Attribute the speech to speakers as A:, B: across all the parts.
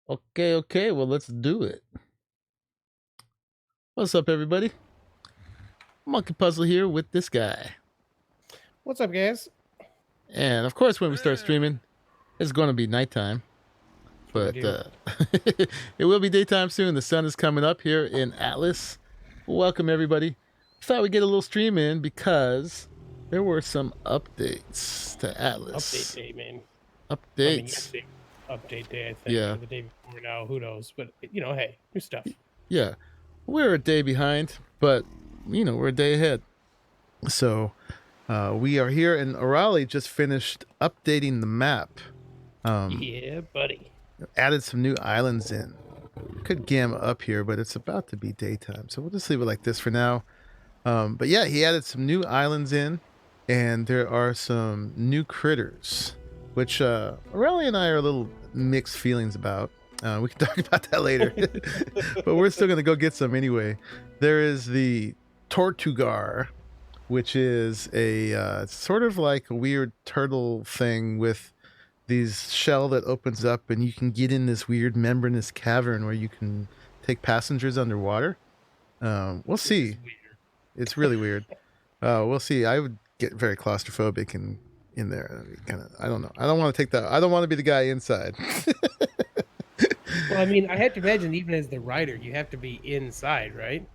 A: Okay, well, let's do it. What's up, everybody? Monkey Puzzle here with this guy.
B: What's up, guys?
A: And of course, when we start streaming, it's going to be nighttime.
B: Sure
A: But
B: do.
A: it will be daytime soon. The sun is coming up here in Atlas. Welcome, everybody. Thought we'd get a little stream in because there were some updates to Atlas.
B: Update day, man.
A: Updates.
B: I mean, yesterday, update day, I think.
A: Yeah.
B: Or the day before now, who knows? But, hey, new stuff.
A: Yeah. We're a day behind, but, we're a day ahead. So we are here, and Orali just finished updating the map.
B: Yeah, buddy.
A: Added some new islands in. Could gamma up here, but it's about to be daytime, so we'll just leave it like this for now. But yeah, he added some new islands in, and there are some new critters, which Orali and I are a little mixed feelings about. We can talk about that later, but we're still going to go get some anyway. There is the Tortugar, which is a sort of like a weird turtle thing with these shell that opens up, and you can get in this weird membranous cavern where you can take passengers underwater. We'll see. It's really weird. We'll see. I would get very claustrophobic in there. I don't know. I don't want to take that. I don't want to be the guy inside.
B: Well, I mean, I have to imagine, even as the rider, you have to be inside, right?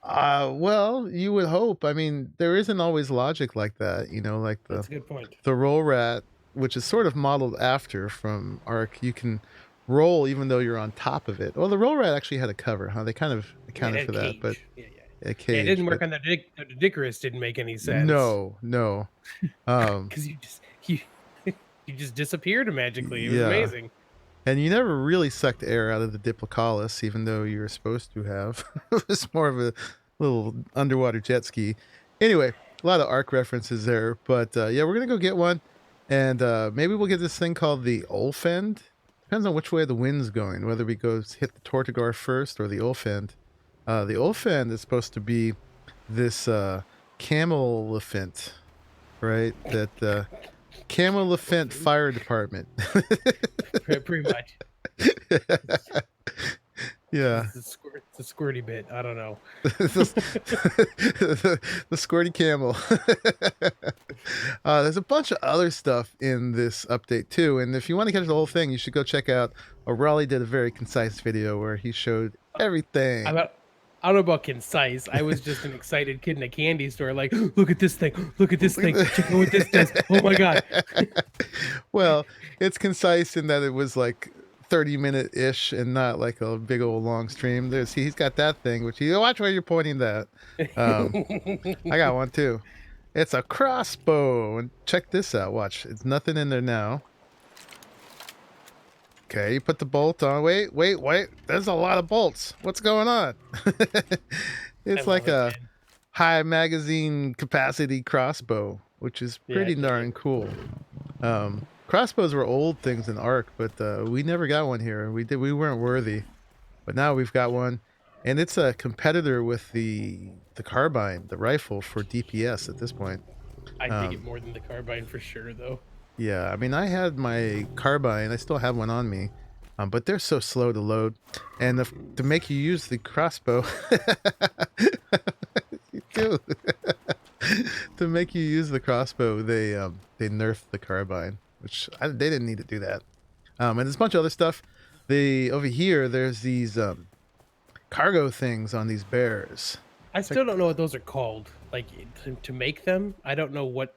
A: Well, you would hope. I mean, there isn't always logic like that, like
B: That's a good point.
A: the roll rat, which is sort of modeled after from Arc. You can roll even though you're on top of it. Well, the roll rat actually had a cover, huh? They kind of accounted for that, but a cage.
B: It didn't work on the Dicarus. Didn't make any sense.
A: No.
B: Because you just disappeared magically. It was amazing.
A: And you never really sucked air out of the Diplocalus, even though you were supposed to have. It was more of a little underwater jet ski. Anyway, a lot of Arc references there. But yeah, we're going to go get one. And maybe we'll get this thing called the Olfend. Depends on which way the wind's going, whether we go hit the Tortugar first or the Olfend. The Olfend is supposed to be this Cloudlifter, right? That Cloudlifter Fire Department.
B: Pretty much.
A: Yeah.
B: It's a squirty bit. I don't know.
A: The squirty camel. There's a bunch of other stuff in this update too, and if you want to catch the whole thing, you should go check out. Raleigh did a very concise video where he showed everything.
B: I don't know about concise. I was just an excited kid in a candy store, like, look at this thing, look at this thing, check out what this does. Oh my god.
A: Well, it's concise in that it was like 30-minute-ish and not like a big old long stream. He's got that thing, which watch where you're pointing that. I got one too. It's a crossbow, and check this out. Watch, it's nothing in there now. Okay, you put the bolt on. Wait. There's a lot of bolts. What's going on? It's like a high magazine capacity crossbow, which is pretty darn cool. Crossbows were old things in Arc, but we never got one here. We weren't worthy, but now we've got one, and it's a competitor with the carbine, the rifle for DPS at this point.
B: I dig it more than the carbine for sure, though.
A: Yeah, I mean, I had my carbine. I still have one on me, but they're so slow to load, and to make you use the crossbow, you do. To make you use the crossbow, they nerfed the carbine, which they didn't need to do that. And there's a bunch of other stuff. Over here, there's these cargo things on these bears.
B: I still don't know what those are called. Like, to make them, I don't know what.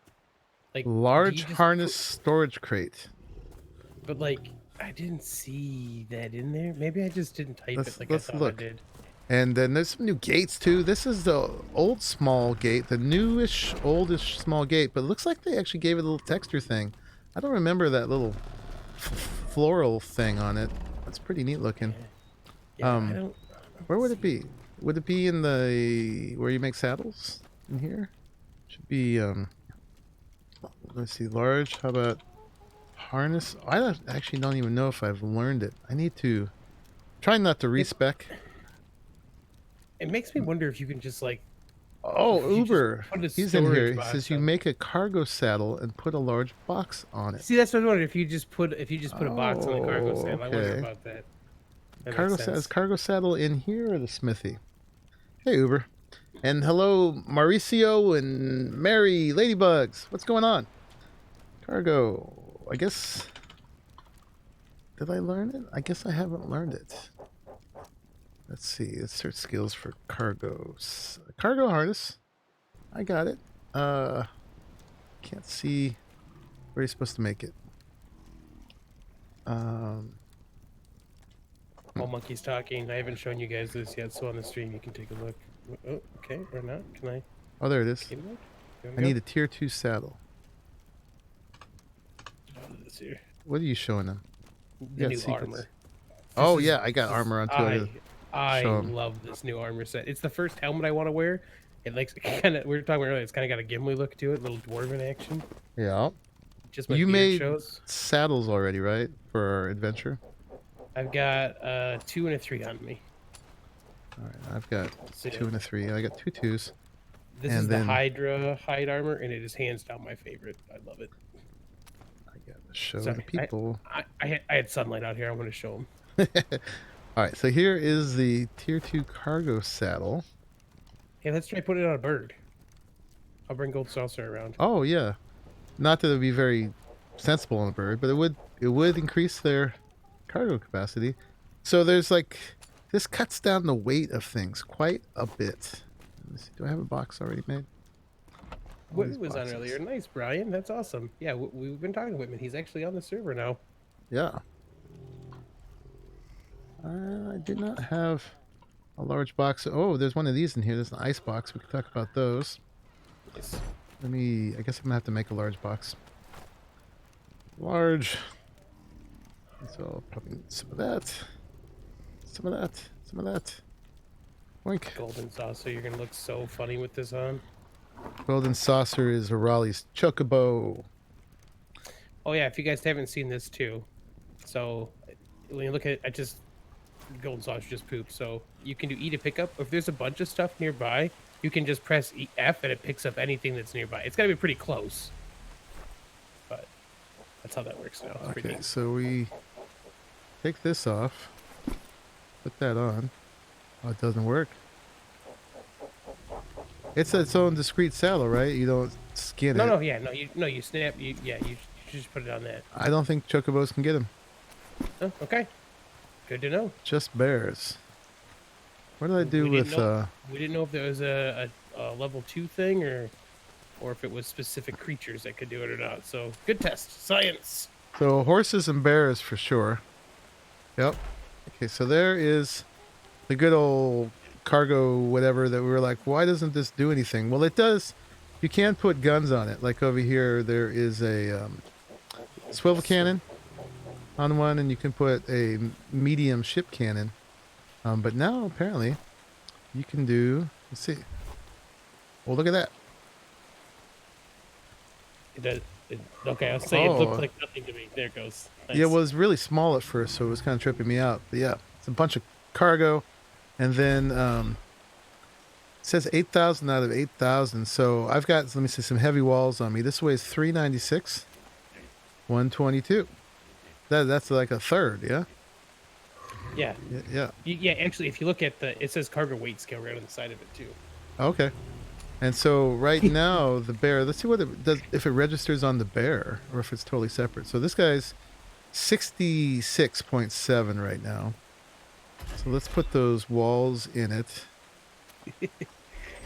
B: Like,
A: large harness storage crate.
B: But like, I didn't see that in there. Maybe I just didn't type it like I thought I did.
A: And then there's some new gates too. This is the old small gate, the newish, oldish small gate, but it looks like they actually gave it a little texture thing. I don't remember that little floral thing on it. That's pretty neat looking.
B: Yeah,
A: where would it be? Would it be in where you make saddles? In here? Should be let's see, large. How about harness? I actually don't even know if I've learned it. I need to try not to respec.
B: It makes me wonder if you can just like
A: Oh,
B: You just
A: Uber.
B: put a
A: He's in here.
B: storage
A: He says
B: box
A: you
B: on.
A: make a cargo saddle and put a large box on it.
B: See, that's what I was wondering. If you just put a box on the cargo
A: Oh,
B: saddle, I wonder
A: okay.
B: about that. That makes
A: Is
B: sense.
A: cargo saddle in here or the smithy? Hey, Uber. And hello, Mauricio and Mary Ladybugs. What's going on? Cargo. I guess... Did I learn it? I guess I haven't learned it. Let's see. Let's search skills for cargos. Cargo harness. I got it. Can't see where you're supposed to make it.
B: While Monkey's talking, I haven't shown you guys this yet, so on the stream you can take a look. Oh, okay, or not? Can I?
A: Oh, there it is. I need a tier 2 saddle.
B: This here.
A: What are you showing them?
B: The new armor.
A: Oh, yeah, I got armor on too.
B: I love this new armor set. It's the first helmet I want to wear. It likes kind of. We were talking earlier. It's kind of got a Gimli look to it, little dwarven action.
A: Yeah.
B: Just my
A: you
B: beard
A: made
B: shows.
A: saddles already, right, for our adventure?
B: I've got a 2 and a 3 on me.
A: All right, I've got 2 and a 3. I got 2 2s.
B: This is the Hydra hide armor, and it is hands down my favorite. I love it.
A: I gotta show the people.
B: I had sunlight out here. I want to show them.
A: All right, so here is the tier 2 cargo saddle.
B: Hey, let's try putting it on a bird. I'll bring Gold Saucer around.
A: Oh yeah, not that it would be very sensible on a bird, but it would increase their cargo capacity. So there's like, this cuts down the weight of things quite a bit. Let me see, do I have a box already made?
B: Whitman was on earlier. Nice, Brian. That's awesome. Yeah, we've been talking to Whitman. He's actually on the server now.
A: Yeah. I did not have a large box. Oh, there's one of these in here. There's an ice box. We can talk about those.
B: Nice.
A: I guess I'm gonna have to make a large box. Large. So I'll probably need some of that. Some of that. Some of that. Wink.
B: Golden saucer. You're gonna look so funny with this on.
A: Golden saucer is a Raleigh's chocobo.
B: Oh yeah, if you guys haven't seen this too. So when you look at golden saucer just pooped. So you can do E to pick up. If there's a bunch of stuff nearby, you can just press F and it picks up anything that's nearby. It's gotta be pretty close. But that's how that works now. It's
A: okay, so we take this off. Put that on. Oh, it doesn't work. It's its own discrete saddle, right? You don't skin it.
B: You snap. You just put it on that.
A: I don't think chocobos can get them.
B: Oh, okay. Good to know.
A: Just bears. What did I do with?
B: We didn't know if there was a level 2 thing or if it was specific creatures that could do it or not. So good test, science.
A: So horses and bears for sure. Yep. Okay, so there is the good old cargo whatever that we were like, why doesn't this do anything? Well, it does. You can put guns on it. Like over here, there is a swivel cannon on one, and you can put a medium ship cannon. But now apparently you can do. Let's see. Well, look at that.
B: It does. Okay, I was saying it looked like nothing to me. There it goes. Nice.
A: Yeah, well, it was really small at first, so it was kind of tripping me out. But yeah, it's a bunch of cargo, and then it says 8,000 out of 8,000. So I've got, let me see, some heavy walls on me. This weighs 396, 122. That's like a third, yeah.
B: Yeah.
A: Yeah.
B: Yeah. Actually, if you look at it says cargo weight scale right on the side of it too.
A: Okay. And so right now the bear, let's see what it does, if it registers on the bear or if it's totally separate. So this guy's 66.7 right now. So let's put those walls in it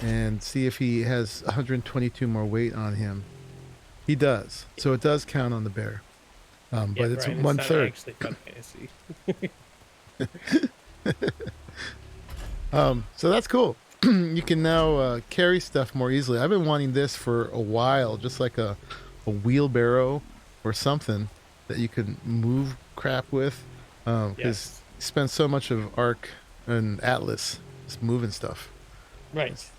A: and see if he has 122 more weight on him. He does. So it does count on the bear. But yeah, it's
B: Brian,
A: 1/3.
B: Actually, fantasy.
A: So that's cool. You can now carry stuff more easily. I've been wanting this for a while, just like a wheelbarrow or something that you can move crap with. Because you spend so much of Arc and Atlas just moving stuff.
B: Right.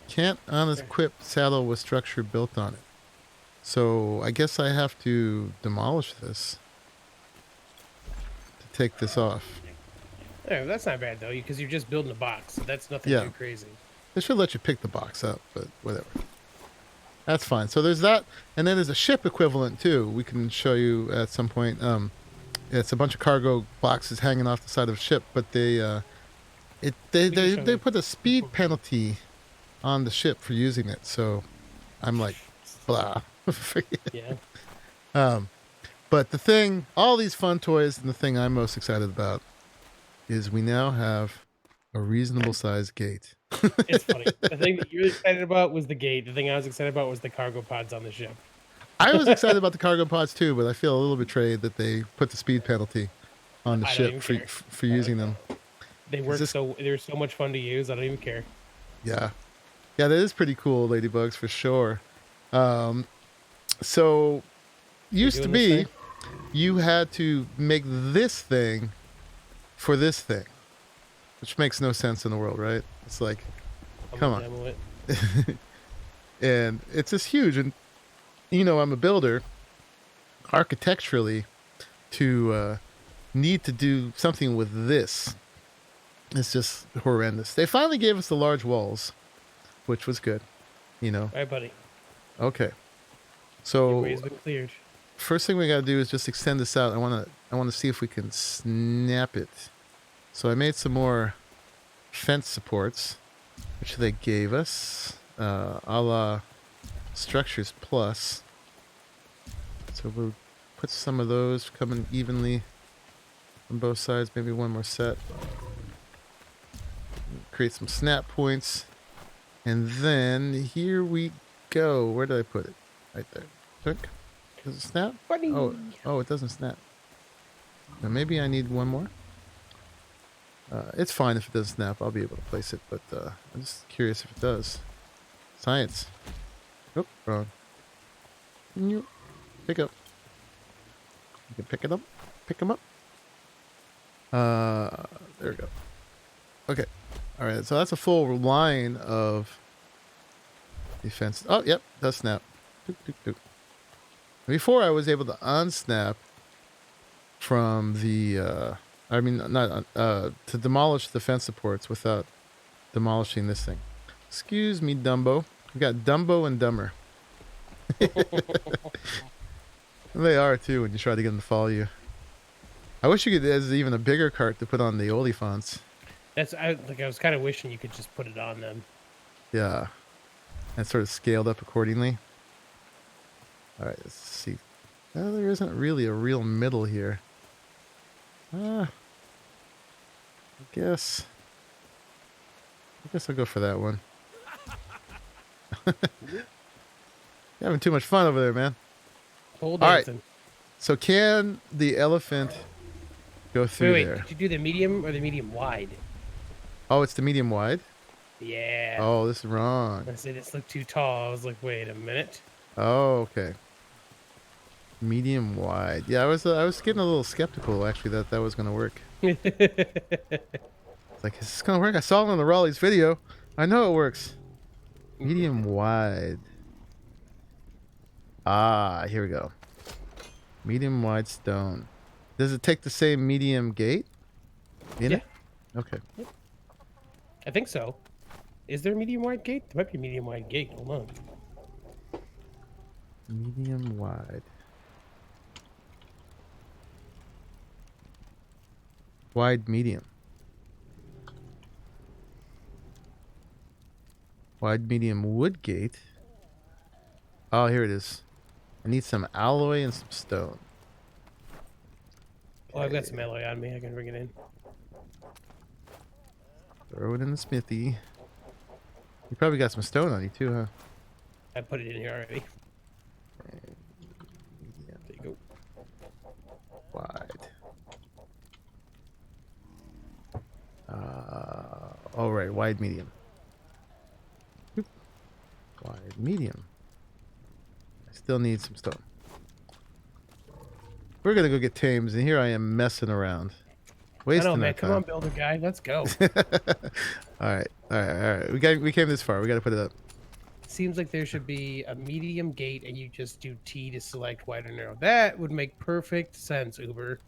A: Can't unequip saddle with structure built on it. So I guess I have to demolish this to take this off.
B: Yeah, that's not bad though, because you're just building a box, so that's nothing
A: Yeah,
B: too crazy.
A: they should let you pick the box up, but whatever. That's fine. So there's that, and then there's a ship equivalent too. We can show you at some point. It's a bunch of cargo boxes hanging off the side of a ship, but
B: We can show
A: they
B: them.
A: put a speed penalty on the ship for using it. So I'm like, blah. Forget it.
B: Yeah.
A: Um, but the thing, all these fun toys, and the thing I'm most excited about is we now have a reasonable sized gate.
B: It's funny. The thing that you're excited about was the gate. The thing I was excited about was the cargo pods on the ship.
A: I was excited about the cargo pods too, but I feel a little betrayed that they put the speed penalty on the
B: I don't
A: ship
B: even care.
A: for using them.
B: They
A: Is
B: work
A: this,
B: they're so much fun to use. I don't even care.
A: yeah, yeah, that is pretty cool, ladybugs for sure. Um, so
B: You're
A: used to
B: doing this
A: be
B: thing?
A: you had to make this thing for this thing, which makes no sense in the world, right? It's like,
B: I'm
A: come
B: gonna
A: on.
B: demo it.
A: And it's just huge. And I'm a builder architecturally to need to do something with this. It's just horrendous. They finally gave us the large walls, which was good.
B: All right, buddy.
A: Okay.
B: Your
A: So
B: way has been cleared.
A: first thing we got to do is just extend this out. I want to see if we can snap it. So I made some more fence supports, which they gave us, a la Structures Plus. So we'll put some of those coming evenly on both sides. Maybe one more set. Create some snap points. And then here we go. Where did I put it? Right there. Click. Does it snap?
B: Funny.
A: Oh, it doesn't snap. Now maybe I need one more. It's fine if it doesn't snap. I'll be able to place it, but I'm just curious if it does. Science. Nope, wrong. Nope. Pick up. You can pick it up. Pick them up. There we go. Okay. All right. So that's a full line of defense. Oh, yep. Does snap. Doop, doop, doop. Before I was able to unsnap from the, I mean, not, to demolish the fence supports without demolishing this thing. Excuse me, Dumbo. We got Dumbo and Dumber. They are too when you try to get them to follow you. I wish you could. There's even a bigger cart to put on the Olfends.
B: I was kind of wishing you could just put it on them.
A: Yeah, and sort of scaled up accordingly. All right, let's see. There isn't really a real middle here. I guess I'll go for that one. You're having too much fun over there, man.
B: Pole
A: All right.
B: dancing.
A: So can the elephant go through
B: Wait,
A: there?
B: did you do the medium or the medium wide?
A: Oh, it's the medium wide?
B: Yeah.
A: Oh, this is wrong.
B: I said this looked too tall. I was like, wait a minute.
A: Oh, okay. Medium wide. Yeah, I was getting a little skeptical actually that was going to work. It's like, is this going to work? I saw it on the Raleigh's video. I know it works. Medium wide. Ah, here we go. Medium wide stone. Does it take the same medium gate in
B: Yeah.
A: it? Okay.
B: I think so. Is there a medium wide gate? There might be a medium wide gate. Hold on.
A: Medium wide. Wide medium. Wide medium wood gate. Oh, here it is. I need some alloy and some stone.
B: Oh, I've got some alloy on me. I can bring it in.
A: Throw it in the smithy. You probably got some stone on you too, huh?
B: I put it in here already.
A: Medium
B: There you go.
A: wide. All right, wide medium. Oop. Wide medium. I still need some stone. We're gonna go get Thames, and here I am messing around,
B: I
A: wasting
B: know, man.
A: our
B: Come
A: time.
B: on, builder guy. Let's go.
A: All right. We came this far. We got to put it up.
B: Seems like there should be a medium gate, and you just do T to select wide or narrow. That would make perfect sense, Uber.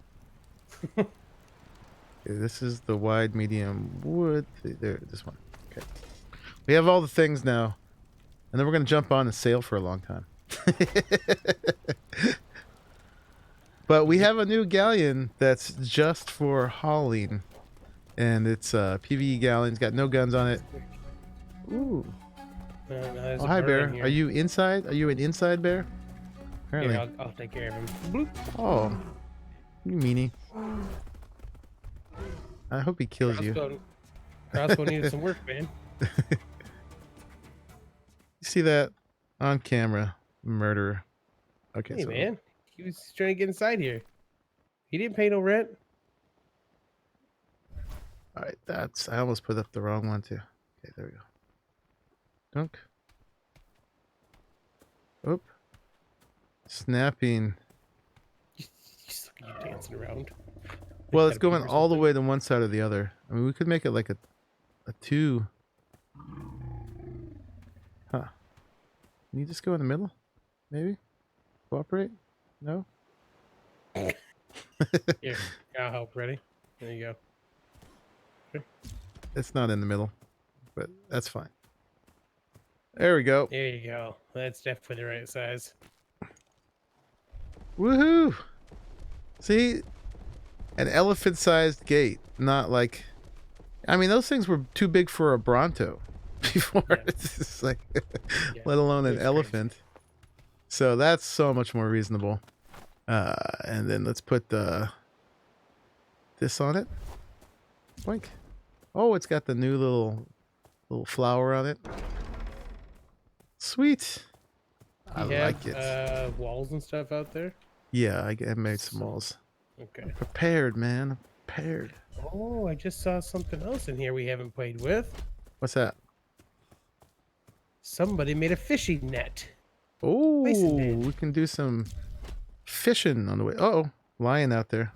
A: Okay, this is the wide, medium, wood. There, this one. Okay. We have all the things now. And then we're going to jump on and sail for a long time. But we have a new galleon that's just for hauling. And it's a PvE galleon. It's got no guns on it. Ooh.
B: There's
A: Oh,
B: a
A: hi,
B: bird
A: bear.
B: in here.
A: Are you inside? Are you an inside bear? Apparently.
B: Here, I'll take care of him. Bloop.
A: Oh. You meanie. I hope he kills you.
B: Crossbow needed some work, man.
A: You see that? On camera. Murderer. Okay,
B: Hey,
A: so...
B: man. He was trying to get inside here. He didn't pay no rent.
A: Alright, that's... I almost put up the wrong one, too. Okay, there we go. Dunk. Oop. Snapping.
B: Just look at you dancing around.
A: Well, it's going all the way to one side or the other. I mean, we could make it like a two. Huh. Can you just go in the middle? Maybe? Cooperate? No?
B: Here, I'll help. Ready? There you go.
A: It's not in the middle, but that's fine. There we go.
B: There you go. That's definitely the right size.
A: Woohoo! See? An elephant-sized gate. Not like... I mean, those things were too big for a Bronto before.
B: Yeah.
A: It's just like...
B: Yeah,
A: let alone an
B: it's
A: elephant.
B: crazy.
A: So that's so much more reasonable. And then let's put this on it. Boink. Oh, it's got the new little flower on it. Sweet. I like it.
B: Walls and stuff out there.
A: Yeah, I made some walls.
B: Okay.
A: Prepared, man. I'm prepared.
B: Oh, I just saw something else in here we haven't played with.
A: What's that?
B: Somebody made a fishing net.
A: Oh,
B: Mason did.
A: we can do some fishing on the way. Uh-oh, lion out there.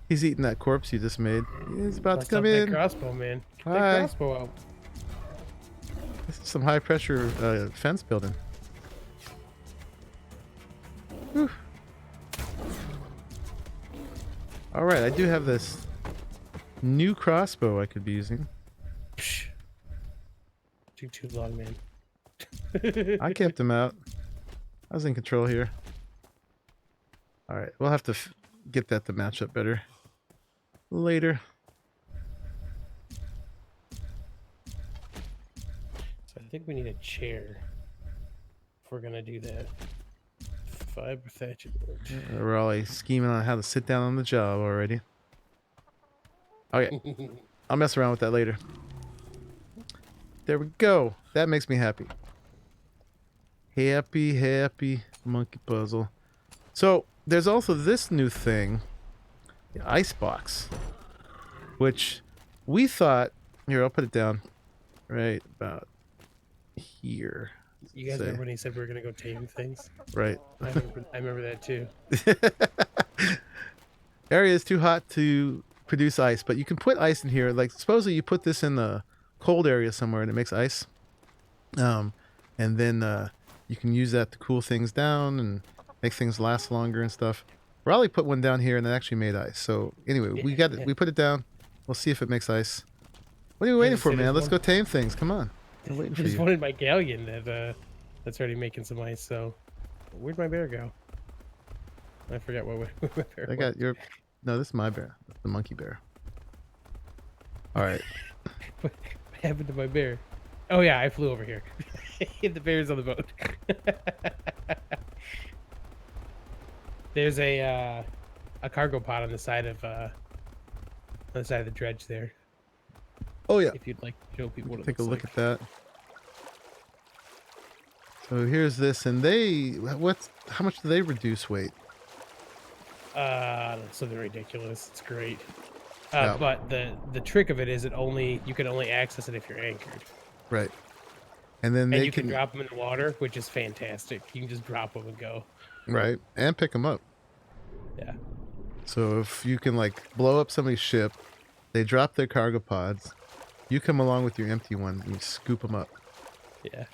A: He's eating that corpse you just made. He's about to come in.
B: That crossbow, man. Get
A: Hi.
B: that crossbow out.
A: This is some high pressure fence building. Whew. All right, I do have this new crossbow I could be using.
B: Psh. Too long, man.
A: I kept him out. I was in control here. All right, we'll have to get that to match up better later.
B: So I think we need a chair if we're gonna do that. Fiber thatch.
A: We're all like, scheming on how to sit down on the job already. Okay, I'll mess around with that later. There we go. That makes me happy. Happy monkey puzzle. So there's also this new thing, the icebox, which we thought. Here, I'll put it down right about here.
B: You guys remember when he said we were gonna go tame things?
A: Right.
B: I remember that too.
A: Area is too hot to produce ice, but you can put ice in here. Like, supposedly you put this in the cold area somewhere and it makes ice. And then you can use that to cool things down and make things last longer and stuff. Raleigh put one down here and it actually made ice. So anyway, we got it. We put it down. We'll see if it makes ice. What are you waiting for, man? Let's go tame things. Come on. I'm waiting for
B: I just
A: you.
B: wanted my galleon that's already making some ice. So where'd my bear go? I forgot what my bear
A: I got your... No, this is my bear. That's the monkey bear. All right.
B: What happened to my bear? Oh yeah, I flew over here. The bear's on the boat. There's a cargo pod on the side of the dredge there.
A: Oh yeah.
B: If you'd like to show people what it
A: Take a
B: looks
A: look at that. So here's this, and how much do they reduce weight?
B: That's something ridiculous. It's great.
A: Yeah.
B: But the trick of it is you can only access it if you're anchored.
A: Right. And then
B: And you can drop them in the water, which is fantastic. You can just drop them and go.
A: right, and pick them up.
B: Yeah.
A: So if you can like blow up somebody's ship, they drop their cargo pods, you come along with your empty one and you scoop them up.
B: Yeah.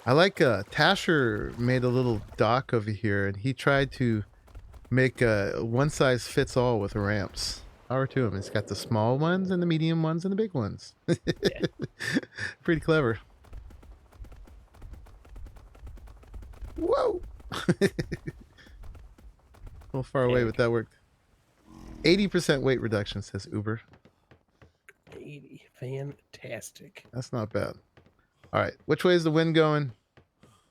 A: I like Tasher made a little dock over here, and he tried to make a one size fits all with ramps. Power to him. It's got the small ones and the medium ones and the big ones.
B: Yeah.
A: Pretty clever. Whoa! A little far away, but that worked. 80% weight reduction, says Uber.
B: 80. Fantastic.
A: That's not bad. All right, which way is the wind going?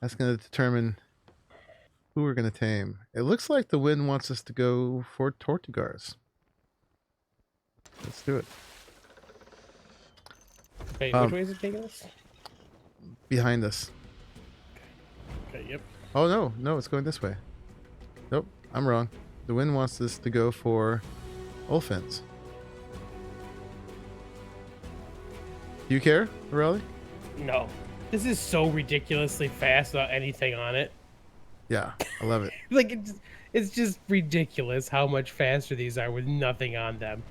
A: That's going to determine who we're going to tame. It looks like the wind wants us to go for Tortugars. Let's do it.
B: Okay, which way is it taking us?
A: Behind us.
B: Okay, yep.
A: Oh, no, it's going this way. Nope, I'm wrong. The wind wants us to go for Olfends. Do you care, Raleigh?
B: No. This is so ridiculously fast without anything on it.
A: Yeah, I love it.
B: Like, it's just ridiculous how much faster these are with nothing on them.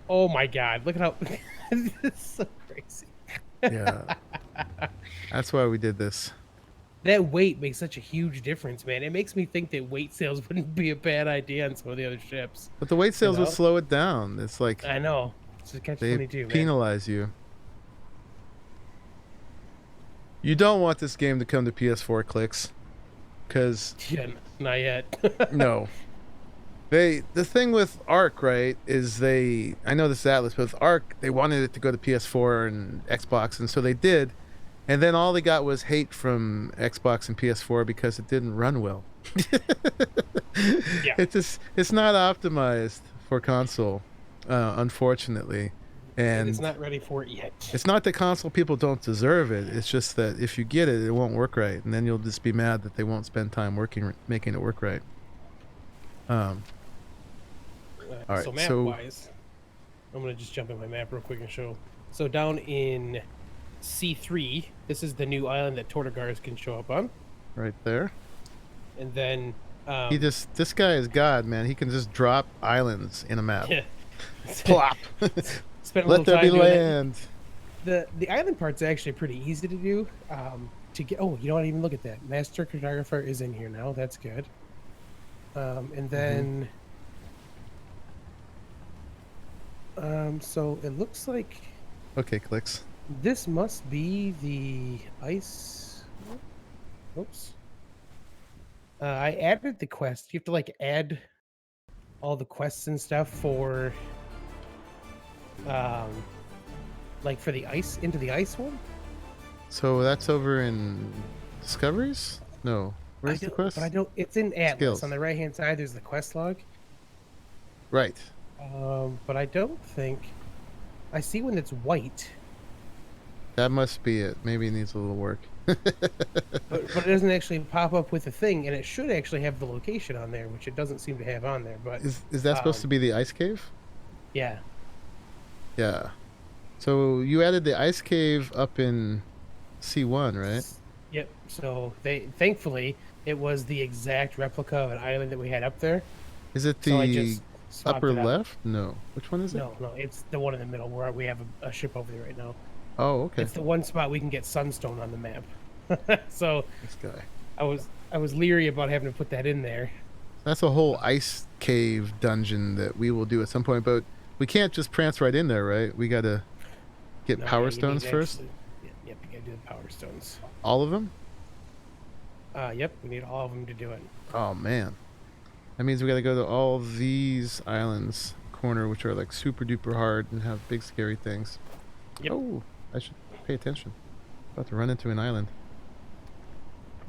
B: Oh my god, look at how... It's so crazy.
A: Yeah. That's why we did this.
B: That weight makes such a huge difference, man. It makes me think that weight sales wouldn't be a bad idea on some of the other ships.
A: But the weight sales
B: know?
A: would slow it down. It's like
B: I know. It's a
A: they
B: catch-22, man.
A: penalize you. You don't want this game to come to PS4 clicks, because
B: Yeah, not yet.
A: no. The thing with Arc, right, is I know this is Atlas, but with Arc, they wanted it to go to PS4 and Xbox, and so they did. And then all they got was hate from Xbox and PS4 because it didn't run well.
B: Yeah.
A: It's not optimized for console, unfortunately. And
B: it's not ready for it yet.
A: it's not that console people don't deserve it. It's just that if you get it, it won't work right, and then you'll just be mad that they won't spend time making it work right. All right,
B: So map-wise, I'm going to just jump in my map real quick and show. So down in C3, this is the new island that Tortugars can show up on.
A: right there.
B: And then...
A: This guy is God, man. He can just drop islands in a map.
B: Yeah.
A: Plop.
B: Spent a
A: Let
B: little
A: there
B: time
A: be
B: doing it.
A: land.
B: The island part's actually pretty easy to do. To get you know what? Even look at that. Master Cartographer is in here now. That's good. And then, so it looks like
A: Okay, clicks.
B: this must be the ice. Oops. I added the quest. You have to like add all the quests and stuff for, like for the ice into the ice one.
A: So that's over in Discoveries? No. Where's the quest?
B: But I don't. It's in Atlas
A: Skills.
B: on the right hand side. There's the quest log.
A: Right.
B: But I don't think I see one that's white.
A: That must be it. Maybe it needs a little work.
B: But it doesn't actually pop up with a thing, and it should actually have the location on there, which it doesn't seem to have on there. But
A: Is that supposed to be the ice cave?
B: yeah,
A: Yeah. So you added the ice cave up in C1, right?
B: yep. So thankfully it was the exact replica of an island that we had up there.
A: Is it
B: So I
A: the
B: just swapped
A: upper
B: it out.
A: left? No. Which one is it?
B: No, it's the one in the middle where we have a ship over there right now.
A: Oh, okay.
B: It's the one spot we can get sunstone on the map. So
A: This guy.
B: I was leery about having to put that in there.
A: That's a whole ice cave dungeon that we will do at some point, but we can't just prance right in there, right? We gotta get
B: No,
A: power
B: yeah, you
A: stones
B: need to
A: first.
B: Yep, you gotta do the power stones.
A: All of them?
B: Yep, we need all of them to do it.
A: Oh man, that means we gotta go to all these islands corner, which are like super duper hard and have big scary things.
B: Yep.
A: Oh, I should pay attention. About to run into an island.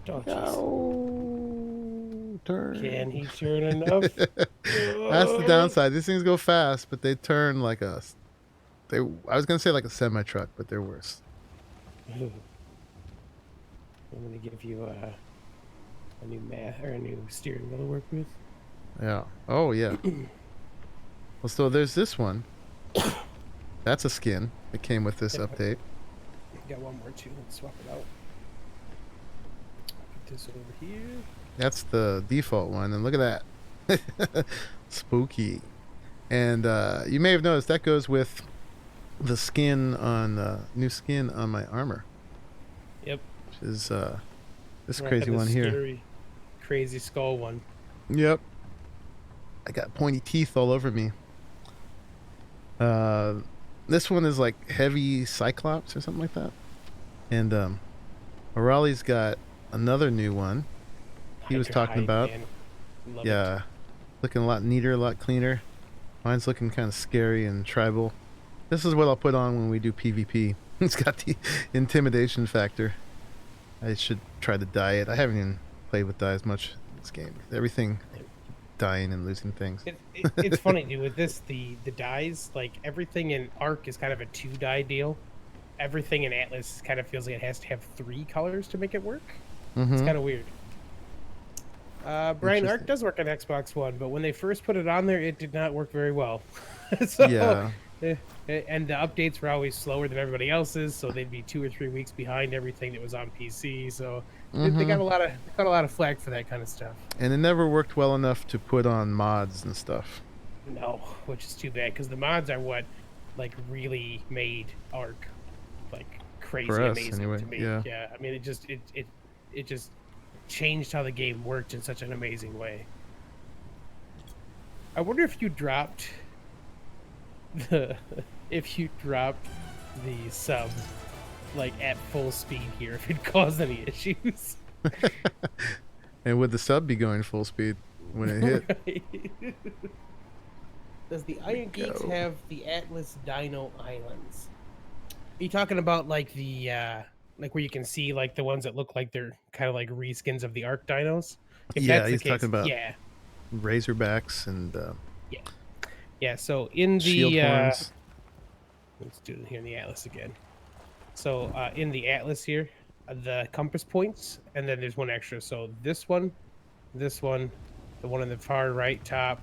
B: Oh, jeez.
A: No, turn.
B: Can he turn enough?
A: That's the downside. These things go fast, but they turn like a. I was gonna say like a semi truck, but they're worse.
B: I'm gonna give you a new a new steering wheel to work with.
A: Yeah. Oh yeah. Well, so there's this one. That's a skin that came with this update.
B: Got one more too. Let's swap it out. Put this over here.
A: That's the default one, and look at that. Spooky. And you may have noticed that goes with the skin on new skin on my armor.
B: Yep.
A: Which is this
B: Right,
A: crazy
B: the
A: one here.
B: scary, crazy skull one.
A: Yep. I got pointy teeth all over me. Uh, this one is like heavy Cyclops or something like that. And O'Reilly's got another new one. He was
B: Hydra
A: talking
B: hide,
A: about,
B: man. Love it.
A: yeah, looking a lot neater, a lot cleaner. Mine's looking kind of scary and tribal. This is what I'll put on when we do PvP. It's got the intimidation factor. I should try to dye it. I haven't even played with dyes much in this game. Everything dying and losing things.
B: It's funny, dude. With this, the dyes, like everything in Arc is kind of a 2-dye deal. Everything in Atlas kind of feels like it has to have 3 colors to make it work. It's
A: Mm-hmm.
B: kind of weird. Brian, Arc does work on Xbox One, but when they first put it on there, it did not work very well. So,
A: Yeah.
B: and the updates were always slower than everybody else's, so they'd be 2 or 3 weeks behind everything that was on PC. So they
A: Mm-hmm.
B: got a lot of flack for that kind of stuff.
A: And it never worked well enough to put on mods and stuff.
B: No, which is too bad because the mods are what like really made Arc like
A: For
B: crazy
A: us,
B: amazing
A: anyway.
B: to me.
A: Yeah.
B: Yeah, I mean it just changed how the game worked in such an amazing way. I wonder if you dropped the if you dropped the sub like at full speed here, if it caused any issues.
A: And would the sub be going full speed when it hit?
B: Right. Does the IronGeeks
A: Go.
B: have the Atlas Dino Islands? Are you talking about like the like where you can see like the ones that look like they're kind of like reskins of the Arc Dinos? If
A: Yeah,
B: that's the
A: he's talking
B: case,
A: about
B: yeah,
A: Razorbacks and
B: yeah, yeah. So in
A: shield
B: the
A: horns.
B: let's do it here in the Atlas again. So in the Atlas here, the compass points, and then there's one extra. So this one, the one in the far right top,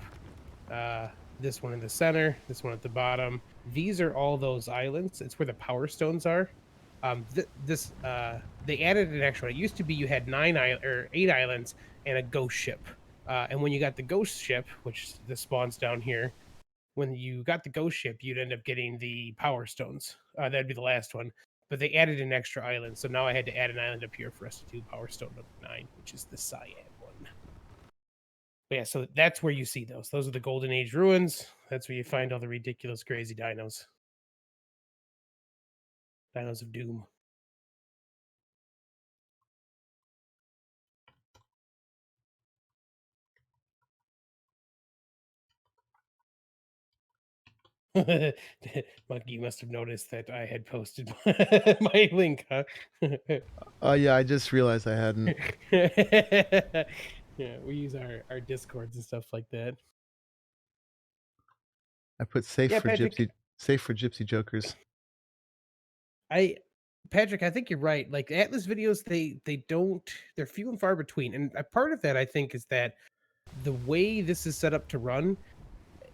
B: uh, this one in the center, this one at the bottom. These are all those islands. It's where the power stones are. They added an extra. It used to be you had 8 islands and a ghost ship. And when you got the ghost ship, which this spawns down here, when you got the ghost ship, you'd end up getting the power stones. That'd be the last one. But they added an extra island, so now I had to add an island up here for us to do power stone number 9, which is the cyan one. But yeah, so that's where you see those. Those are the Golden Age ruins. That's where you find all the ridiculous, crazy dinos. Dinos of Doom. Monkey, you must have noticed that I had posted my link, huh?
A: Oh yeah, I just realized I hadn't.
B: Yeah, we use our discords and stuff like that.
A: I put
B: Yeah, Patrick,
A: safe for gypsy jokers.
B: I Patrick, I think you're right. Like Atlas videos, they're few and far between. And a part of that I think is that the way this is set up to run,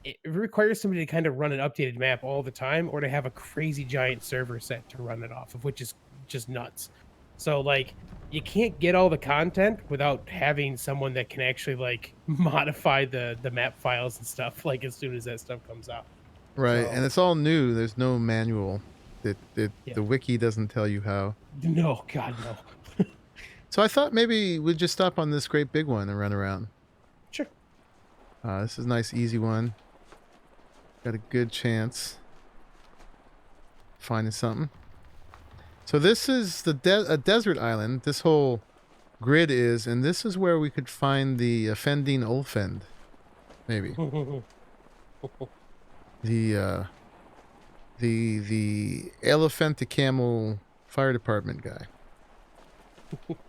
B: it requires somebody to kind of run an updated map all the time or to have a crazy giant server set to run it off of, which is just nuts. So like you can't get all the content without having someone that can actually like modify the map files and stuff like as soon as that stuff comes out.
A: Right, and
B: So
A: it's all new. There's no manual.
B: yeah.
A: The wiki doesn't tell you how.
B: No, God no.
A: So I thought maybe we'd just stop on this great big one and run around.
B: Sure.
A: This is a nice, easy one. Got a good chance finding something. So this is a desert island. This whole grid is, and this is where we could find the offending Olfend. Maybe the the elephant to camel fire department guy.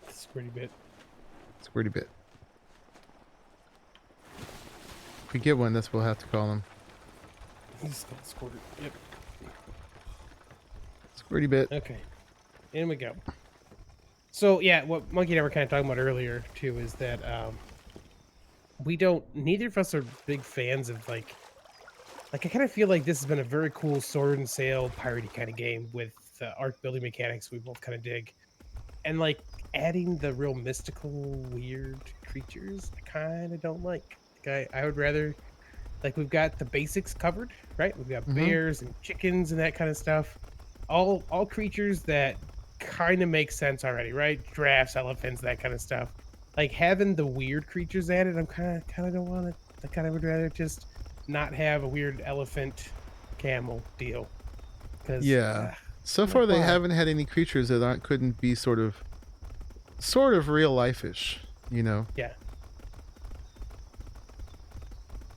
B: Squirty bit.
A: Squirty bit. If we get one, that's what we'll have to call him.
B: He's got squirted. Yep.
A: Squirty bit.
B: Okay. In we go. So yeah, what Monkey and I were kind of talking about earlier too is that neither of us are big fans of like I kind of feel like this has been a very cool sword and sail piratey kind of game with arc building mechanics we both kind of dig, and like adding the real mystical weird creatures I kind of don't like. I would rather like we've got the basics covered, right? We've got
A: Mm-hmm.
B: bears and chickens and that kind of stuff. All creatures that kind of make sense already, right? Giraffes, elephants, that kind of stuff. Like having the weird creatures added, I'm kind of don't want it. I kind of would rather just not have a weird elephant camel deal. Because,
A: Yeah. So
B: like,
A: far they
B: why?
A: haven't had any creatures that aren't couldn't be sort of real life-ish, you know.
B: Yeah.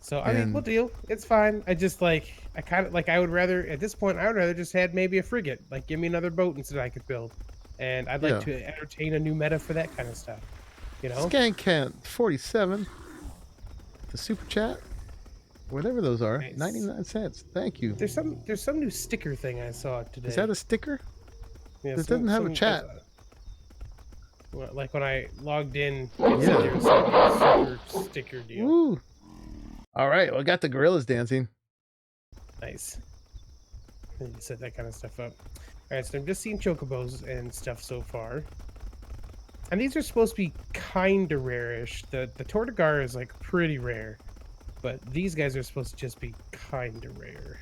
B: So, I mean, we'll
A: And
B: deal. It's fine. I just like, I kind of like, I would rather, at this point, I would rather just had maybe a frigate. Like, give me another boat instead I could build. And I'd like
A: yeah.
B: to entertain a new meta for that kind of stuff, you know?
A: Skankant 47, the super chat, whatever those are,
B: Nice.
A: 99 cents. Thank you.
B: There's some new sticker thing I saw
A: Is that
B: today.
A: a sticker?
B: Yeah,
A: It doesn't have a
B: there's
A: chat.
B: like when I logged in, it said there
A: Yeah.
B: was some new super sticker deal.
A: Woo. All right. Well, I got the gorillas dancing.
B: Nice. And you set that kind of stuff up. All right, so I'm just seeing chocobos and stuff so far. And these are supposed to be kind of rarish. The Tortugar is like pretty rare, but these guys are supposed to just be kind of rare.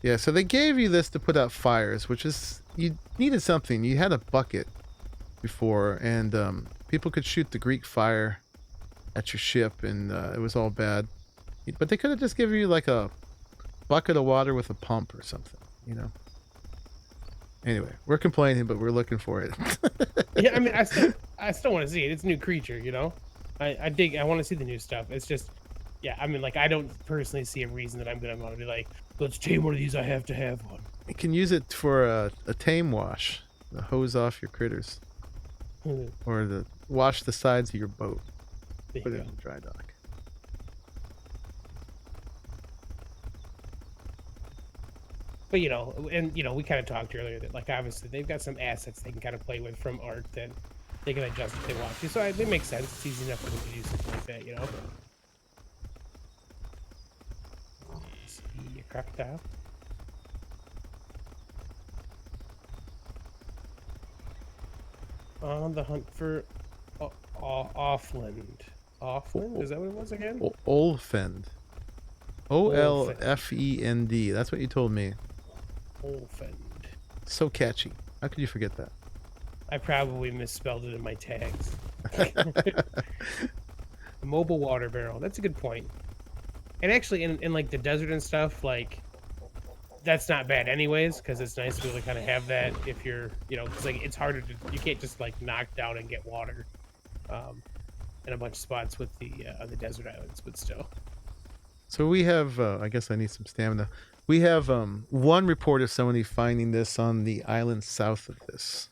A: Yeah. So they gave you this to put out fires, which is you needed something. You had a bucket before, and people could shoot the Greek fire at your ship, and it was all bad. But they could have just given you like a bucket of water with a pump or something, you know. Anyway, we're complaining, but we're looking for it.
B: Yeah, I mean, I still want to see it. It's a new creature, you know. I want to see the new stuff. It's just, yeah. I mean, like, I don't personally see a reason that I'm gonna want to be like, let's tame one of these. I have to have one.
A: You can use it for a tame wash, to hose off your critters,
B: There
A: or to wash the sides of your boat.
B: you
A: Put it
B: go.
A: in the dry dock.
B: But you know, and you know, we kind of talked earlier that like obviously they've got some assets they can kind of play with from art that they can adjust if they want to. So it makes sense. It's easy enough for them to do something like that, you know. See a crocodile. On the hunt for Olfend. Olfend? Is that what it was again?
A: Olfend.
B: Olfend.
A: Olfend. That's what you told me.
B: Olfend.
A: So catchy. How could you forget that?
B: I probably misspelled it in my tags. Mobile water barrel. That's a good point. And actually, in like the desert and stuff, like that's not bad anyways, because it's nice to be able to kind of have that if you're, you know, because like it's harder to, you can't just like knock down and get water, in a bunch of spots with the on the desert islands, but still.
A: So we have, I guess I need some stamina. We have one report of somebody finding this on the island south of this.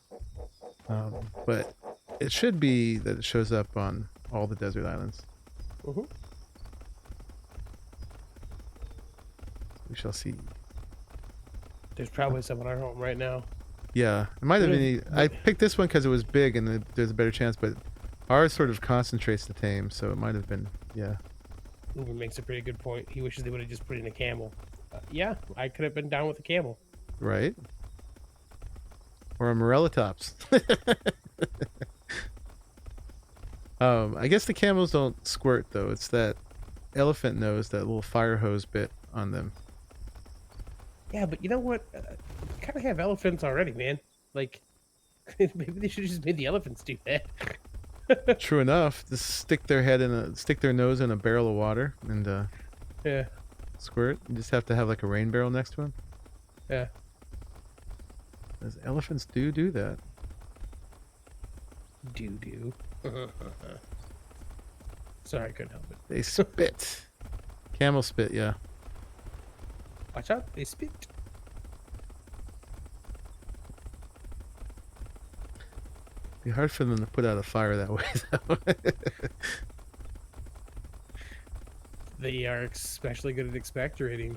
A: But it should be that it shows up on all the desert islands.
B: Mm-hmm.
A: We shall see.
B: There's probably some in our home right now.
A: Yeah, it might have
B: Yeah.
A: been. I picked this one because it was big and there's a better chance, but ours sort of concentrates the tame, so it might have been. Yeah.
B: Uber makes a pretty good point. He wishes they would have just put in a camel. Yeah, I could have been down with a camel.
A: Right. Or a Morellatops. I guess the camels don't squirt though. It's that elephant nose, that little fire hose bit on them.
B: Yeah, but you know what? Kind of have elephants already, man. Like, maybe they should have just made the elephants do that.
A: True enough. Just stick their nose in a barrel of water and
B: Yeah,
A: squirt. You just have to have like a rain barrel next to him.
B: yeah.
A: As elephants do that.
B: Doo. Sorry, I couldn't help it.
A: They spit. Camel spit, yeah.
B: Watch out, they spit.
A: Be hard for them to put out a fire that way though.
B: They are especially good at expectorating.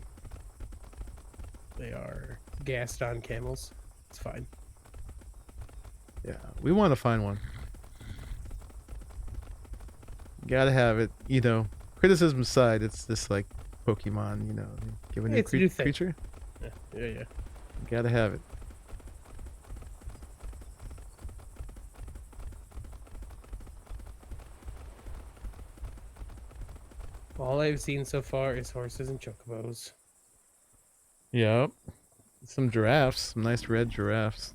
B: They are gassed on camels. It's fine.
A: Yeah, we want to find one. Gotta have it, you know. Criticism aside, it's this like Pokemon, you know, give a new,
B: It's a new thing.
A: creature.
B: Yeah.
A: Gotta have it.
B: All I've seen so far is horses and chocobos.
A: Yep. Some giraffes, some nice red giraffes.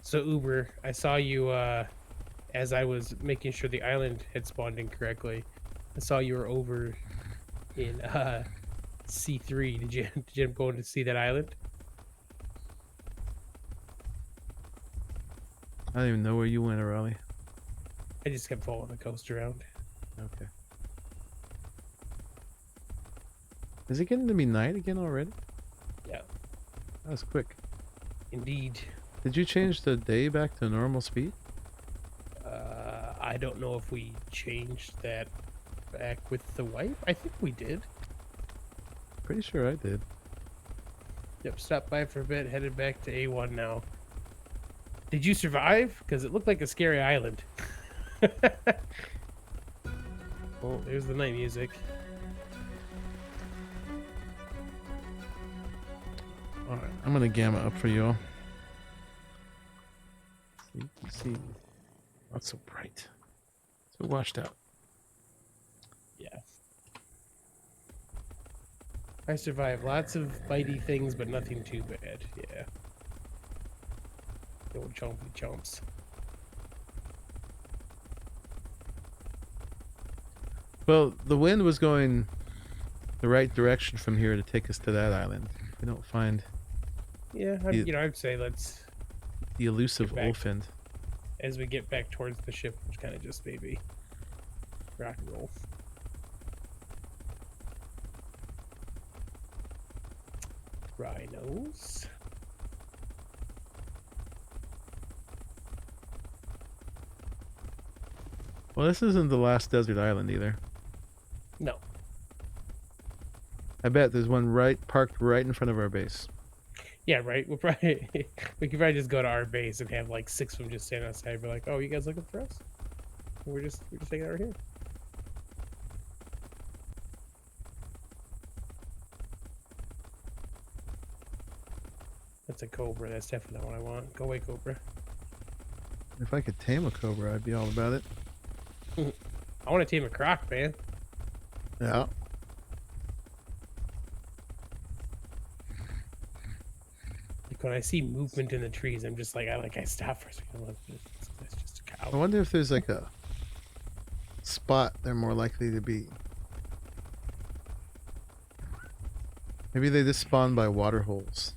B: So Uber, I saw you as I was making sure the island had spawned in correctly. I saw you were over in C3. Did you go in to see that island?
A: I don't even know where you went, Raleigh.
B: I just kept following the coast around.
A: Okay. Is it getting to be night again already?
B: Yeah,
A: That was quick.
B: indeed.
A: Did you change the day back to normal speed?
B: I don't know if we changed that back with the wipe. I think we did.
A: Pretty sure I did.
B: Yep, stopped by for a bit, headed back to A1 now. Did you survive? Because it looked like a scary island. Oh, there's the night music.
A: Alright, I'm gonna gamma up for you all. So you can see. Not so bright. So washed out.
B: Yeah. I survived lots of bitey things, but nothing too bad. Yeah. The old chompy chomps.
A: Well, the wind was going the right direction from here to take us to that island. If we don't find
B: Yeah, I'd say let's
A: the elusive
B: Get back.
A: Olfend.
B: as we get back towards the ship, which kind of just maybe rock and roll. Rhinos.
A: Well, this isn't the last desert island either.
B: No.
A: I bet there's one parked right in front of our base.
B: Yeah, right. We'll probably we could probably just go to our base and have like 6 of them just stand outside. Be like, "Oh, you guys looking for us? We're just hanging out here." That's a cobra. That's definitely what I want. Go away, cobra.
A: If I could tame a cobra, I'd be all about it.
B: I want to tame a croc, man.
A: Yeah.
B: Like when I see movement in the trees, I'm just like, I stop for a second. Look, that's just a
A: I
B: cow.
A: wonder if there's like a spot they're more likely to be. Maybe they just spawn by water holes.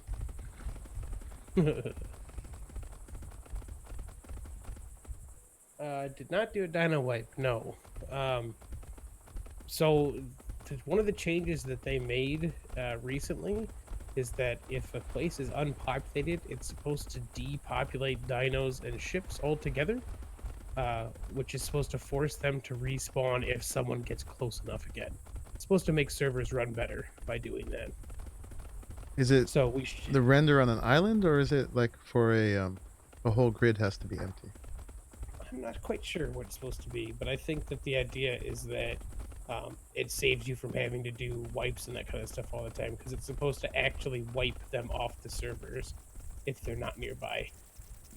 B: Did not do a dino wipe. No. So one of the changes that they made recently is that if a place is unpopulated, it's supposed to depopulate dinos and ships altogether, which is supposed to force them to respawn if someone gets close enough again. It's supposed to make servers run better by doing that.
A: Is it
B: So
A: the render on an island, or is it like for a whole grid has to be empty?
B: I'm not quite sure what it's supposed to be, but I think that the idea is that it saves you from having to do wipes and that kind of stuff all the time, because it's supposed to actually wipe them off the servers if they're not nearby.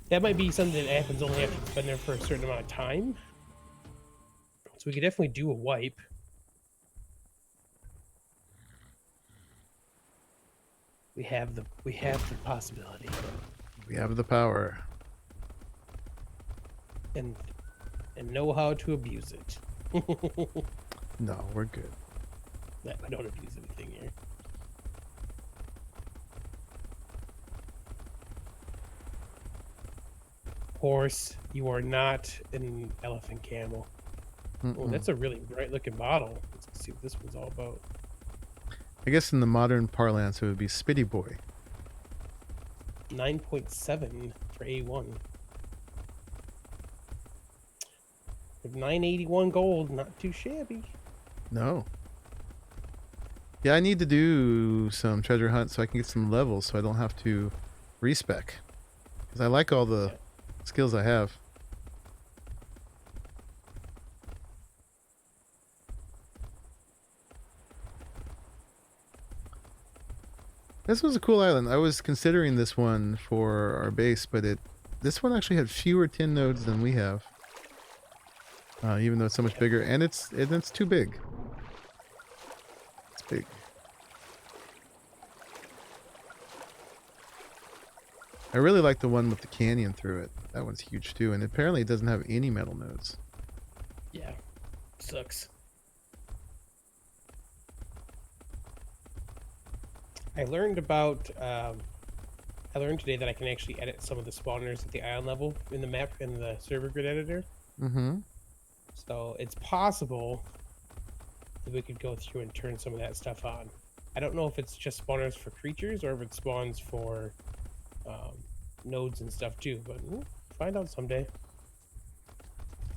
B: That might be something that happens only after it's been there for a certain amount of time. So we could definitely do a wipe. We have the possibility.
A: We have the power.
B: And know how to abuse it.
A: No, we're good.
B: I don't abuse anything here. Horse, you are not an elephant camel. Oh, that's a really bright looking bottle. Let's see what this one's all about.
A: I guess in the modern parlance, it would be Spitty Boy.
B: 9.7 for A1. With 981 gold, not too shabby.
A: No. Yeah, I need to do some treasure hunt so I can get some levels so I don't have to respec. Because I like all the skills I have. This was a cool island. I was considering this one for our base, but this one actually had fewer tin nodes than we have. Even though it's so much bigger, and it's too big. It's big. I really like the one with the canyon through it. That one's huge too, and apparently it doesn't have any metal nodes.
B: Yeah, sucks. I learned about. I learned today that I can actually edit some of the spawners at the ion level in the map in the server grid editor.
A: Mm-hmm.
B: So it's possible that we could go through and turn some of that stuff on. I don't know if it's just spawners for creatures or if it spawns for nodes and stuff too, but we'll find out someday.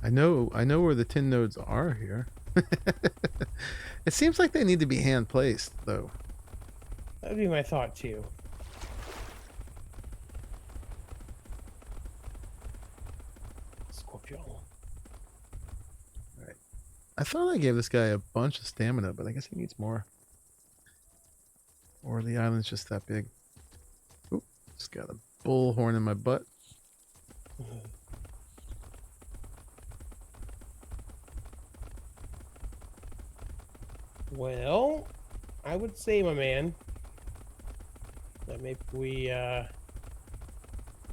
A: I know where the tin nodes are here. It seems like they need to be hand placed though.
B: That would be my thought too. Scorpio.
A: Right. I thought I gave this guy a bunch of stamina, but I guess he needs more. Or the island's just that big. Oop, just got a bullhorn in my butt.
B: Well, I would say, my man, that maybe we
A: Head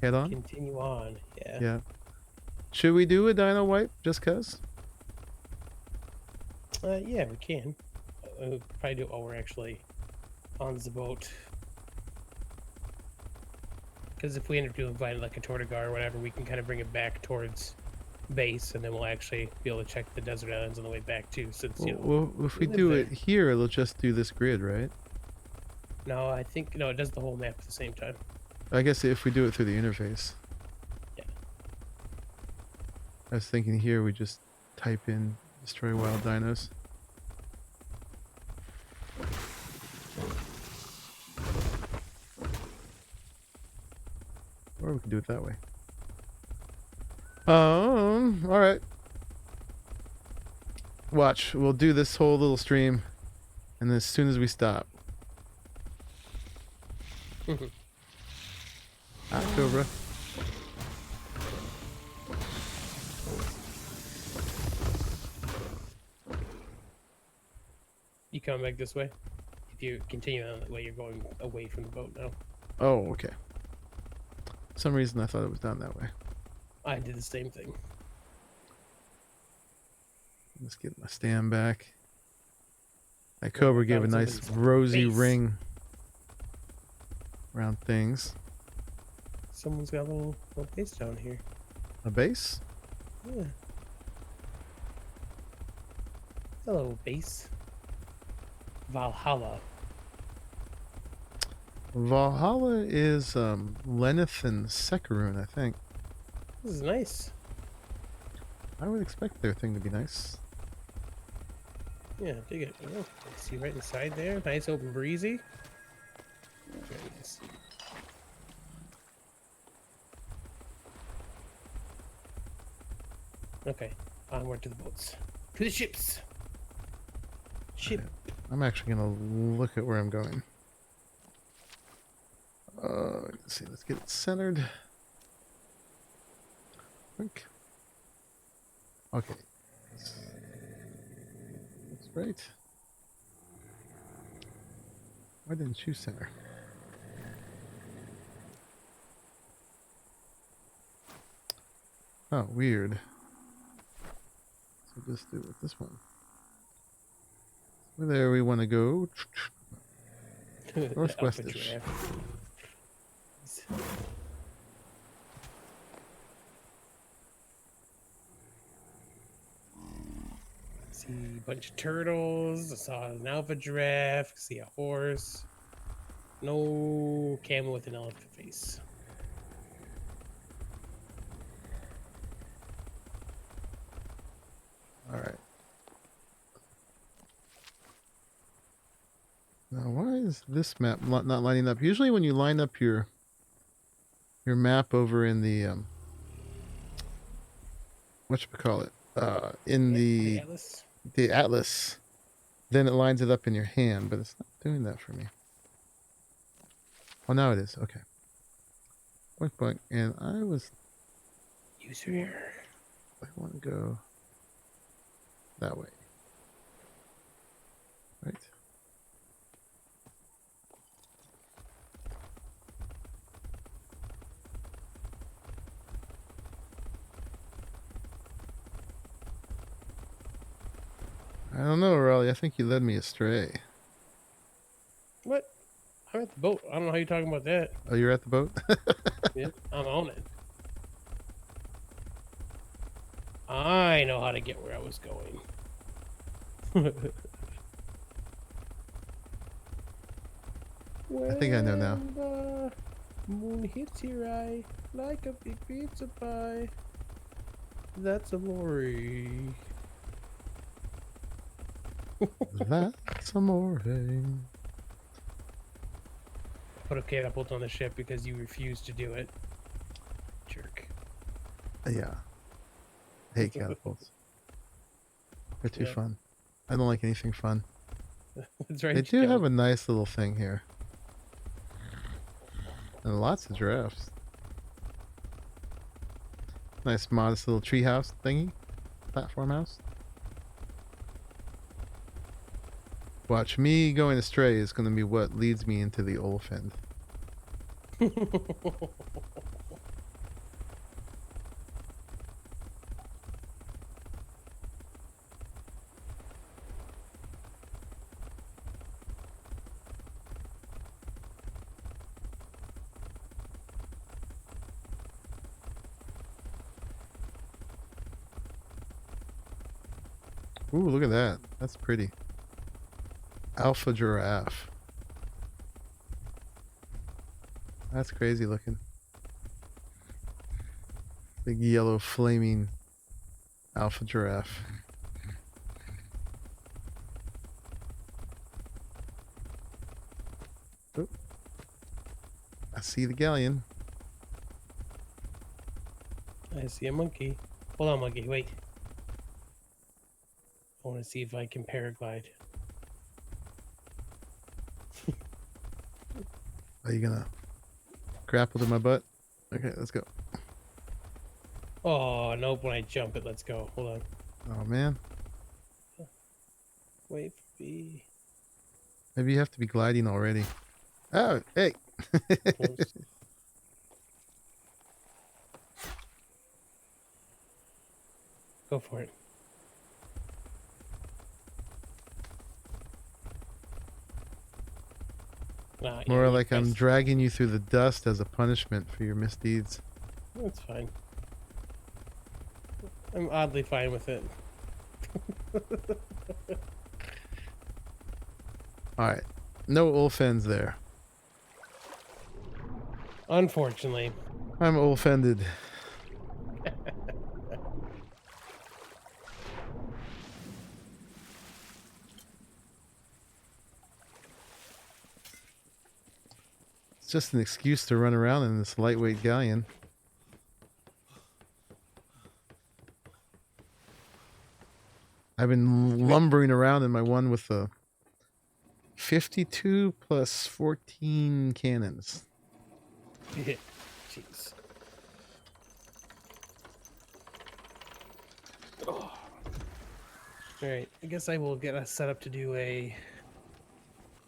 A: on?
B: continue on. Yeah.
A: Yeah. Should we do a dino wipe just cuz?
B: Yeah, we can. We'll probably do it while we're actually on the boat. Because if we end up doing like a Tortugar or whatever, we can kind of bring it back towards base, and then we'll actually be able to check the desert islands on the way back too. Since
A: Well, if we
B: live
A: do
B: there.
A: it here, it'll just do this grid, right?
B: No, I think no, it does the whole map at the same time.
A: I guess if we do it through the interface.
B: Yeah.
A: I was thinking here we just type in destroy wild dinos. Or we can do it that way. Alright. Watch, we'll do this whole little stream, and as soon as we stop. Ah, Cobra.
B: You coming back this way? If you continue on that way, you're going away from the boat now.
A: Oh, okay. For some reason I thought it was down that way.
B: I did the same thing.
A: Let's get my stand back. That Cobra gave a
B: found
A: nice
B: somebody's
A: rosy
B: base.
A: ring around things.
B: Someone's got a little base down here.
A: A base?
B: Yeah. Hello, base. Valhalla.
A: Valhalla is Lenneth and Sekarun, I think.
B: This is nice.
A: I would expect their thing to be nice.
B: Yeah, dig it. Oh, see right inside there. Nice open breezy. Very nice. Okay, onward to the boats. To the ships. Ship.
A: I'm actually gonna look at where I'm going. Let's see. Let's get it centered. Quick. Okay. That's right. Why didn't you center? Oh, weird. So just do it with this one. Where there we want to go. Northwestish.
B: See a bunch of turtles. I saw an alpha giraffe. See a horse. No camel with an elephant face.
A: All right. Now, why is this map not lining up? Usually, when you line up your map over in the whatchamacallit, in
B: The atlas.
A: the atlas, then it lines it up in your hand, but it's not doing that for me. Oh, now it is. Okay. Boink boink, and I
B: User error.
A: want to go that way. Right. don't know, Raleigh. I think you led me astray.
B: What? I'm at the boat. I don't know how you're talking about that.
A: Oh, you're at the boat?
B: Yep, I'm on it. I know how to get where I was going.
A: I think I know now.
B: When the moon hits your eye like a big pizza pie. That's amore.
A: That's amore.
B: Put a catapult on the ship because you refused to do it. Jerk.
A: Yeah. I hate catapults. They're too
B: Yeah.
A: fun. I don't like anything fun.
B: That's right.
A: They
B: you
A: do have
B: don't.
A: a nice little thing here. And lots of giraffes. Nice modest little treehouse thingy. Platform house. Watch, me going astray is going to be what leads me into the Olfend. Ooh, look at that. That's pretty. Alpha giraffe. That's crazy looking. Big yellow flaming alpha giraffe. Oh, I see the galleon.
B: I see a monkey. Hold on, monkey. Wait. I want to see if I can paraglide.
A: Are you gonna grapple to my butt? Okay, let's go.
B: Oh, nope. When I jump it, let's go. Hold on.
A: Oh man.
B: Wait for me.
A: Maybe you have to be gliding already. Oh, hey.
B: Close. Go for it. Nah,
A: More
B: you
A: like I'm
B: guys-
A: dragging you through the dust as a punishment for your misdeeds.
B: That's fine. I'm oddly fine with it.
A: Alright. No Olfends there.
B: Unfortunately.
A: I'm offended. It's just an excuse to run around in this lightweight galleon. I've been lumbering around in my one with the 52 plus 14 cannons.
B: Jeez. Oh. Alright, I guess I will get us set up to do a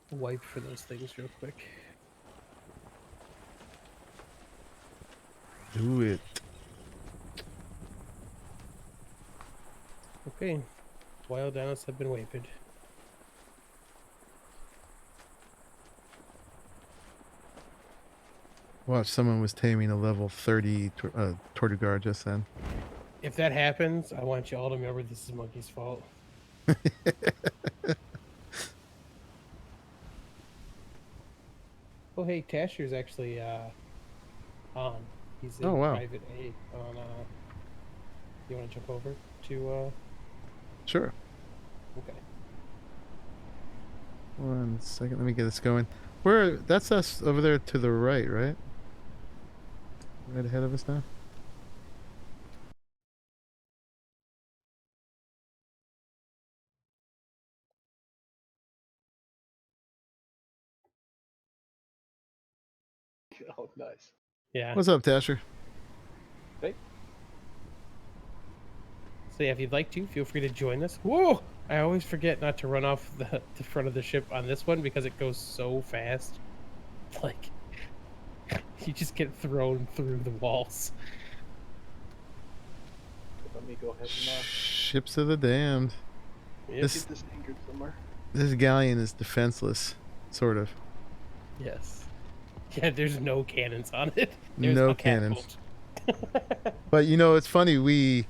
B: wipe for those things real quick.
A: Do it.
B: Okay. Wild dinos have been wiped.
A: Watch, someone was taming a level 30 Tortugar just then.
B: If that happens, I want you all to remember this is Monkey's fault. Oh, hey, Tasher's actually on. He's in
A: Oh, wow.
B: private A on. You want to jump over to?
A: Sure.
B: Okay.
A: 1 second, let me get this going. Where? That's us over there to the right, right? Right ahead of us now.
C: Oh, nice.
B: Yeah.
A: What's up, Tasher?
C: Hey.
B: So yeah, if you'd like to, feel free to join us. Whoa! I always forget not to run off the front of the ship on this one because it goes so fast. Like, you just get thrown through the walls.
C: Let me go ahead and
A: Ships of the damned.
B: Yep.
A: This
C: Get this anchored somewhere.
A: this galleon is defenseless, sort of.
B: Yes. Yeah, there's no cannons on it. There's
A: No
B: a
A: cannons.
B: catapult.
A: But you know, it's funny.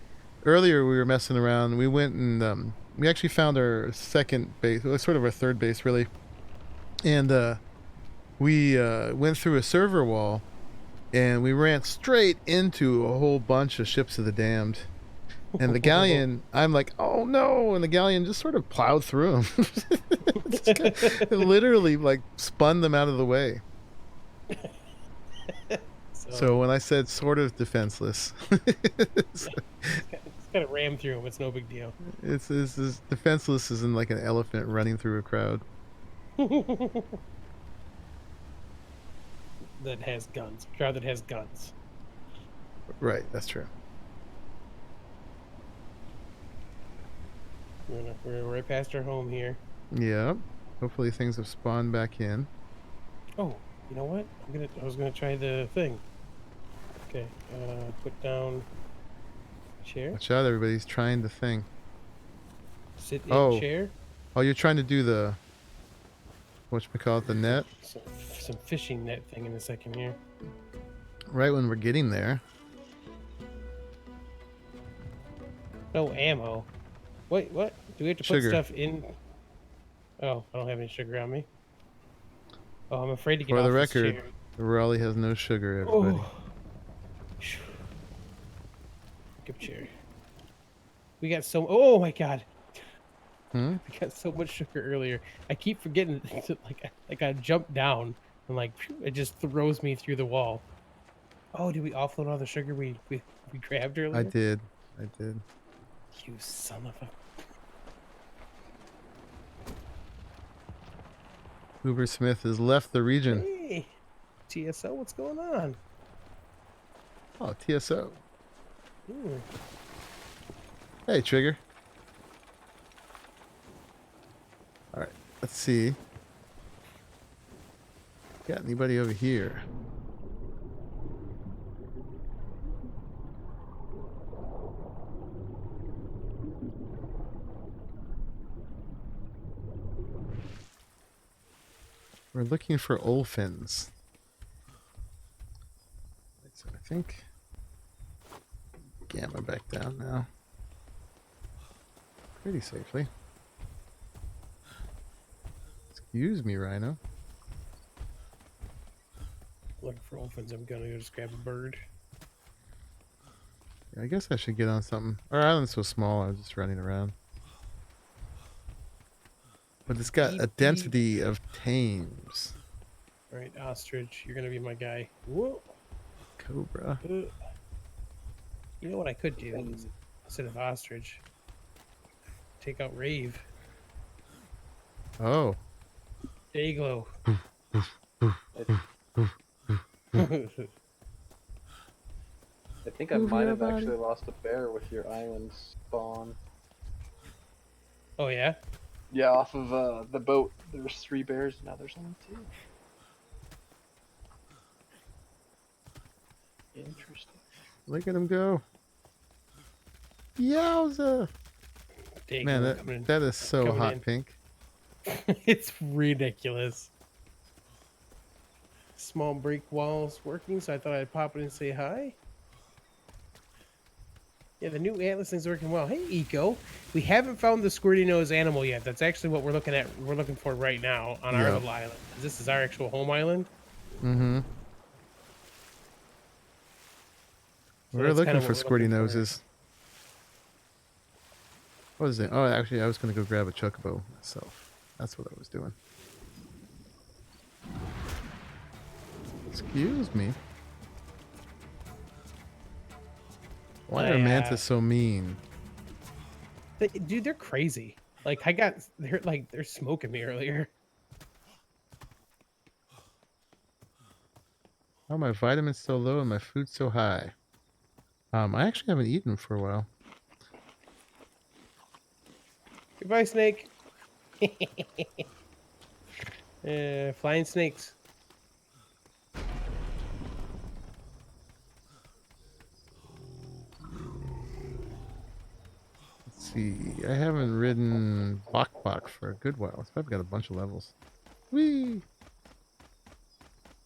A: Earlier we were messing around. We went and we actually found our second base, well, sort of our third base, really. And we went through a server wall, and we ran straight into a whole bunch of ships of the damned. And the galleon, I'm like, oh no! And the galleon just sort of plowed through them. It literally like spun them out of the way. So when I said sort of defenseless, it's,
B: it's got to ram through them. It's no big deal.
A: it's defenseless as in like an elephant running through a crowd.
B: That has guns. A crowd that has guns.
A: Right, that's true.
B: We're right past our home here.
A: Yeah. Hopefully things have spawned back in.
B: Oh, you know what? I was gonna try the thing. Okay, put down chair.
A: Watch out, everybody's trying the thing.
B: Sit in
A: Oh.
B: chair.
A: Oh, you're trying to do the whatchamacallit, the net?
B: Some fishing net thing in a second here.
A: Right when we're getting there.
B: No ammo. Wait, what? Do we have to put
A: Sugar.
B: stuff in? Oh, I don't have any sugar on me. Oh, I'm afraid to get
A: For
B: off
A: the
B: this
A: record,
B: chair.
A: Raleigh has no sugar, everybody.
B: Oh. Good chair. We got so. Oh my god.
A: Hmm?
B: We got so much sugar earlier. I keep forgetting to, like I jump down and like phew, it just throws me through the wall. Oh, did we offload all the sugar we grabbed earlier?
A: I did.
B: You son of a.
A: Uber Smith has left the region.
B: Hey, TSO, what's going on?
A: Oh, TSO.
B: Hmm.
A: Hey, Trigger. Alright, let's see. Got anybody over here? We're looking for Olfends. So I think Gamma back down now. Pretty safely. Excuse me, Rhino.
B: Looking for Olfends. I'm gonna go just grab a bird.
A: I guess I should get on something. Our island's so small, I was just running around. But it's got a density of tames.
B: All right, ostrich, you're gonna be my guy. Whoa.
A: Cobra.
B: You know what I could do instead of ostrich? Take out Rave.
A: Oh.
B: Dayglow.
C: I think I might have actually lost a bear with your island spawn.
B: Oh yeah?
C: Yeah, off of the boat. There was 3 bears, now there's only 2. Interesting.
A: Look at him go. Yowza.
B: Dayglow
A: Man,
B: coming
A: that is so
B: coming
A: hot
B: in.
A: pink.
B: It's ridiculous. Small break walls working, so I thought I'd pop in and say hi. Yeah, the new Atlas thing's working well. Hey, Eco. We haven't found the squirty nose animal yet. That's actually what we're looking at. We're looking for right now on our
A: Yep.
B: little island. This is our actual home island.
A: Mm-hmm.
B: So
A: We're
B: that's
A: looking
B: kinda
A: for
B: what we're
A: squirty
B: looking for.
A: noses. What is it? Oh, actually, I was going to go grab a chocobo myself. That's what I was doing. Excuse me. Why are mantis so mean?
B: Dude, they're crazy. Like they're smoking me earlier.
A: Why are my vitamins so low and my food so high? I actually haven't eaten for a while.
B: Goodbye, snake. Flying snakes.
A: Let's see. I haven't ridden Bok for a good while. It's probably got a bunch of levels. Whee!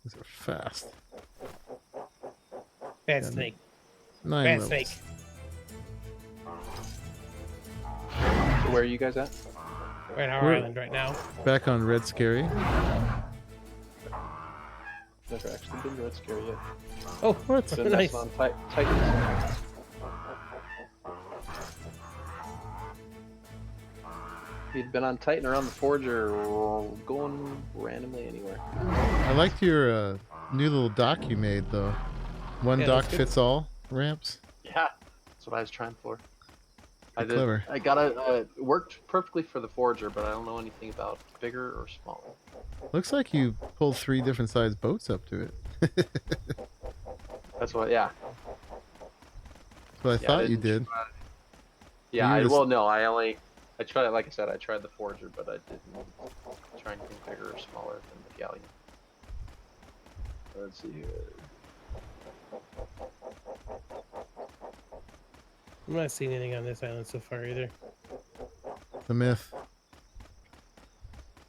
A: These are fast.
B: Bad
A: Yeah,
B: snake.
A: 9
B: Bad
A: levels.
B: snake.
C: So where are you guys at?
B: We're in our
A: We're-
B: island right now.
A: Back on Red Scary.
C: Never actually been to Red Scare yet.
B: Oh,
A: What?
C: Been
B: nice.
C: messing on Titans. You'd been on Titan or on the Forge or going randomly anywhere.
A: I liked your new little dock you made, though. One
B: Yeah,
A: dock
B: that's good.
A: fits all ramps.
C: Yeah, that's what I was trying for.
A: Pretty clever.
C: I got it worked perfectly for the Forger, but I don't know anything about bigger or smaller.
A: Looks like you pulled 3 different sized boats up to it.
C: That's what, yeah.
A: That's what I
C: Yeah,
A: thought you
C: didn't
A: did.
C: Yeah,
A: You just-
C: well, no, I tried, like I said, I tried the Forger, but I didn't try anything bigger or smaller than the Galleon. Let's see here.
B: I'm not seeing anything on this island so far either.
A: The myth.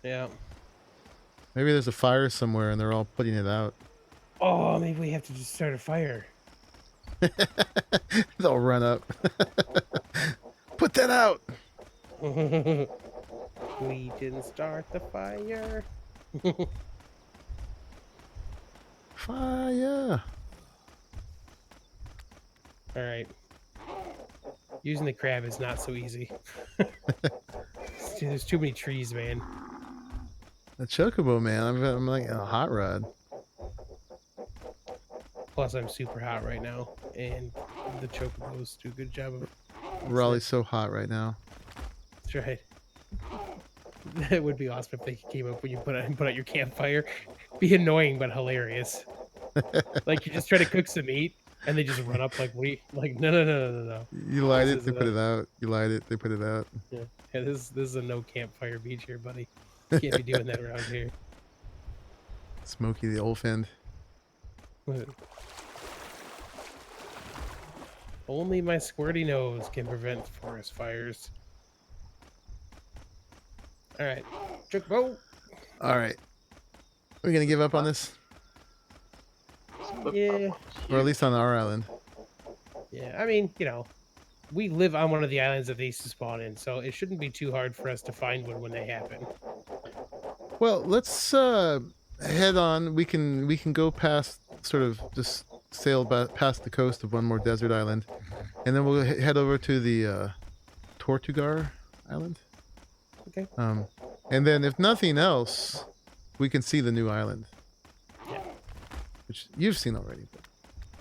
B: Yeah.
A: Maybe there's a fire somewhere and they're all putting it out.
B: Oh, maybe we have to just start a fire.
A: They'll run up. Put that out!
B: We didn't start the fire.
A: Fire!
B: All right. Using the crab is not so easy. There's too many trees, man.
A: The chocobo, man. I'm like a hot rod.
B: Plus, I'm super hot right now, and the chocobos do a good job of.
A: Raleigh's so hot right now.
B: That's right. That would be awesome if they came up when you put out your campfire. Be annoying but hilarious. Like you just try to cook some meat and they just run up like no.
A: You light
B: This
A: it, they
B: isn't
A: put
B: a-
A: it out. You light it, they put it out.
B: Yeah, this is a no campfire beach here, buddy. Can't be doing that around here.
A: Smokey the Olfend.
B: Only my squirty nose can prevent forest fires. All right, chocobo.
A: Alright. We're gonna give up on this?
B: Yeah.
A: Or at least on our island.
B: Yeah, I mean, we live on one of the islands that they used to spawn in, so it shouldn't be too hard for us to find one when they happen.
A: Well, let's head on. We can go past, sort of just sail past the coast of one more desert island, and then we'll head over to the Tortugar island.
B: Okay.
A: And then if nothing else, we can see the new island.
B: Yeah.
A: Which you've seen already, but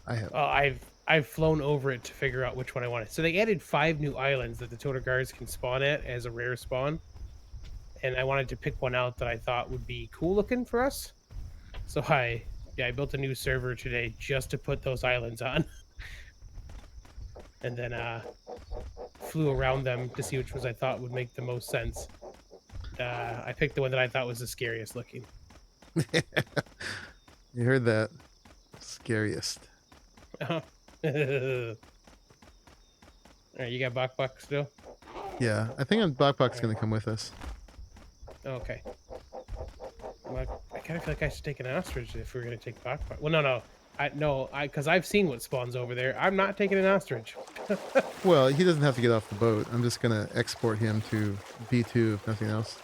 A: I have.
B: I've flown over it to figure out which one I wanted. So they added 5 new islands that the Tortugars can spawn at as a rare spawn. And I wanted to pick one out that I thought would be cool looking for us. So I built a new server today just to put those islands on. And then flew around them to see which ones I thought would make the most sense. I picked the one that I thought was the scariest looking.
A: You heard that? Scariest.
B: All right, you got Bok still?
A: Yeah, I think Blackbox gonna come with us.
B: Okay. Well, I kind of feel like I should take an ostrich if we're gonna take Bok. Well, no, because I've seen what spawns over there. I'm not taking an ostrich.
A: Well, he doesn't have to get off the boat. I'm just gonna export him to B2 if nothing else.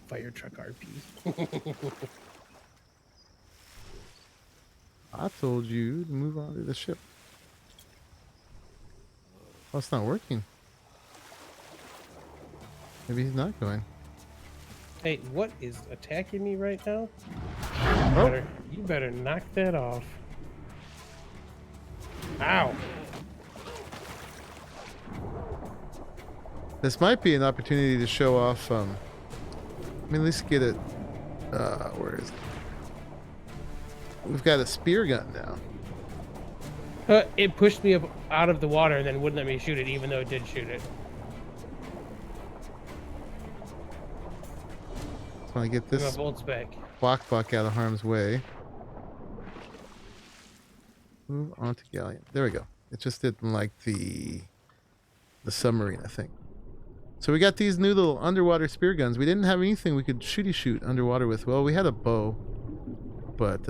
B: Fire truck RP.
A: I told you to move on to the ship. Oh, it's not working. Maybe he's not going.
B: Hey, what is attacking me right now?
A: Oh,
B: You better knock that off. Ow!
A: this might be an opportunity to show off. Let me at least get it. Where is it? We've got a spear gun now.
B: It pushed me up out of the water and then wouldn't let me shoot it, even though it did shoot it.
A: Just want to get
B: My
A: this
B: bolt's back.
A: Bok out of harm's way. Move on to galleon. There we go. It just didn't like the submarine, I think. So we got these new little underwater spear guns. We didn't have anything we could shoot underwater with. Well, we had a bow, but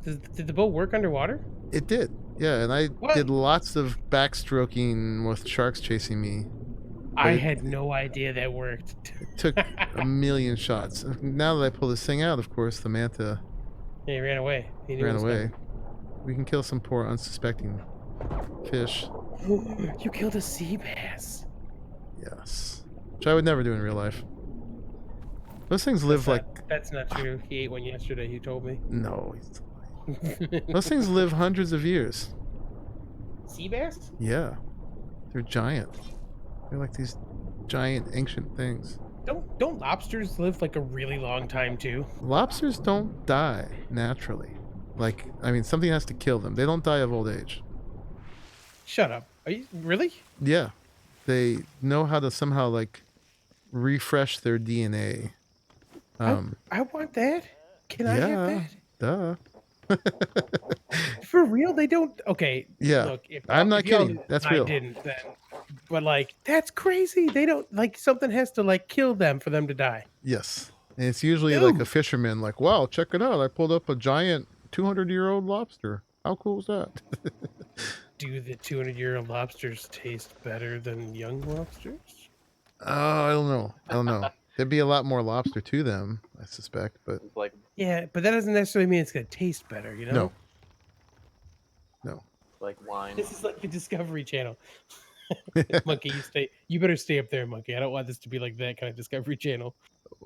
B: Did the bow work underwater?
A: it did. Yeah, and I
B: What?
A: did lots of backstroking with sharks chasing me.
B: I
A: it-
B: had no idea that worked.
A: It took a million shots. Now that I pull this thing out, of course, the manta
B: Yeah, he ran away. He knew it
A: ran
B: was
A: away. We can kill some poor unsuspecting fish.
B: coming. You killed a sea bass.
A: Yes. Which I would never do in real life. Those things live
B: That's not true. He ate one yesterday. He told me.
A: No. Those things live hundreds of years.
B: Sea bass?
A: Yeah. They're giant. They're like these giant ancient things.
B: Don't lobsters live like a really long time too?
A: Lobsters don't die naturally. Like, I mean, something has to kill them. They don't die of old age.
B: Shut up. Are you really?
A: Yeah. They know how to somehow, like, refresh their DNA.
B: I want that. Can I have
A: Duh.
B: that? For real? They don't. Okay.
A: Yeah.
B: Look,
A: I'm not
B: if y'all
A: kidding.
B: didn't,
A: That's
B: I
A: real.
B: didn't then. But like, that's crazy. They don't like something has to like kill them for them to die.
A: Yes. And it's usually like a
B: Dude.
A: fisherman, like, wow, check it out. I pulled up a giant 200-year-old lobster. How cool is that?
B: Do the 200-year-old lobsters taste better than young lobsters?
A: I don't know. There'd be a lot more lobster to them, I suspect, but
C: It's like
B: Yeah, but that doesn't necessarily mean it's gonna taste better. You know?
A: no.
C: wine.
B: This is like the Discovery Channel. Monkey, you better stay up there, Monkey. I don't want this to be like that kind of Discovery Channel.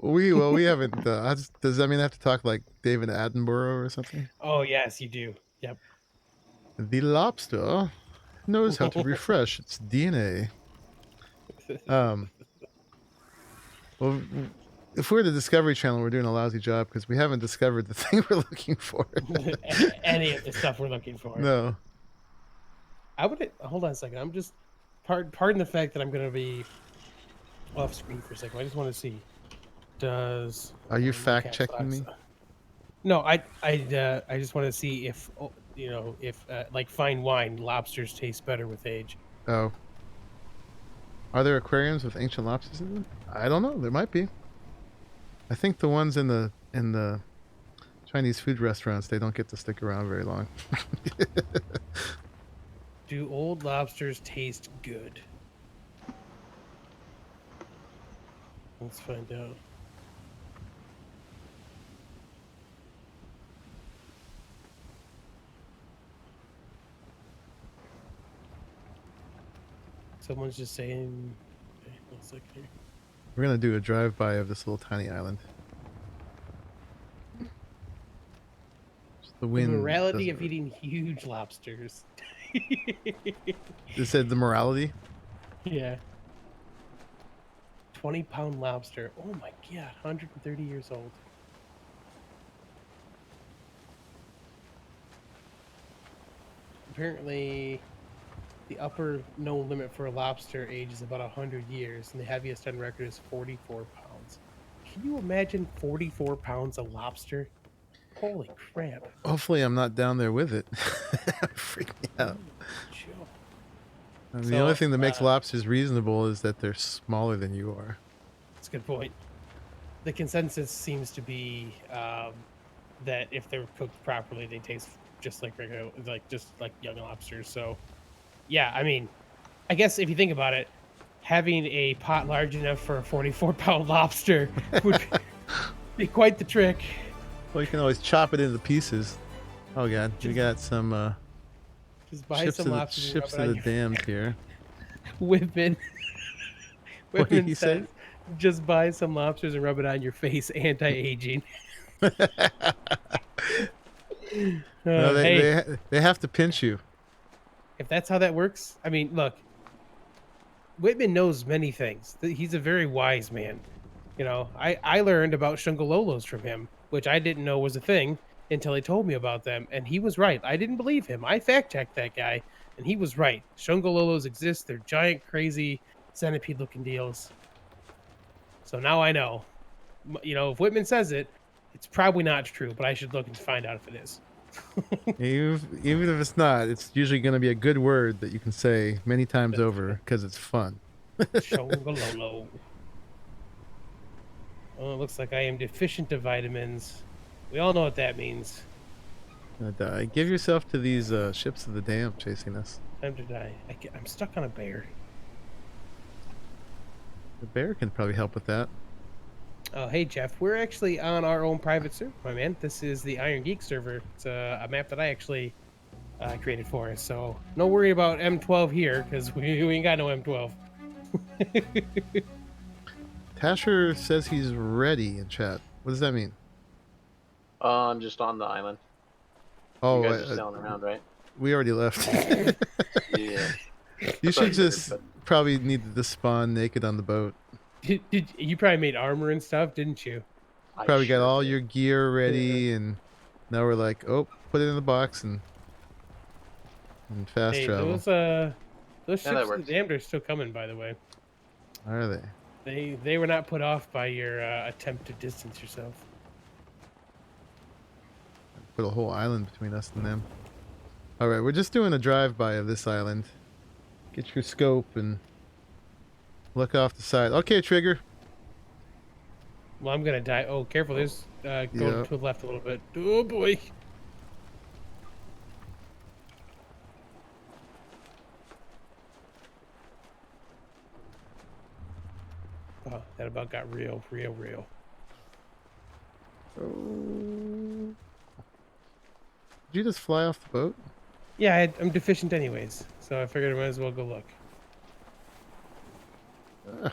A: We haven't. Does that mean I have to talk like David Attenborough or something?
B: Oh yes, you do. Yep.
A: The lobster knows how to refresh its DNA. Well, if we're the Discovery Channel, we're doing a lousy job because we haven't discovered the thing we're looking for.
B: Any of the stuff we're looking for.
A: No.
B: I would hold on a second. I'm just pardon the fact that I'm gonna be off screen for a second. I just want to see.
A: Are you fact checking me?
B: No, I just want to see if if like fine wine, lobsters taste better with age.
A: Oh. Are there aquariums with ancient lobsters in them? I don't know. There might be. I think the ones in the Chinese food restaurants, they don't get to stick around very long.
B: Do old lobsters taste good? Let's find out. Someone's just saying. Okay, 1 second here.
A: We're gonna do a drive-by of this little tiny island. Just the
B: The
A: wind.
B: morality
A: doesn't
B: of eating huge lobsters.
A: It said the morality.
B: Yeah. 20-pound lobster. Oh my god, 130 years old. Apparently, the upper known limit for a lobster age is about 100 years, and the heaviest on record is 44 pounds. Can you imagine 44 pounds of lobster? Holy crap.
A: Hopefully, I'm not down there with it. Freak me out.
B: Chill.
A: I mean,
B: So,
A: the only thing that makes lobsters reasonable is that they're smaller than you are.
B: That's a good point. The consensus seems to be that if they're cooked properly, they taste just like regular, just like young lobsters. So, yeah, I mean, I guess if you think about it, having a pot large enough for a 44-pound lobster would be quite the trick.
A: Well, you can always chop it into pieces. Oh god, you got some
B: Just buy
A: ships
B: some
A: of the,
B: lobsters and
A: ships
B: rub it
A: of
B: on
A: the damned here.
B: Whitman.
A: What did
B: Whitman
A: he say?
B: says, just buy some lobsters and rub it on your face. Anti-aging.
A: No,
B: Hey,
A: they have to pinch you.
B: if that's how that works, I mean, look, Whitman knows many things. He's a very wise man. You know, I learned about Shungololos from him, which I didn't know was a thing until he told me about them, and he was right. I didn't believe him. I fact-checked that guy, and he was right. Shungololos exist. They're giant, crazy, centipede-looking deals. So now I know. You know, if Whitman says it, it's probably not true, but I should look and find out if it is.
A: Even if it's not, it's usually going to be a good word that you can say many times over because it's fun.
B: Shongololo. Oh, it looks like I am deficient of vitamins. We all know what that means.
A: Gonna die. Give yourself to these ships of the dam chasing us.
B: Time to die. I'm stuck on a bear.
A: The bear can probably help with that.
B: Oh, hey, Jeff. We're actually on our own private server, my man. This is the IronGeek server. It's a map that I actually created for us. So no worry about M12 here because we ain't got no M12.
A: Tasher says he's ready in chat. What does that mean?
C: I'm just on the island.
A: Oh,
C: you guys are sailing around, right?
A: we already left.
C: Yeah.
A: You
C: That's what I
A: should just
C: figured,
A: probably need to spawn naked on the boat.
B: You probably made armor and stuff, didn't you?
C: but I
A: Probably got
C: sure
A: all
C: did.
A: your gear ready, and now we're like, oh, put it in the box and fast
B: Hey,
A: travel.
B: those ships
C: that
B: of the
C: works.
B: damned are still coming, by the way.
A: Are they?
B: They were not put off by your attempt to distance yourself.
A: Put a whole island between us and them. All right, we're just doing a drive-by of this island. Get your scope and look off the side. Okay, trigger.
B: Well, I'm gonna die. Oh, careful! There's go
A: Yeah.
B: to the left a little bit. Oh boy! Oh, that about got real.
A: Oh. Did you just fly off the boat?
B: Yeah, I'm deficient anyways, so I figured I might as well go look.
A: Ugh.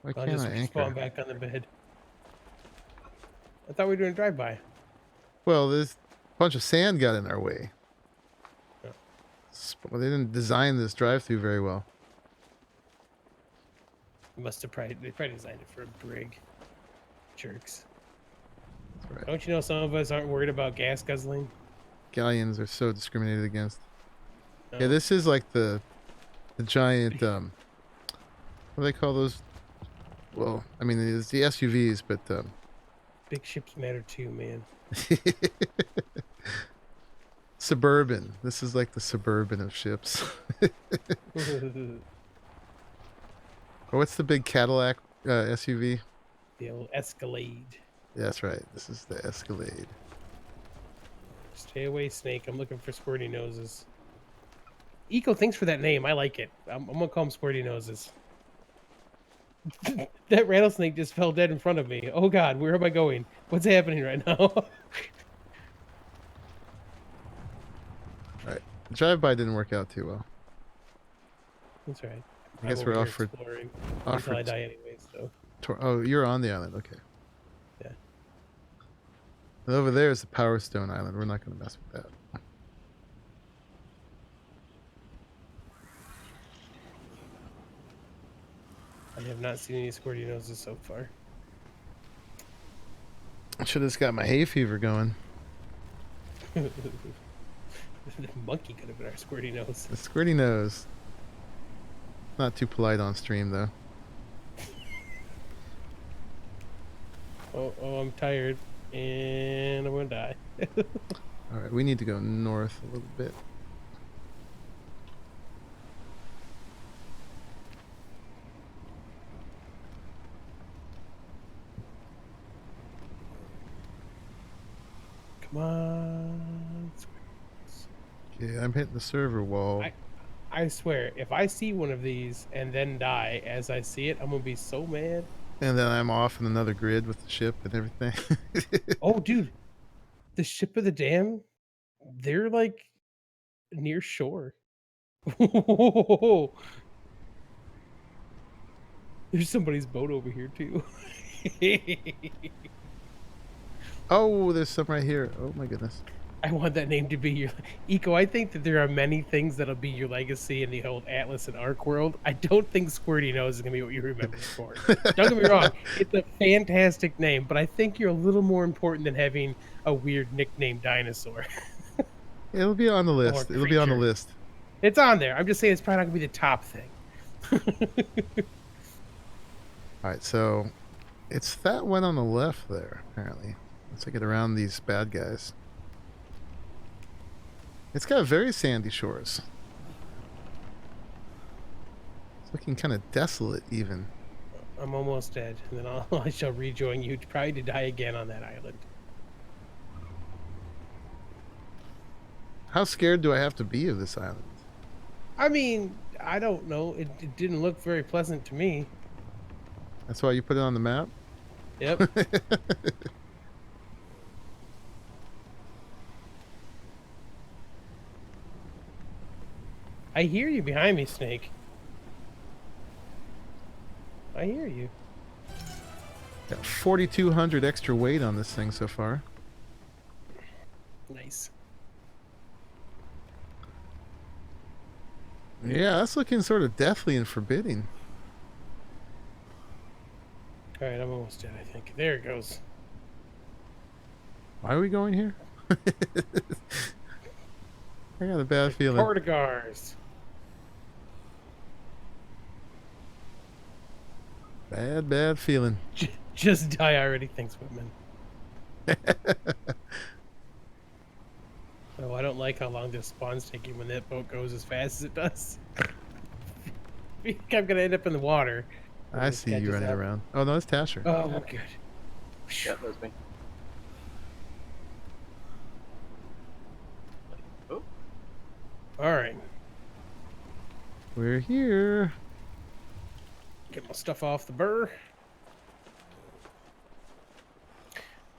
A: Why
B: I'll
A: can't
B: just
A: I
B: respawn
A: anchor?
B: back on the bed. I thought we were doing a drive-by.
A: Well, this bunch of sand got in our way.
B: Oh.
A: Well, they didn't design this drive-through very well.
B: They probably designed it for a brig. Jerks.
A: That's right.
B: Don't you know some of us aren't worried about gas guzzling?
A: Galleons are so discriminated against.
B: No.
A: Yeah, this is like the giant what do they call those? Well, I mean it's the SUVs, but
B: Big ships matter too, man.
A: Suburban. This is like the Suburban of ships. Or what's the big Cadillac SUV?
B: The old Escalade.
A: Yeah, that's right. This is the Escalade.
B: Stay away, Snake. I'm looking for squirty noses. Eco, thanks for that name. I like it. I'm gonna call them squirty noses. That rattlesnake just fell dead in front of me. Oh God, where am I going? What's happening right now?
A: All right, the drive-by didn't work out too well.
B: That's right.
A: I guess
B: I'm
A: we're
B: over
A: off
B: here
A: for
B: exploring
A: off
B: until
A: for
B: I die anyway. So
A: oh, you're on the island. Okay.
B: Yeah.
A: And over there is the Power Stone Island. We're not going to mess with that.
B: I have not seen any squirty noses so far.
A: I should have just got my hay fever going.
B: The monkey could have been our squirty nose.
A: The squirty nose. Not too polite on stream though.
B: Oh, I'm tired, and I'm gonna die.
A: All right, we need to go north a little bit.
B: Come on.
A: Okay, I'm hitting the server wall.
B: I swear, if I see one of these and then die as I see it, I'm gonna be so mad.
A: And then I'm off in another grid with the ship and everything.
B: Oh, dude, the ship of the dam, they're like near shore. There's somebody's boat over here too.
A: Oh, there's some right here. Oh my goodness.
B: I want that name to be your Eco. I think that there are many things that'll be your legacy in the whole Atlas and Arc world. I don't think Squirty Nose is gonna be what you remember it for. Don't get me wrong; it's a fantastic name, but I think you're a little more important than having a weird nickname dinosaur.
A: It'll be on the list. It'll be on the
B: creature.
A: list.
B: It's on there. I'm just saying it's probably not gonna be the top thing.
A: All right, so it's that one on the left there. Apparently, let's take it around these bad guys. It's got very sandy shores. It's looking kind of desolate, even.
B: I'm almost dead, and then I shall rejoin you, probably to die again on that island.
A: How scared do I have to be of this island?
B: I mean, I don't know. It didn't look very pleasant to me.
A: That's why you put it on the map?
B: Yep. I hear you behind me, Snake. I hear you.
A: Got 4,200 extra weight on this thing so far.
B: Nice.
A: Yeah, that's looking sort of deathly and forbidding.
B: All right, I'm almost dead, I think. There it goes.
A: Why are we going here? I got a bad feeling.
B: Tortugars.
A: Bad feeling.
B: Just die already. Thanks, Whitman. Oh, I don't like how long this spawn's taking when that boat goes as fast as it does. I think I'm gonna end up in the water.
A: I see you running around. Oh no, it's Tasher.
B: Oh, we're good.
C: Yeah, that was me. Oh,
B: All right.
A: We're here.
B: Get my stuff off the burr.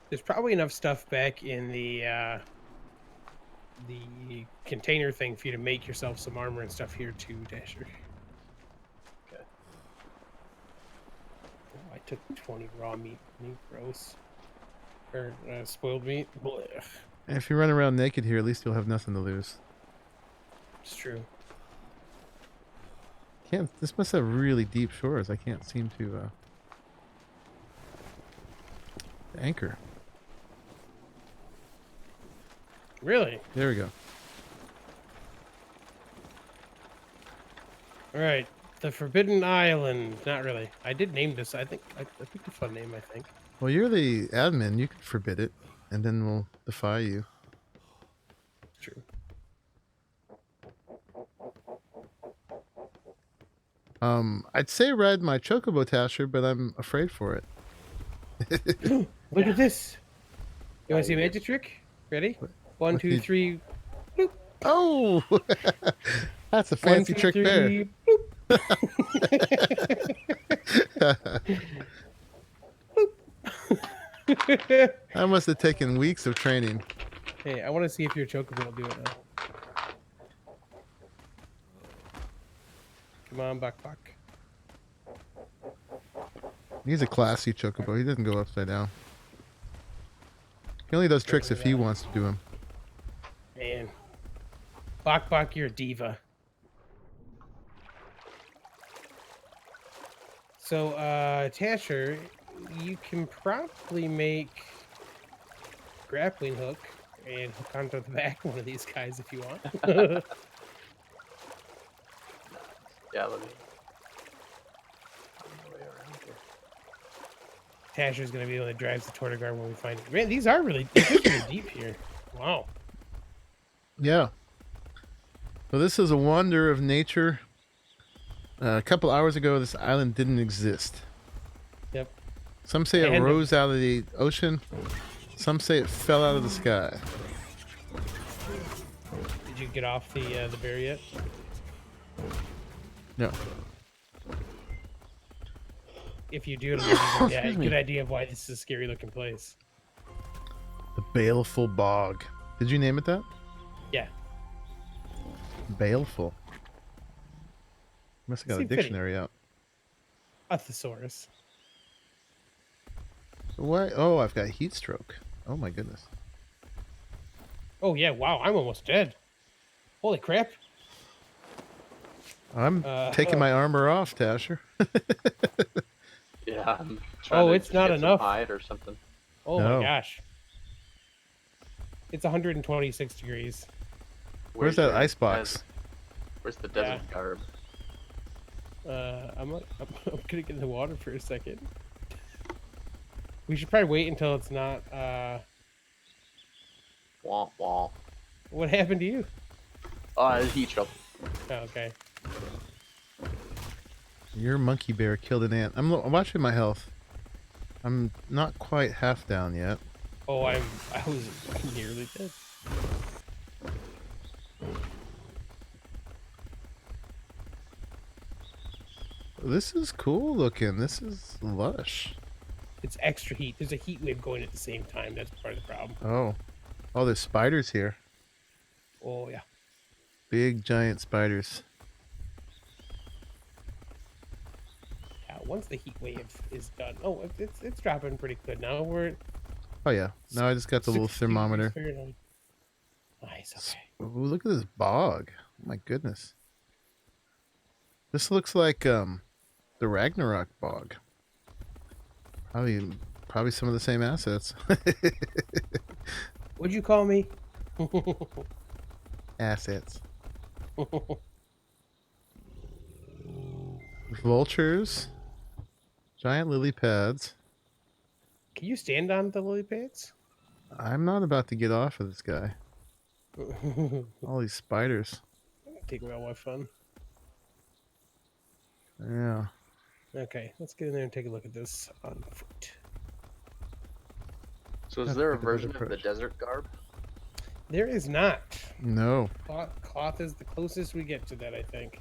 B: There's probably enough stuff back in the container thing for you to make yourself some armor and stuff here too, Dasher.
C: okay.
B: Oh, I took 20 raw meat. Gross. Or spoiled meat. Blech.
A: And if you run around naked here, at least you'll have nothing to lose.
B: It's true.
A: Can't. This must have really deep shores. I can't seem to anchor.
B: Really?
A: There we go.
B: All right. The Forbidden Island. Not really. I did name this. I think a fun name, I think.
A: Well, you're the admin. You can forbid it, and then we'll defy you.
B: True.
A: I'd say ride my chocobo Tasher, but I'm afraid for it.
B: Look at this. You want to see a magic trick? Ready? One,
A: what
B: two,
A: did-
B: three. Bloop.
A: Oh, that's a
B: One,
A: fancy
B: two,
A: trick
B: three,
A: there. That must have taken weeks of training.
B: Hey, I want to see if your chocobo will do it now. Come on, Buck.
A: He's a classy chocobo. He doesn't go upside down. He only does tricks if he wants to do them.
B: Man. Bok, you're a diva. So, Tasher, you can probably make grappling hook and hook onto the back of one of these guys if you want.
C: Yeah, let me. Find my way around here.
B: Tasher's gonna be the one that drives the Tortugar when we find it. Man, these are really deep here. Wow.
A: Yeah. So this is a wonder of nature. A couple hours ago, this island didn't exist.
B: Yep.
A: Some say it
B: And-
A: rose out of the ocean. Some say it fell out of the sky.
B: Did you get off the bear yet?
A: No.
B: If you do, it'll give you a
A: Excuse me.
B: good idea of why this is a scary looking place.
A: The Baleful Bog. Did you name it that?
B: Yeah.
A: Baleful. Must have got a
B: Seemed fitting.
A: dictionary out.
B: A thesaurus.
A: Why? Oh, I've got heat stroke. Oh my goodness.
B: Oh yeah, wow, I'm almost dead. Holy crap.
A: I'm taking my armor off, Tasher.
C: Yeah, I'm trying
B: Oh,
C: to
B: it's
C: just
B: not
C: get some
B: enough.
C: hide or something.
B: Oh
A: No.
B: my gosh. It's 126 degrees.
A: Where's that
C: your
A: ice box?
C: Where's the desert
B: Yeah.
C: garb?
B: I'm gonna get in the water for a second. We should probably wait until it's not
C: Womp womp.
B: What happened to you?
C: Heat stroke.
B: Oh, okay.
A: Your monkey bear killed an ant. I'm watching my health. I'm not quite half down yet.
B: Oh, I was nearly dead.
A: This is cool looking. This is lush.
B: It's extra heat. There's a heat wave going at the same time. That's part of the problem.
A: Oh. Oh, there's spiders here.
B: Oh yeah.
A: Big giant spiders.
B: Yeah. Once the heat wave is done, oh, it's dropping pretty good now. We're at
A: Oh yeah. Now I just got the little
B: 60 degrees
A: thermometer.
B: Fahrenheit. Nice. Okay.
A: Ooh, look at this bog. Oh my goodness. This looks like the Ragnarok bog. Probably some of the same assets.
B: What'd you call me?
A: Assets. Vultures. Giant lily pads.
B: Can you stand on the lily pads?
A: I'm not about to get off of this guy. All these spiders.
B: Take away all my fun.
A: Yeah.
B: Okay, let's get in there and take a look at this on foot.
C: So is
A: That's
C: there a
A: a good
C: version of the
A: approach.
C: desert garb?
B: There is not.
A: No.
B: Cloth is the closest we get to that, I think.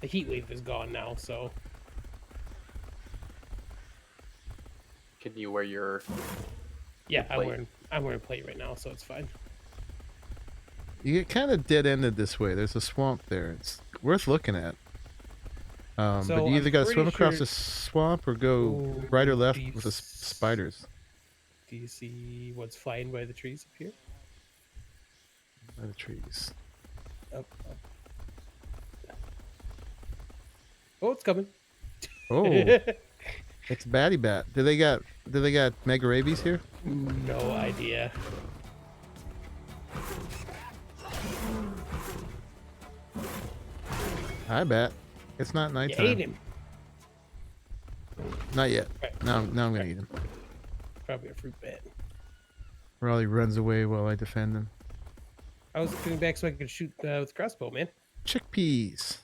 B: The heat wave is gone now, so
C: Can you wear your...
B: yeah,
C: plate.
B: I'm wearing plate right now, so it's fine.
A: You get kind of dead-ended this way. There's a swamp there. It's worth looking at. But
B: So
A: you either
B: I'm
A: got to swim
B: pretty
A: across
B: sure-
A: the swamp or go
B: Ooh,
A: right or left
B: do
A: with the spiders.
B: Do you see what's flying by the trees up here?
A: By the trees.
B: Up. Oh, it's coming.
A: Oh, it's Batty Bat. Do they got mega rabies here?
B: No idea.
A: Hi, Bat. It's not
B: You
A: nighttime.
B: ate him.
A: Not yet.
B: Right.
A: Now I'm gonna eat him.
B: Probably a fruit bat.
A: While he runs away while I defend him.
B: I was coming back so I could shoot with crossbow, man.
A: Chickpeas.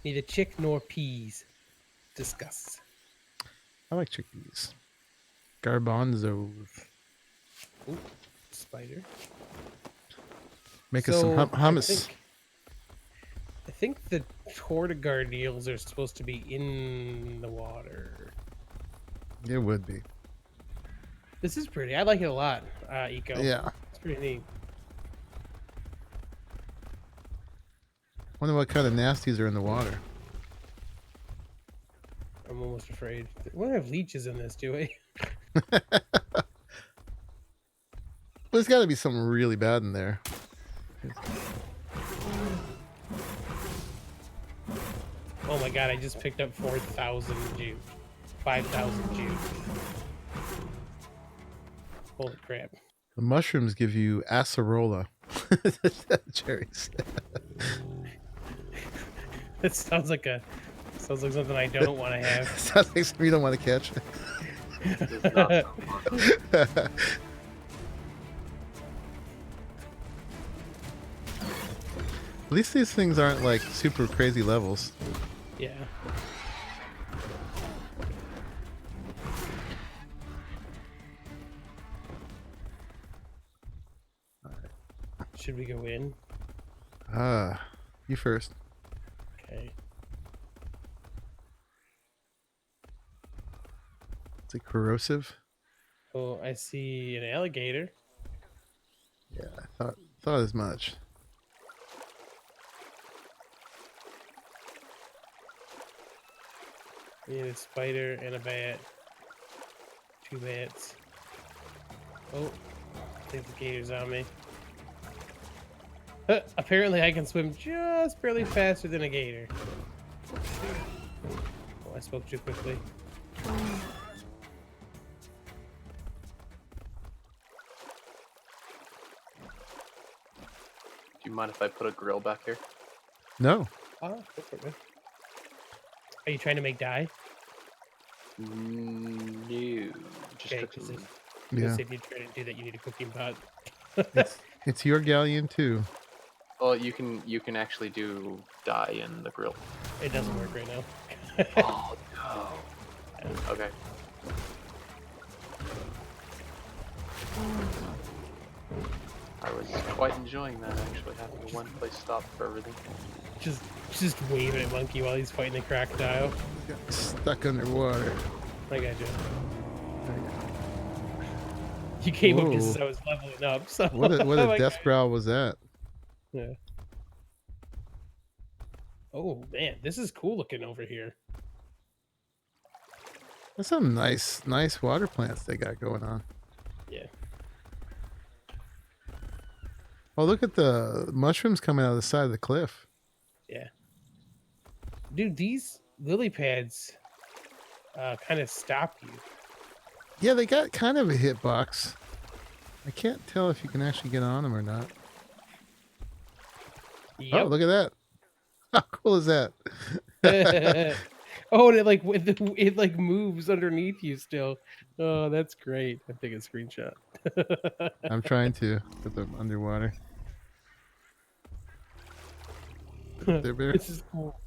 B: Neither chick nor peas. Discuss.
A: I like chickpeas. Garbanzos.
B: Ooh, spider.
A: Make us some hummus.
B: I think the Tortugar deals are supposed to be in the water.
A: It would be.
B: This is pretty. I like it a lot, Eco.
A: Yeah.
B: It's pretty neat.
A: Wonder what kind of nasties are in the water.
B: I'm almost afraid. We don't have leeches in this, do we?
A: There's got to be something really bad in there.
B: Oh my god, I just picked up 4,000 juice. 5,000 juice. Holy crap.
A: The mushrooms give you acerola. Cherries.
B: That sounds like something I don't want to have.
A: Sounds like something you don't want to catch.
C: Does not sound fun.
A: At least these things aren't like super crazy levels.
B: Yeah. Should we go in?
A: You first.
B: Okay.
A: Is it corrosive?
B: Oh, I see an alligator.
A: Yeah, I thought as much.
B: We need a spider and a bat. 2 bats. Oh, I think the gator's on me. Apparently I can swim just barely faster than a gator. Oh, I spoke too quickly.
C: Do you mind if I put a grill back here?
A: No.
B: Ah, go for it, man. Are you trying to make dye?
C: No, just
B: Okay,
C: cook
B: because
C: some.
A: Yeah,
B: if you try to do that, you need a cooking pot.
A: it's your galleon too.
C: Well, you can actually do dye in the grill.
B: It doesn't work right now.
C: Oh no. Okay. I was quite enjoying that actually, having a one place stop for everything.
B: just waving at Monkey while he's fighting the crocodile.
A: Got stuck underwater.
B: I got you.
A: There you go.
B: You came up just
A: Whoa.
B: as I was leveling up. So
A: What a
B: I
A: death
B: got you.
A: growl was that?
B: Yeah. Oh man, this is cool looking over here.
A: That's some nice water plants they got going on.
B: Yeah.
A: Oh, look at the mushrooms coming out of the side of the cliff.
B: Yeah. Dude, these lily pads kind of stop you.
A: Yeah, they got kind of a hitbox. I can't tell if you can actually get on them or not.
B: Yep.
A: Oh, look at that. How cool is that?
B: Oh, and it like moves underneath you still. Oh, that's great. I'm taking a screenshot.
A: I'm trying to put them underwater. There, bear.
B: This is cool.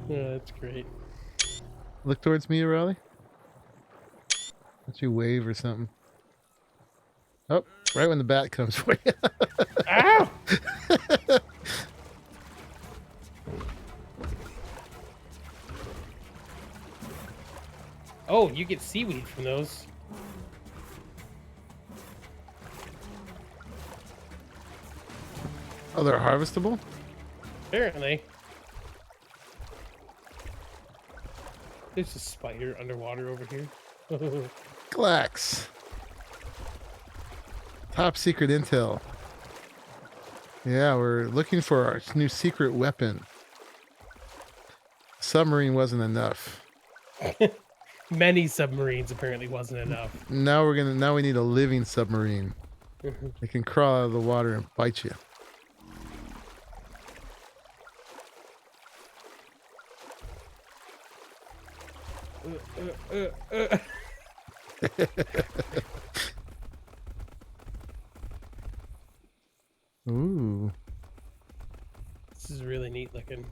B: Oh, that's great.
A: Look towards me, Raleigh. Let you wave or something. Oh, right when the bat comes for you.
B: Ow! Oh, you get seaweed from those.
A: Oh, they're harvestable?
B: Apparently. There's a spider underwater over here.
A: Glax. Top secret intel. Yeah, we're looking for our new secret weapon. Submarine wasn't enough.
B: Many submarines apparently wasn't enough.
A: Now we need a living submarine. It can crawl out of the water and bite you. Ooh.
B: This is really neat looking.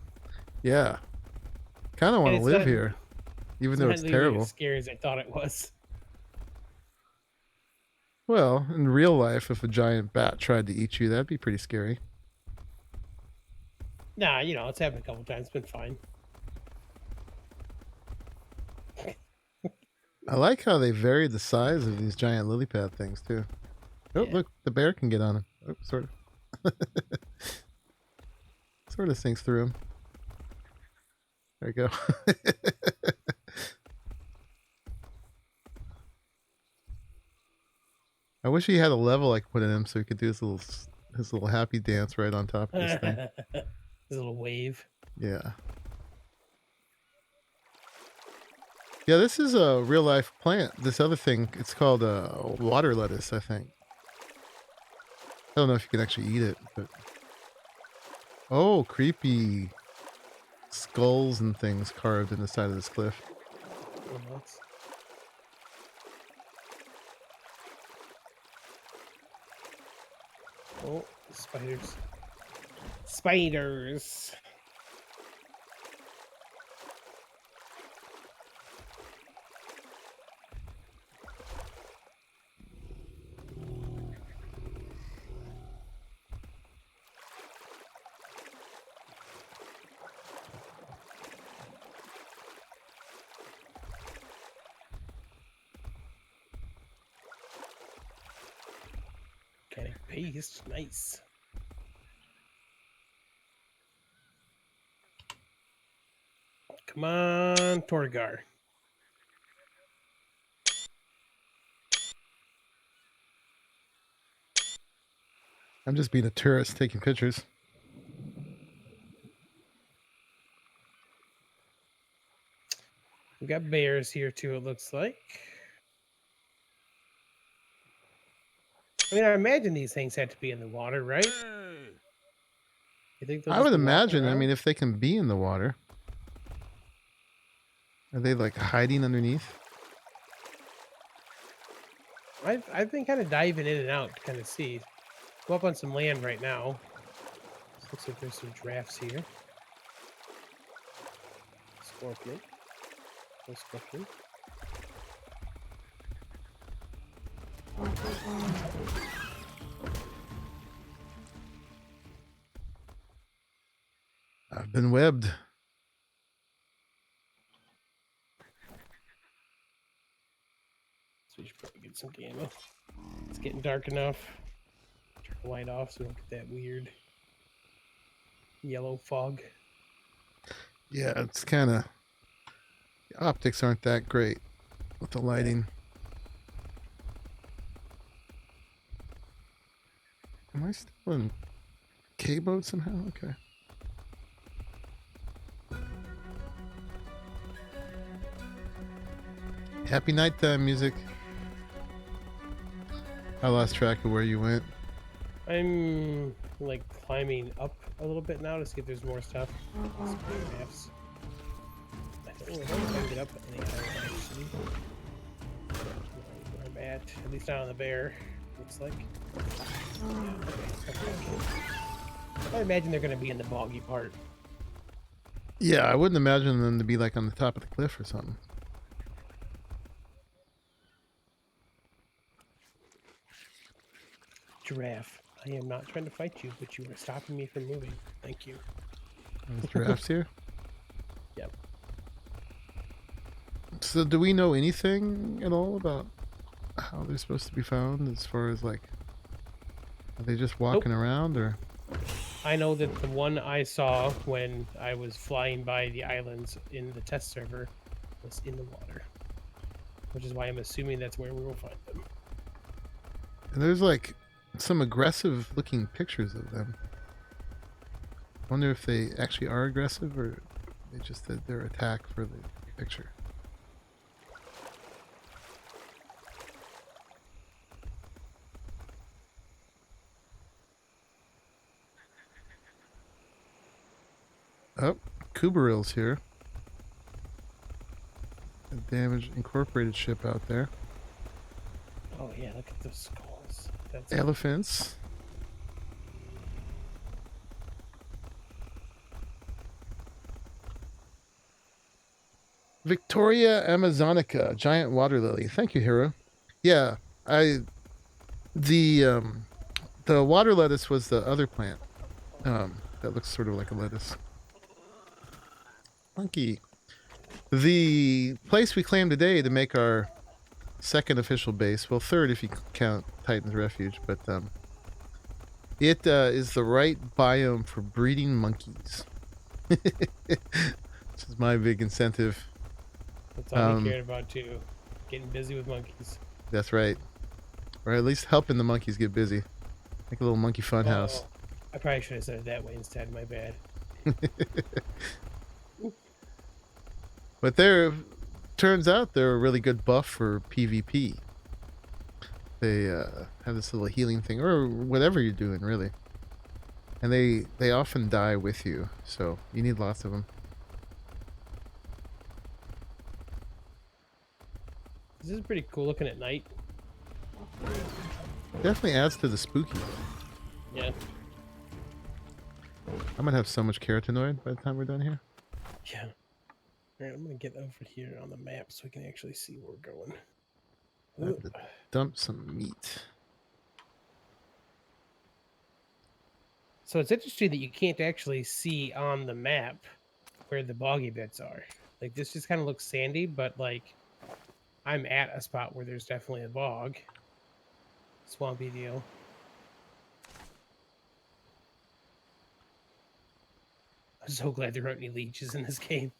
A: Yeah. Kind of want to
B: it's
A: live
B: not-
A: here, even though
B: not
A: it's
B: nearly
A: terrible.
B: as scary as I thought it was.
A: Well, in real life, if a giant bat tried to eat you, that'd be pretty scary.
B: Nah, you know, it's happened a couple times. It's been fine.
A: I like how they varied the size of these giant lily pad things, too. Oh,
B: Yeah.
A: look, the bear can get on him. Oh, sort of. Sort of sinks through him. There you go. I wish he had a level I could put in him so he could do his little happy dance right on top of this thing.
B: This little wave.
A: Yeah. Yeah, this is a real life plant. This other thing, it's called water lettuce, I think. I don't know if you can actually eat it, but oh, creepy skulls and things carved in the side of this cliff.
B: Oh, spiders. Spiders. Getting paste. Nice. Come on, Tortugar.
A: I'm just being a tourist taking pictures.
B: We got bears here too, it looks like. I mean, I imagine these things had to be in the water, right? You think they'll
A: I
B: just
A: would
B: be walking
A: imagine. I
B: around?
A: mean, if they can be in the water, are they like hiding underneath?
B: I've been kind of diving in and out to kind of see. Go up on some land right now. Looks like there's some drafts here. Scorpion. No scorpion.
A: I've been webbed.
B: So we should probably get some gamma. It's getting dark enough. Turn the light off so we don't get that weird yellow fog.
A: Yeah, it's kind of, the optics aren't that great with the lighting. Am I still in K mode somehow? Okay. Happy nighttime music. I lost track of where you went.
B: I'm like climbing up a little bit now to see if there's more stuff. Some maps. I don't know if I can get up any higher actually. Where I'm at least not on the bear. Looks like. I imagine they're going to be in the boggy part.
A: Yeah, I wouldn't imagine them to be like on the top of the cliff or something.
B: Giraffe. I am not trying to fight you, but you are stopping me from moving. Thank you.
A: There's giraffes here.
B: Yep.
A: So do we know anything at all about how they're supposed to be found as far as like, are they just walking around or?
B: I know that the one I saw when I was flying by the islands in the test server was in the water, which is why I'm assuming that's where we will find them.
A: And there's like some aggressive looking pictures of them. Wonder if they actually are aggressive or they just did their attack for the picture. Oh, Kubaril's here. A damaged incorporated ship out there.
B: Oh yeah, look at those skulls. That's
A: Elephants. Victoria Amazonica, giant water lily. Thank you, Hero. Yeah, the water lettuce was the other plant. That looks sort of like a lettuce. Funky. The place we claimed today to make our second official base, well, third if you count Titan's Refuge, but it is the right biome for breeding monkeys. Which is my big incentive.
B: all he cared about too. Getting busy with monkeys.
A: That's right. Or at least helping the monkeys get busy. Like a little monkey fun house.
B: I probably should have said it that way instead. My bad.
A: But turns out they're a really good buff for PvP. They have this little healing thing, or whatever you're doing, really. And they often die with you, so you need lots of them.
B: This is pretty cool looking at night.
A: Definitely adds to the spooky.
B: Yeah.
A: I'm gonna have so much carotenoid by the time we're done here.
B: Yeah. Alright, I'm gonna get over here on the map so we can actually see where we're going.
A: I have to dump some meat.
B: So it's interesting that you can't actually see on the map where the boggy bits are. Like this just kind of looks sandy, but like I'm at a spot where there's definitely a bog. Swampy deal. I'm so glad there aren't any leeches in this game.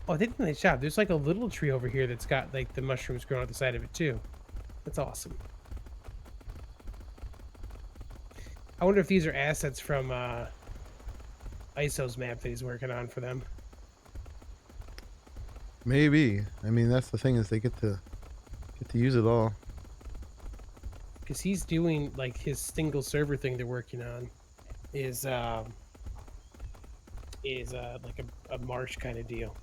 B: Oh, they did a nice job. There's like a little tree over here that's got like the mushrooms growing out the side of it too. That's awesome. I wonder if these are assets from ISO's map that he's working on for them.
A: Maybe. I mean, that's the thing is they get to use it all.
B: Because he's doing like his single server thing they're working on is like a marsh kind of deal.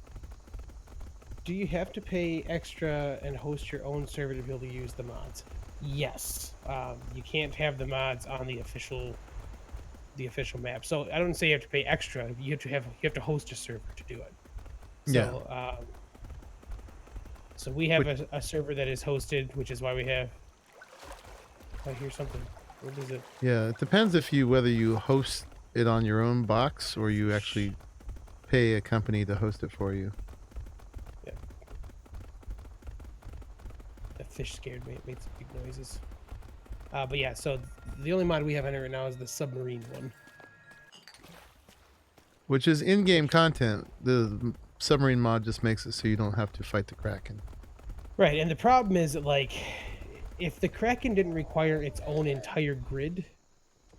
B: Do you have to pay extra and host your own server to be able to use the mods? Yes. You can't have the mods on the official map. So I don't say you have to pay extra. You have to host a server to do it. So so we have a server that is hosted, which is why we have. I hear something. What is it?
A: Yeah, it depends whether you host it on your own box or you actually pay a company to host it for you.
B: Yeah. That fish scared me. It made some big noises. But yeah, so the only mod we have on it right now is the submarine one.
A: Which is in-game content. The submarine mod just makes it so you don't have to fight the Kraken.
B: Right, and the problem is that, like, if the Kraken didn't require its own entire grid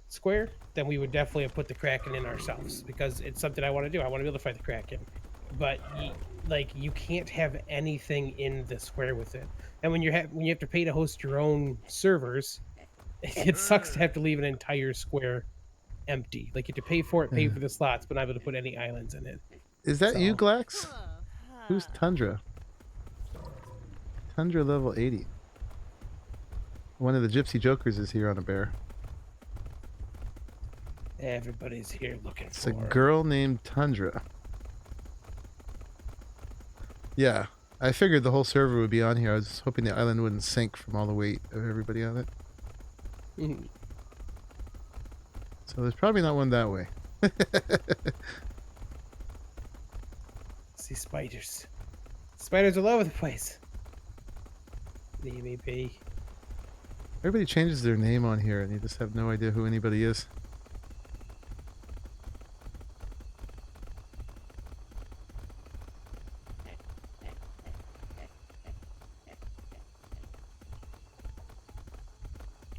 B: square, then we would definitely have put the Kraken in ourselves, because it's something I want to do. I want to be able to fight the Kraken. But you can't have anything in the square with it. And when you have to pay to host your own servers, it sucks to have to leave an entire square empty. Like, you have to pay for it, pay for the slots, but not able to put any islands in it.
A: Is that you, Glax? Who's Tundra? Tundra level 80. One of the Gypsy Jokers is here on a bear.
B: Everybody's here looking
A: it's
B: for.
A: It's a girl named Tundra. Yeah, I figured the whole server would be on here. I was hoping the island wouldn't sink from all the weight of everybody on it.
B: Mm-hmm.
A: So there's probably not one that way.
B: See spiders. Spiders all over the place. Leave me be.
A: Everybody changes their name on here and you just have no idea who anybody is.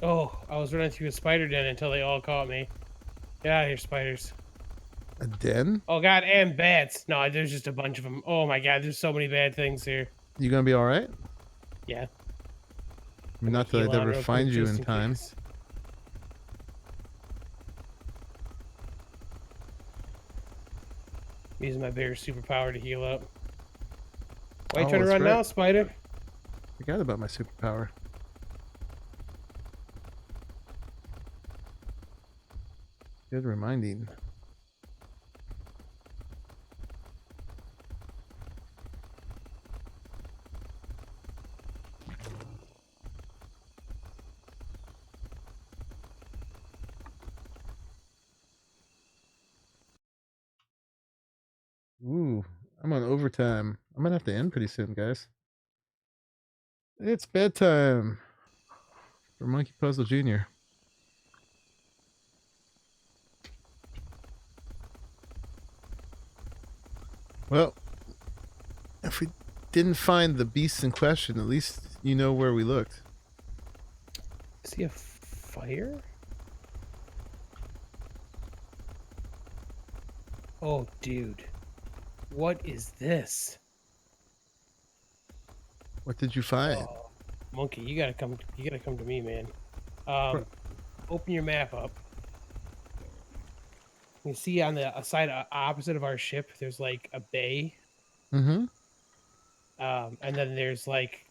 B: Oh, I was running through a spider den until they all caught me. Get out of here, spiders.
A: A den?
B: Oh god, and bats. No, there's just a bunch of them. Oh my god, there's so many bad things here.
A: You gonna be alright?
B: Yeah.
A: I mean, not that I'd ever find you in time.
B: Using my bear superpower to heal up. Why are you trying to run now, spider?
A: Forgot about my superpower. Good reminding. Ooh, I'm on overtime. I'm gonna have to end pretty soon, guys. It's bedtime for Monkey Puzzle Jr. Well, if we didn't find the beasts in question, at least you know where we looked.
B: Is he a fire? Oh, dude. What is this?
A: What did you find?
B: Oh, Monkey, you gotta come to me, man. Open your map up. You see on the side opposite of our ship, there's like a bay.
A: Mm-hmm.
B: And then there's like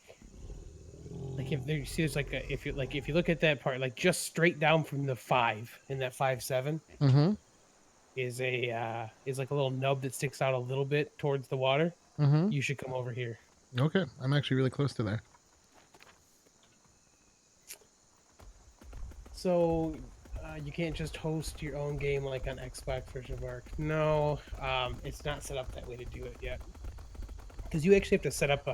B: if there, you see there's like if you look at that part, like just straight down from the 5 in that 5.7.
A: Mm-hmm.
B: Is like a little nub that sticks out a little bit towards the water.
A: Mm-hmm.
B: You should come over here.
A: Okay, I'm actually really close to there.
B: So you can't just host your own game like on Xbox version of Arc. No, it's not set up that way to do it yet. Because you actually have to set up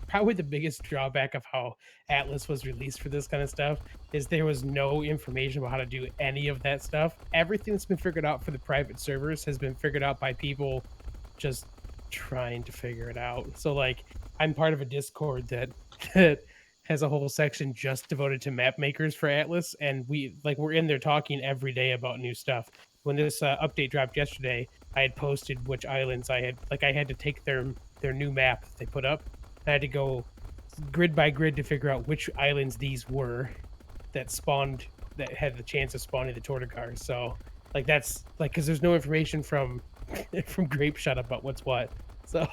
B: probably the biggest drawback of how Atlas was released for this kind of stuff is there was no information about how to do any of that stuff. Everything that's been figured out for the private servers has been figured out by people just trying to figure it out. So like I'm part of a Discord that has a whole section just devoted to map makers for Atlas, and we're in there talking every day about new stuff. When this update dropped yesterday, I had posted which islands I had to take their new map that they put up. I had to go grid by grid to figure out which islands these were that had the chance of spawning the Tortugars. So like that's like because there's no information from from Grape Shot about what's what. So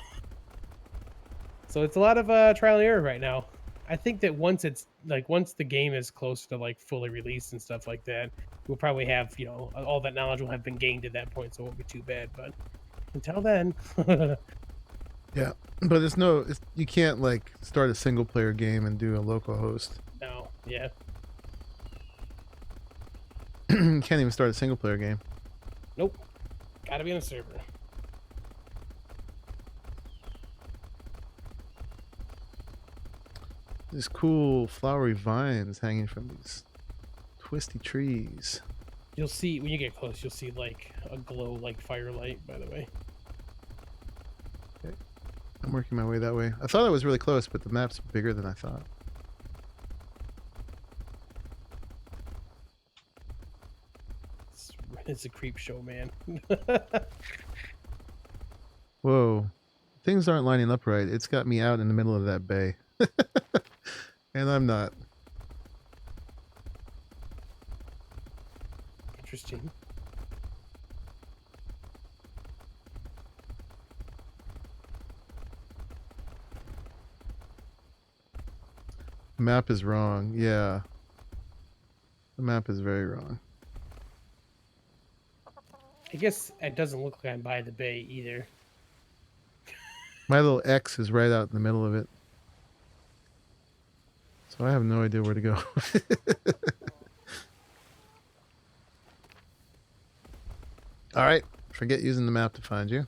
B: it's a lot of trial and error right now. I think that once the game is close to like fully released and stuff like that, we'll probably have all that knowledge will have been gained at that point, so it won't be too bad. But until then,
A: Yeah, but you can't like start a single player game and do a local host.
B: no, yeah,
A: You can't even start a single player game.
B: nope, gotta be on a server.
A: These cool flowery vines hanging from these twisty trees.
B: You'll see when you get close. You'll see like a glow, like firelight. By the way,
A: I'm working my way that way. I thought I was really close, but the map's bigger than I thought.
B: it's a creep show, man.
A: Whoa, things aren't lining up right. It's got me out in the middle of that bay. And I'm not.
B: Interesting.
A: The map is wrong. Yeah. The map is very wrong.
B: I guess it doesn't look like I'm by the bay either.
A: My little X is right out in the middle of it. So I have no idea where to go. All right. Forget using the map to find you.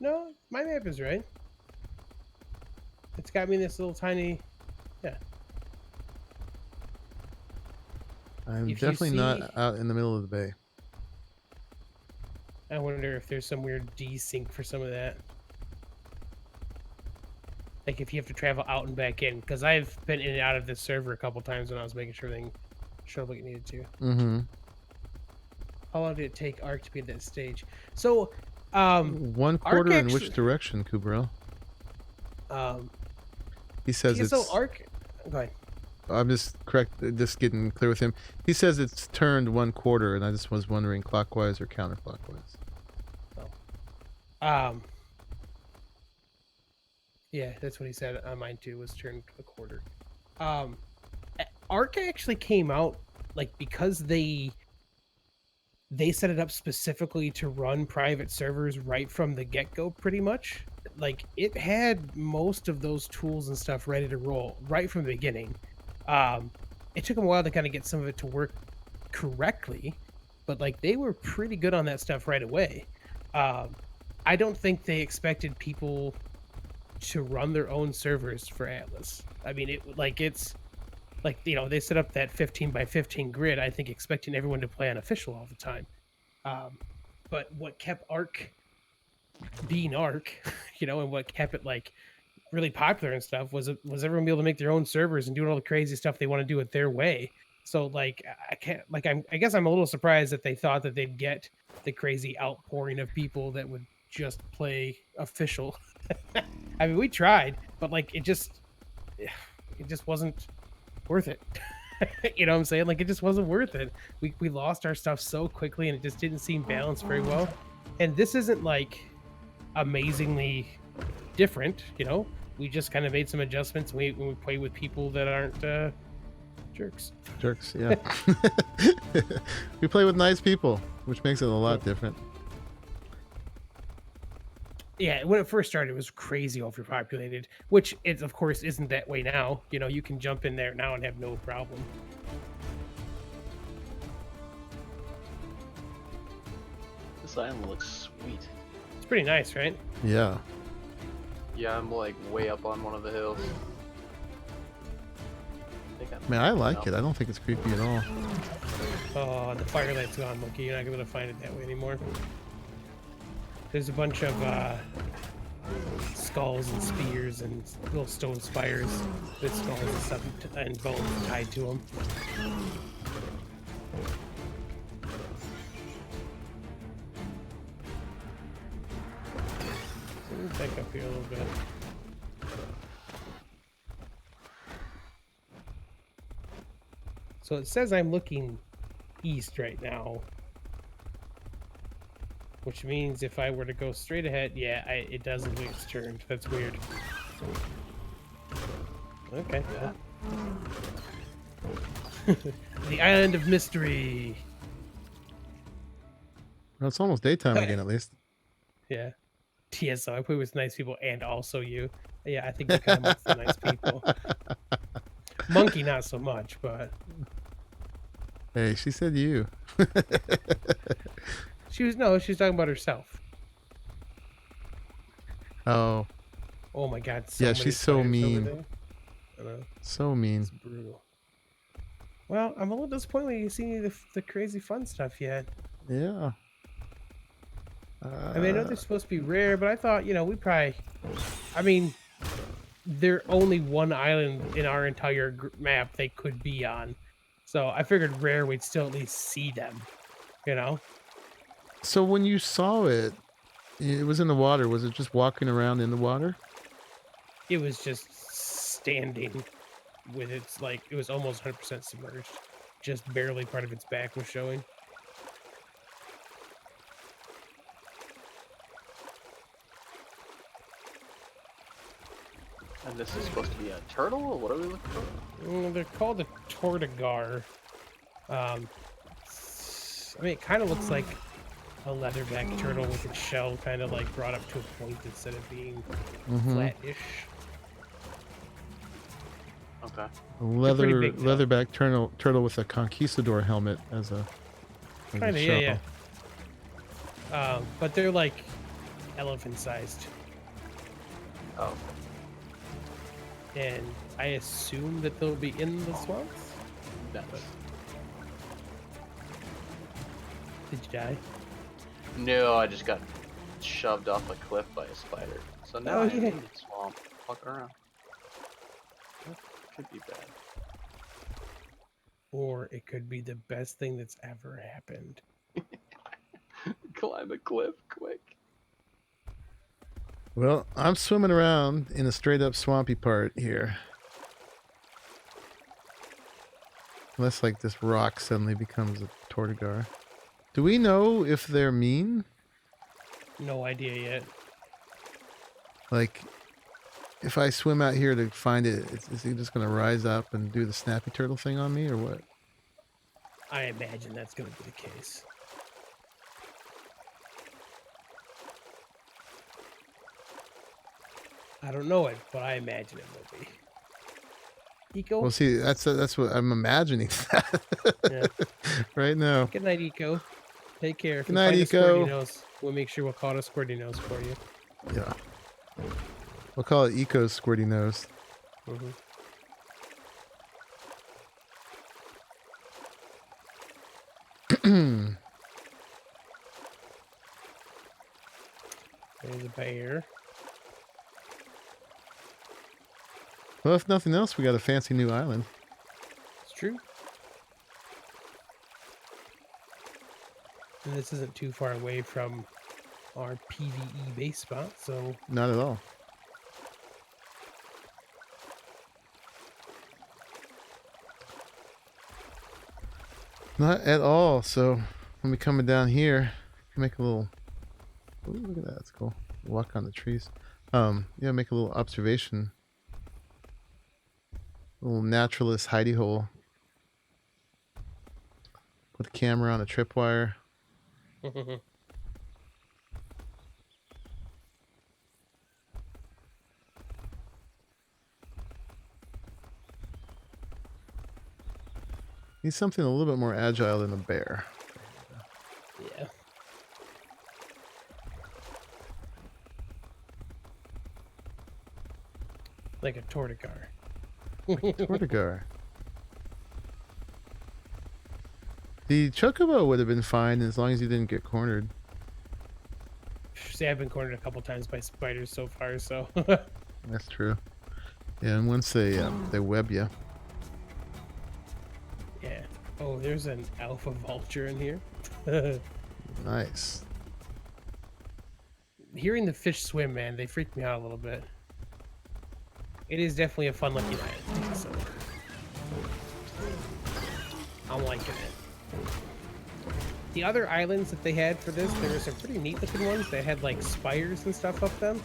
B: No, my map is right. It's got me in this little tiny. Yeah.
A: I'm
B: If you
A: definitely
B: see-
A: not out in the middle of the bay.
B: I wonder if there's some weird desync for some of that. Like if you have to travel out and back in, because I've been in and out of this server a couple times when I was making sure everything showed like it needed to.
A: Mm-hmm.
B: How long did it take Arc to be at that stage? So,
A: 1/4 in
B: actually-
A: which direction, Kubrel?
B: um,
A: He says
B: yeah,
A: it's.
B: so Arc. Go ahead.
A: I'm just just getting clear with him. He says it's turned 1/4, and I just was wondering clockwise or counterclockwise.
B: Yeah, that's what he said on mine too, was turned a quarter. Arc actually came out like because they set it up specifically to run private servers right from the get-go pretty much. Like it had most of those tools and stuff ready to roll right from the beginning. It took them a while to kind of get some of it to work correctly, but like they were pretty good on that stuff right away. I don't think they expected people to run their own servers for Atlas. I mean, it's like, they set up that 15 by 15 grid, I think expecting everyone to play on official all the time. But what kept Arc being Arc, and what kept it like really popular and stuff was everyone be able to make their own servers and doing all the crazy stuff they want to do it their way. So like I guess I'm a little surprised that they thought that they'd get the crazy outpouring of people that would just play official. I mean, we tried, but like it just wasn't worth it. You know what I'm saying? Like it just wasn't worth it. We lost our stuff so quickly, and it just didn't seem balanced very well. And this isn't like amazingly different, We just kind of made some adjustments. When we play with people that aren't jerks.
A: Jerks, yeah. We play with nice people, which makes it a lot different.
B: Yeah, when it first started, it was crazy overpopulated, which it, of course, isn't that way now. You can jump in there now and have no problem.
C: This island looks sweet.
B: It's pretty nice, right?
A: Yeah.
C: Yeah, I'm like way up on one of the hills.
A: Man, I like it. I don't think it's creepy at all.
B: Oh, the firelight's gone, Monkey. You're not going to find it that way anymore. There's a bunch of skulls and spears and little stone spires with skulls and stuff and bones tied to them. Back up here a little bit. So it says I'm looking east right now, which means if I were to go straight ahead, yeah, it does look like it's turned. That's weird. Okay. Well. The Island of Mystery.
A: Well, it's almost daytime again, at least.
B: Yeah. Yeah, so I play with nice people and also you. Yeah, I think you're kind of amongst the nice people. Monkey, not so much, but...
A: Hey, she said you.
B: She was talking about herself.
A: Oh.
B: Oh my god,
A: Yeah,
B: many
A: she's so
B: spiders over
A: mean.
B: there. I know.
A: So mean.
B: It's brutal. Well, I'm a little disappointed when you see any of the crazy fun stuff yet.
A: Yeah.
B: I mean, I know they're supposed to be rare, but I thought, we probably... I mean, they're only one island in our entire map they could be on. So I figured rare we'd still at least see them,
A: So when you saw it, it was in the water. Was it just walking around in the water?
B: It was just standing with its, it was almost 100% submerged. Just barely part of its back was showing.
C: And this is supposed to be a turtle? What are we looking for?
B: They're called a Tortugar. I mean, it kind of looks like a leatherback turtle with its shell kind of brought up to a point instead of being flat-ish.
C: Okay.
A: A leatherback turtle with a conquistador helmet as a
B: kind of,
A: shell.
B: Yeah. But they're elephant-sized.
C: Oh.
B: And I assume that they'll be in the swamps.
C: Nice.
B: Did you die?
C: No, I just got shoved off a cliff by a spider. So now I'm in the swamp, fucking around. That could be bad.
B: Or it could be the best thing that's ever happened.
C: Climb a cliff quick.
A: Well, I'm swimming around in a straight up swampy part here. Unless this rock suddenly becomes a Tortugar. Do we know if they're mean?
B: No idea yet.
A: If I swim out here to find it, is he just going to rise up and do the snappy turtle thing on me or what?
B: I imagine that's going to be the case. I don't know it, but I imagine it will be. Eco?
A: Well, see, that's what I'm imagining
B: Yeah.
A: right now.
B: Good night, Eco. Take care.
A: Good night, Eco.
B: We'll make sure we'll call it a squirty nose for you.
A: Yeah. We'll call it Eco's squirty nose.
B: There's a bear.
A: Well, if nothing else, we got a fancy new island.
B: It's true. And this isn't too far away from our PvE base spot, so...
A: Not at all. Not at all. So when we coming down here, make a little... Ooh, look at that. That's cool. Walk on the trees. Yeah, make a little observation. A little naturalist hidey hole. Put the camera on a tripwire. Need something a little bit more agile than a bear.
B: Yeah. Like a Tortugar.
A: Tortugar. The Chocobo would have been fine as long as you didn't get cornered.
B: See, I've been cornered a couple times by spiders so far, so.
A: That's true. Yeah, and once they web you.
B: Yeah. Oh, there's an alpha vulture in here.
A: Nice.
B: Hearing the fish swim, man, they freak me out a little bit. It is definitely a fun looking island, so I'm liking it. The other islands that they had for this, there were some pretty neat looking ones. They had like spires and stuff up them.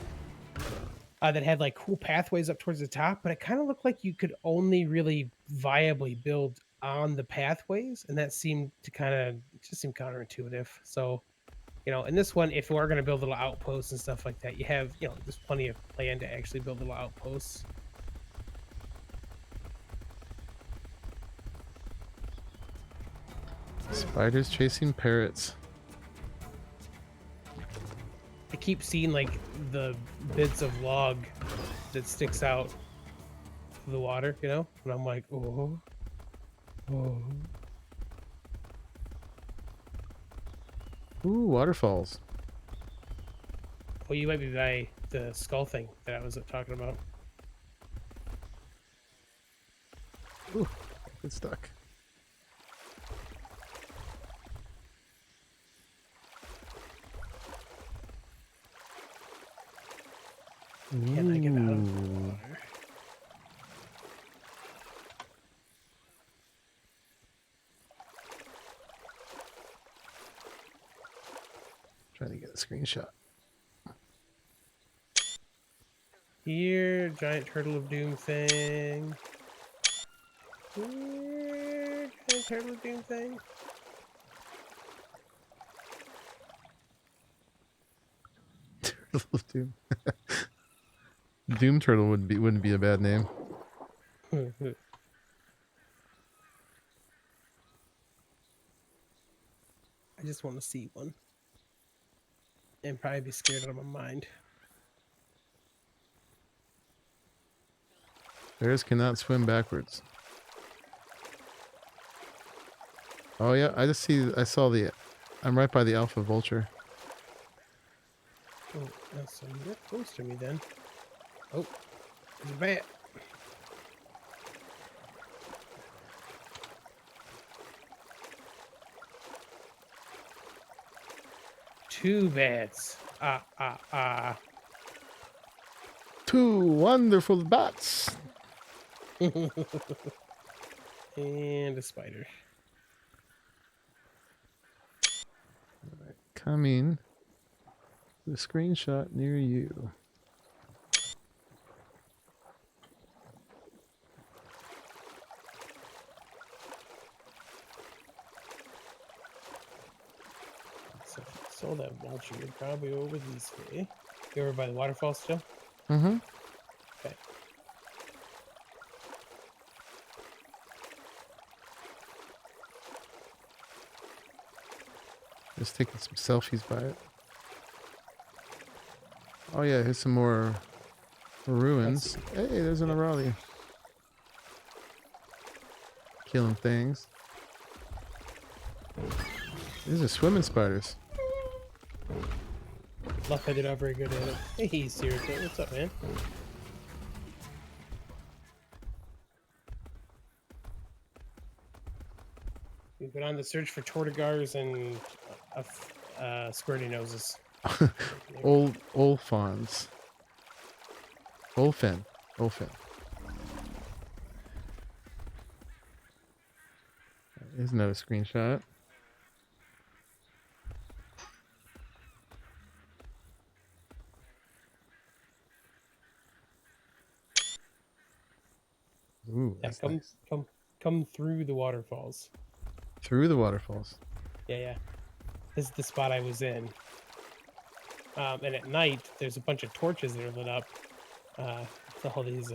B: That had like cool pathways up towards the top, but it kind of looked like you could only really viably build on the pathways, and that seemed to kind of just seem counterintuitive. So, you know, in this one, if you are going to build little outposts and stuff like that, you have, you know, there's plenty of land to actually build little outposts.
A: Spiders chasing parrots.
B: I keep seeing like the bits of log that sticks out of the water, you know, and I'm like, oh, oh.
A: Ooh, waterfalls.
B: Well, you might be by the skull thing that I was talking about.
A: Ooh, get stuck.
B: Can I get out of the
A: Ooh.
B: water?
A: Trying to get a screenshot.
B: Here, giant turtle of doom thing. Here, giant turtle of doom thing.
A: Turtle of Doom. Doom Turtle wouldn't be a bad name.
B: I just want to see one. And probably be scared out of my mind.
A: Bears cannot swim backwards. Oh yeah, I saw the, I'm right by the alpha vulture.
B: Oh, that's you're close to me then. Oh, it's a bat. Two bats.
A: Two wonderful bats.
B: And a spider.
A: Coming. The screenshot near you.
B: So if you saw that vulture, you're probably over these way. You over by the waterfall still?
A: Mm-hmm.
B: Okay.
A: Just taking some selfies by it. Oh yeah, here's some more ruins. Hey, there's an Aralia. Killing things. These are swimming spiders.
B: Luckily, they're not very good at it. Hey, seriously, what's up, man? We've been on the search for Tortugars and squirty noses.
A: Olfends. Olfend. Here's another screenshot. Ooh,
B: Yeah,
A: that's nice.
B: come through the waterfalls.
A: Through the waterfalls.
B: Yeah. This is the spot I was in. And at night, there's a bunch of torches that are lit up. With all these,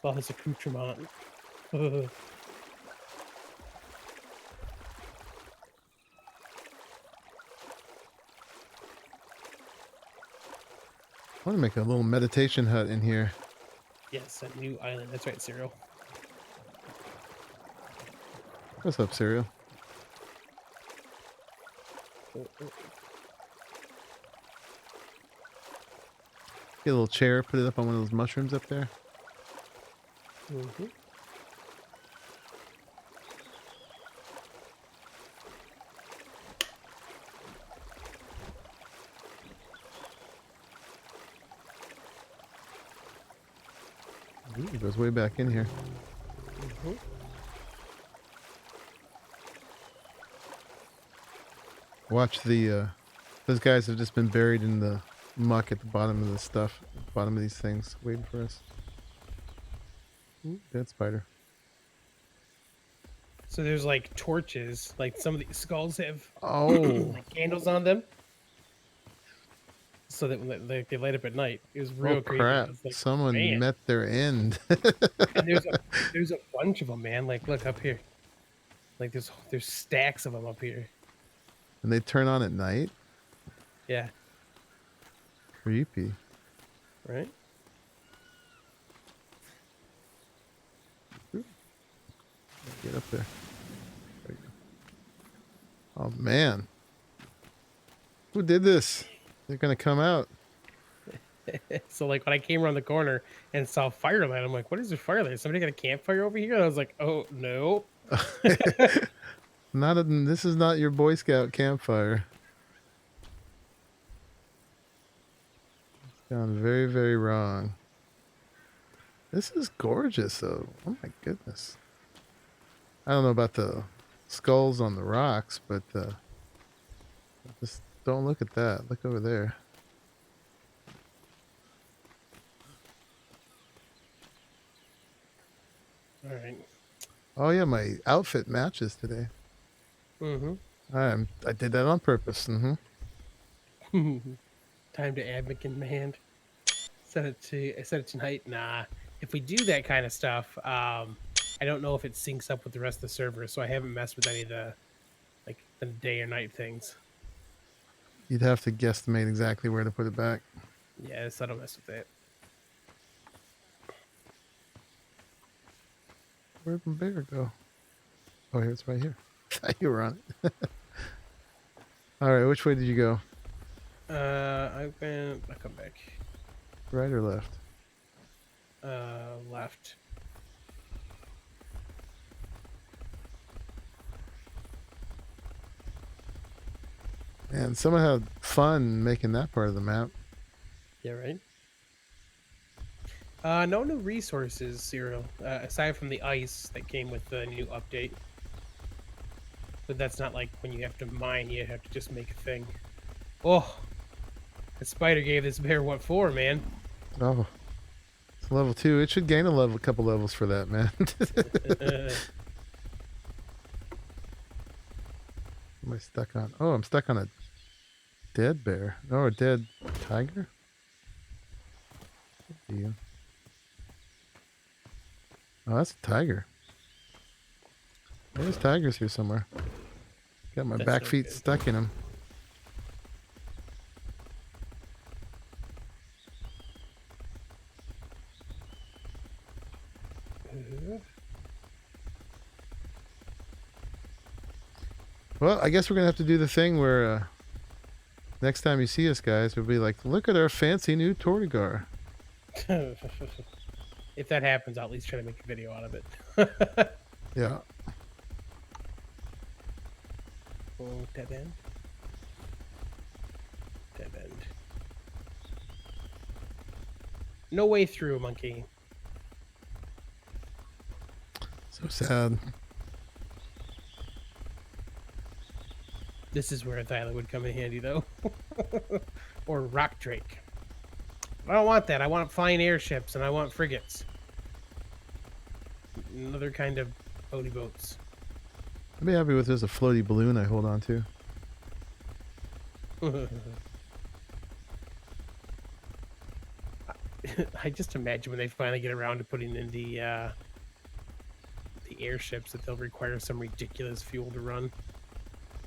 B: all this accoutrement.
A: I want to make a little meditation hut in here.
B: Yes, a new island. That's right, Cyril.
A: What's up, Serial? Get a little chair, put it up on one of those mushrooms up there.
B: Mm-hmm.
A: Ooh, it goes way back in here.
B: Mm-hmm.
A: Watch the, those guys have just been buried in the muck at the bottom of the stuff, bottom of these things, waiting for us. Ooh, dead spider.
B: So there's like torches, like some of these skulls have
A: Oh,
B: like candles on them, so that when they light up at night. It was
A: oh
B: real creepy. I
A: crap.
B: was like,
A: Someone
B: man.
A: met their end.
B: And there's a bunch of them, man. Like, look up here. Like, there's stacks of them up here.
A: And they turn on at night?
B: Yeah.
A: Creepy.
B: Right.
A: Get up there. There you go. Oh man. Who did this? They're gonna come out.
B: So like when I came around the corner and saw firelight, I'm like, what is this firelight? Somebody got a campfire over here? And I was like, oh no.
A: This is not your Boy Scout campfire. It's gone very, very wrong. This is gorgeous though. Oh my goodness. I don't know about the skulls on the rocks, but just don't look at that. Look over there.
B: All right.
A: Oh yeah, my outfit matches today.
B: Mm-hmm.
A: I did that on purpose. Mm-hmm.
B: Time to advocate command. I said it tonight. Nah. If we do that kind of stuff, I don't know if it syncs up with the rest of the server, so I haven't messed with any of the day or night things.
A: You'd have to guesstimate exactly where to put it back.
B: Yeah, so I don't mess with that.
A: Where'd my bear go? Oh, here it's right here. I thought you were on it. All right, which way did you go?
B: I'll come back.
A: Right or left?
B: Left.
A: And someone had fun making that part of the map.
B: Yeah, right. No new resources, Cyril, aside from the ice that came with the new update. But that's not like when you have to mine, you have to just make a thing. Oh, the spider gave this bear what for, man?
A: Oh, it's level 2. It should gain a couple levels for that, man. Am I stuck on? Oh, I'm stuck on a dead bear. Oh, a dead tiger? Could be you. Oh, that's a tiger. There's tigers here somewhere. Got my
B: That's
A: back
B: no
A: feet
B: good.
A: stuck in them. Well, I guess we're going to have to do the thing where next time you see us, guys, we'll be like, look at our fancy new Tortugar.
B: If that happens, I'll at least try to make a video out of it.
A: Yeah.
B: Oh, dead end. Dead end. No way through, monkey.
A: So sad.
B: This is where a Thyla would come in handy, though. Or Rock Drake. I don't want that. I want flying airships, and I want frigates. Another kind of boaty boats.
A: I'd be happy with just a floaty balloon I hold on to.
B: I just imagine when they finally get around to putting in the airships that they'll require some ridiculous fuel to run.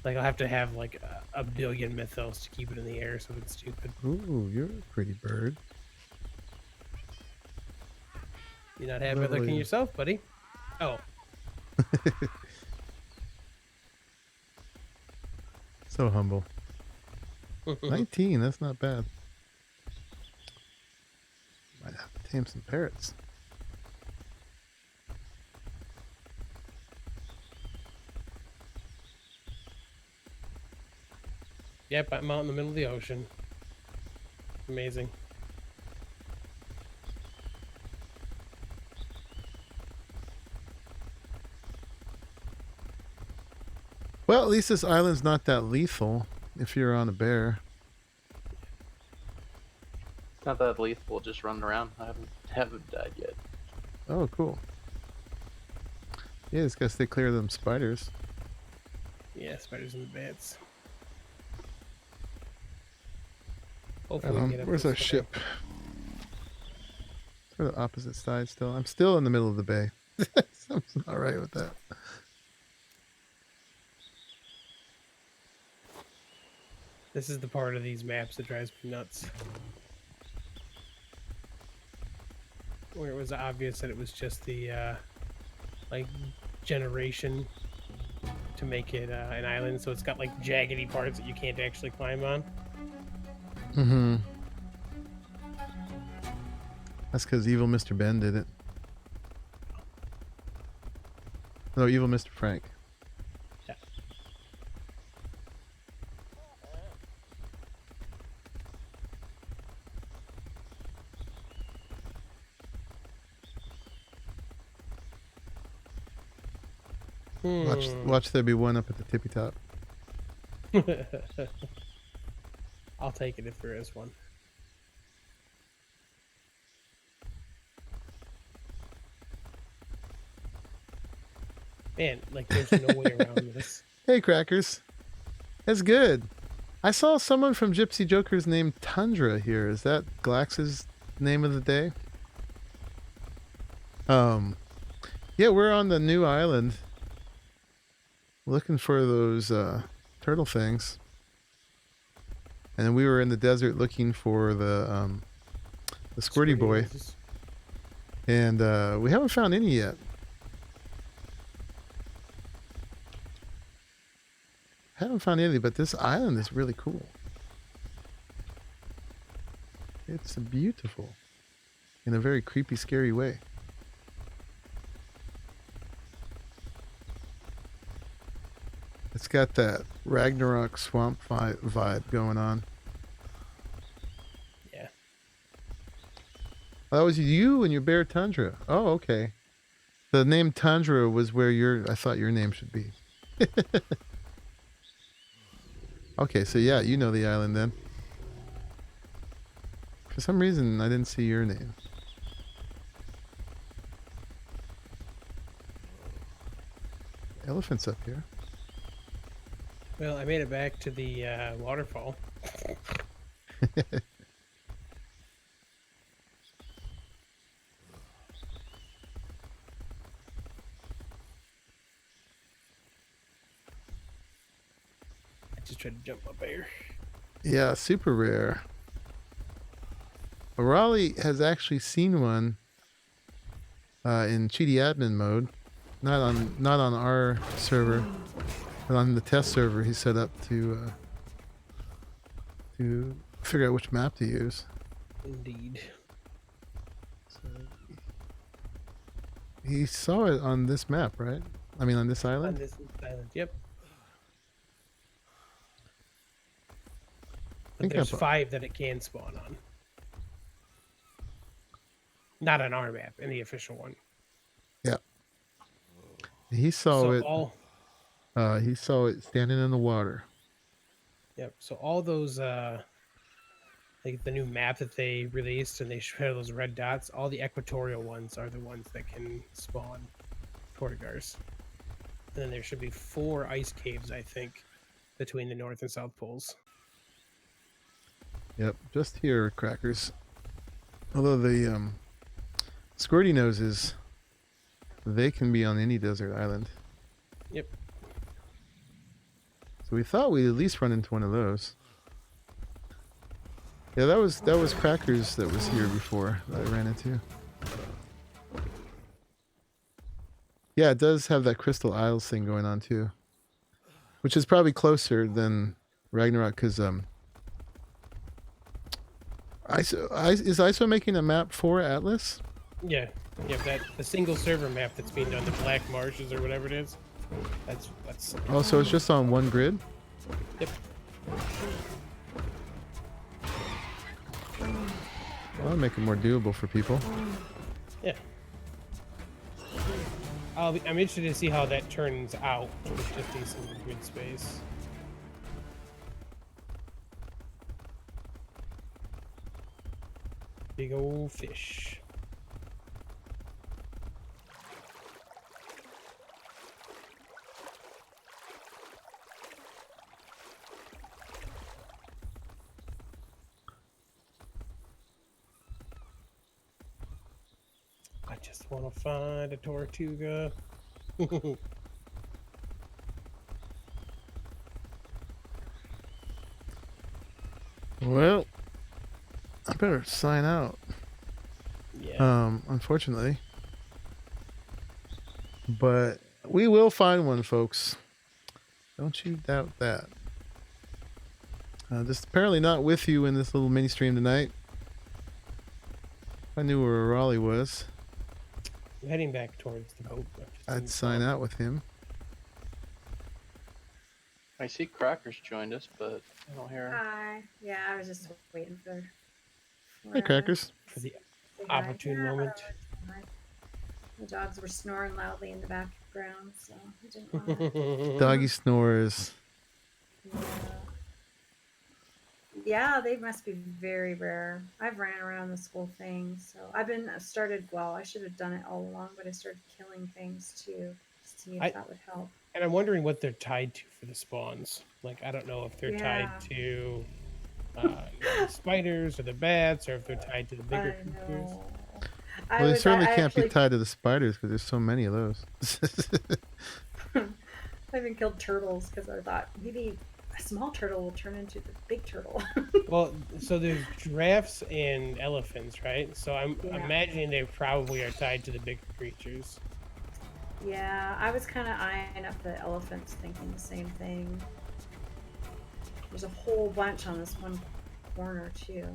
B: Like I'll have to have like a billion mythos to keep it in the air, so it's stupid.
A: Ooh, you're a pretty bird.
B: You're not happy with looking yourself, buddy? Oh.
A: So humble. 19, that's not bad. Tame some parrots.
B: Yep, I'm out in the middle of the ocean. Amazing.
A: Well, at least this island's not that lethal if you're on a bear.
C: Not that lethal, just running around. I haven't died yet.
A: Oh, cool. Yeah, just gotta stay clear of them spiders.
B: Yeah, spiders and the bats. Hopefully we can get up
A: Where's
B: this
A: our
B: way.
A: ship? We're the opposite side still. I'm still in the middle of the bay. Something's not right with that.
B: This is the part of these maps that drives me nuts. Where it was obvious that it was just the like generation to make it an island, so it's got like jaggedy parts that you can't actually climb on.
A: Mm-hmm. That's because evil Mr. Ben did it. No, evil Mr. Frank.
B: Yeah.
A: Watch there be one up at the tippy top.
B: I'll take it if there is one. Man, like there's no way around this.
A: Hey, Crackers. That's good. I saw someone from Gypsy Joker's named Tundra here. Is that Glax's name of the day? Yeah, we're on the new island. Looking for those turtle things. And then we were in the desert looking for the squirty boy.
B: Roses.
A: And we haven't found any yet. Haven't found any, but this island is really cool. It's beautiful in a very creepy, scary way. It's got that Ragnarok swamp vibe going on.
B: Yeah.
A: Oh, that was you and your bear Tundra. Oh, okay. The name Tundra was where I thought your name should be. Okay, so yeah, you know the island then. For some reason, I didn't see your name. Elephant's up here.
B: Well, I made it back to the waterfall. I just tried to jump up here.
A: Yeah, super rare. Raleigh has actually seen one in cheaty admin mode, not on our server, but on the test server he set up to figure out which map to use.
B: Indeed.
A: So he saw it on this map, right? I mean, on this
B: On
A: island.
B: this island, yep. But
A: think
B: there's
A: I've-
B: 5 that it can spawn on. Not on our map, in the official one.
A: He saw
B: So
A: it. He saw it standing in the water.
B: Yep. So all those like the new map that they released and they show those red dots, all the equatorial ones are the ones that can spawn Tortugars. And then there should be 4 ice caves, I think, between the north and south poles.
A: Yep, just here, Crackers. Although the squirty noses, they can be on any desert island.
B: Yep.
A: So we thought we'd at least run into one of those. Yeah, that was Crackers that was here before that I ran into. Yeah, it does have that Crystal Isles thing going on too, which is probably closer than Ragnarok because Is ISO making a map for Atlas?
B: Yeah, yeah. The single server map that's being done, the Black Marshes or whatever it is. That's.
A: Oh, so it's just on one grid?
B: Yep.
A: That'll make it more doable for people.
B: Yeah. I'm interested to see how that turns out with just decent grid space. Big old fish. I just want to find a Tortuga.
A: Well, I better sign out.
B: Yeah.
A: Unfortunately. But we will find one, folks. Don't you doubt that. Just apparently not with you in this little mini stream tonight. If I knew where Raleigh was,
B: I'm heading back towards the boat.
A: I'd sign out with him.
C: I see Crackers joined us, but I don't hear him.
D: Hi. Yeah, I was just waiting for.
A: Hey, Crackers.
B: For the
D: say hi.
B: opportune
D: Yeah,
B: moment.
D: the dogs were snoring loudly in the background, so I didn't want to.
A: Doggy snores.
D: Yeah, they must be very rare. I've ran around this whole thing, so I should have done it all along, but I started killing things too, just to see if that would help.
B: And I'm wondering what they're tied to for the spawns. Like, I don't know if they're tied to the spiders or the bats, or if they're tied to the bigger creatures.
A: Well, they certainly can't be tied to the spiders because there's so many of those.
D: I even killed turtles because I thought maybe a small turtle will turn into the big turtle.
B: Well, so there's giraffes and elephants, right? So I'm imagining they probably are tied to the bigger creatures.
D: Yeah, I was kind of eyeing up the elephants, thinking the same thing. There's a whole bunch on this one corner too,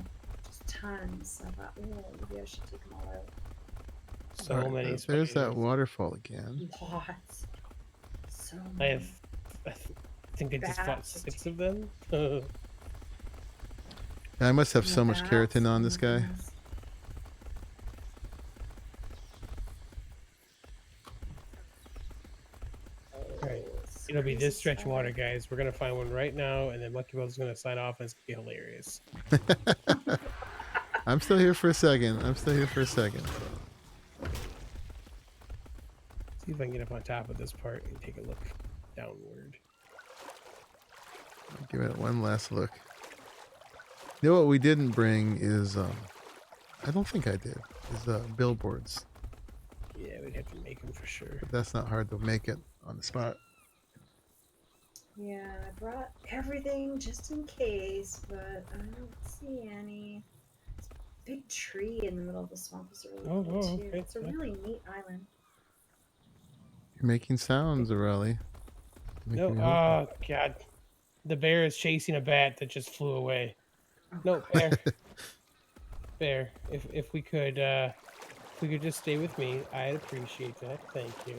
D: just tons. I thought, oh, maybe I should take them all out.
B: So
A: Right,
B: many.
A: there's that waterfall again.
D: Lots. So
B: I
D: many.
B: have. I think I just fought
D: Bats.
B: 6 of them.
A: I must have so much
D: Bats,
A: keratin on
D: oh
A: this
D: my
A: guy.
D: goodness.
B: Alright.
D: It's
B: It'll be
D: crazy
B: this stretch of
D: stuff.
B: water, guys. We're gonna find one right now, and then Monkey Bill's gonna sign off, and it's gonna be hilarious.
A: I'm still here for a second.
B: See if I can get up on top of this part and take a look downward.
A: Give it one last look. You know what we didn't bring is, I don't think I did, is billboards.
B: Yeah, we'd have to make them for sure.
A: But that's not hard to make it on the spot.
D: Yeah, I brought everything just in case, but I don't see any. This big tree in the middle of the swamp is really cool too.
B: Okay.
D: It's a really neat island.
A: You're making sounds, Aurelie.
B: No, oh god. The bear is chasing a bat that just flew away. No, bear. Bear, if we could just stay with me, I'd appreciate that. Thank you.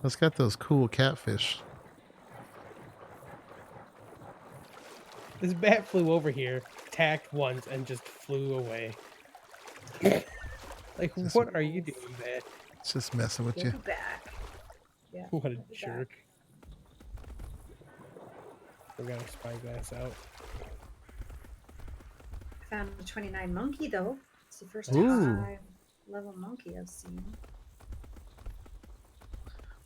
A: Let's got those cool catfish.
B: This bat flew over here, tacked once, and just flew away. Like, what are you doing, bat?
A: It's just messing with
D: Get
A: you.
D: it back. Yeah.
B: What a
D: get it
B: jerk. We got our spyglass out.
D: I found a 29 monkey though. It's the first
A: Ooh.
D: high level monkey I've seen.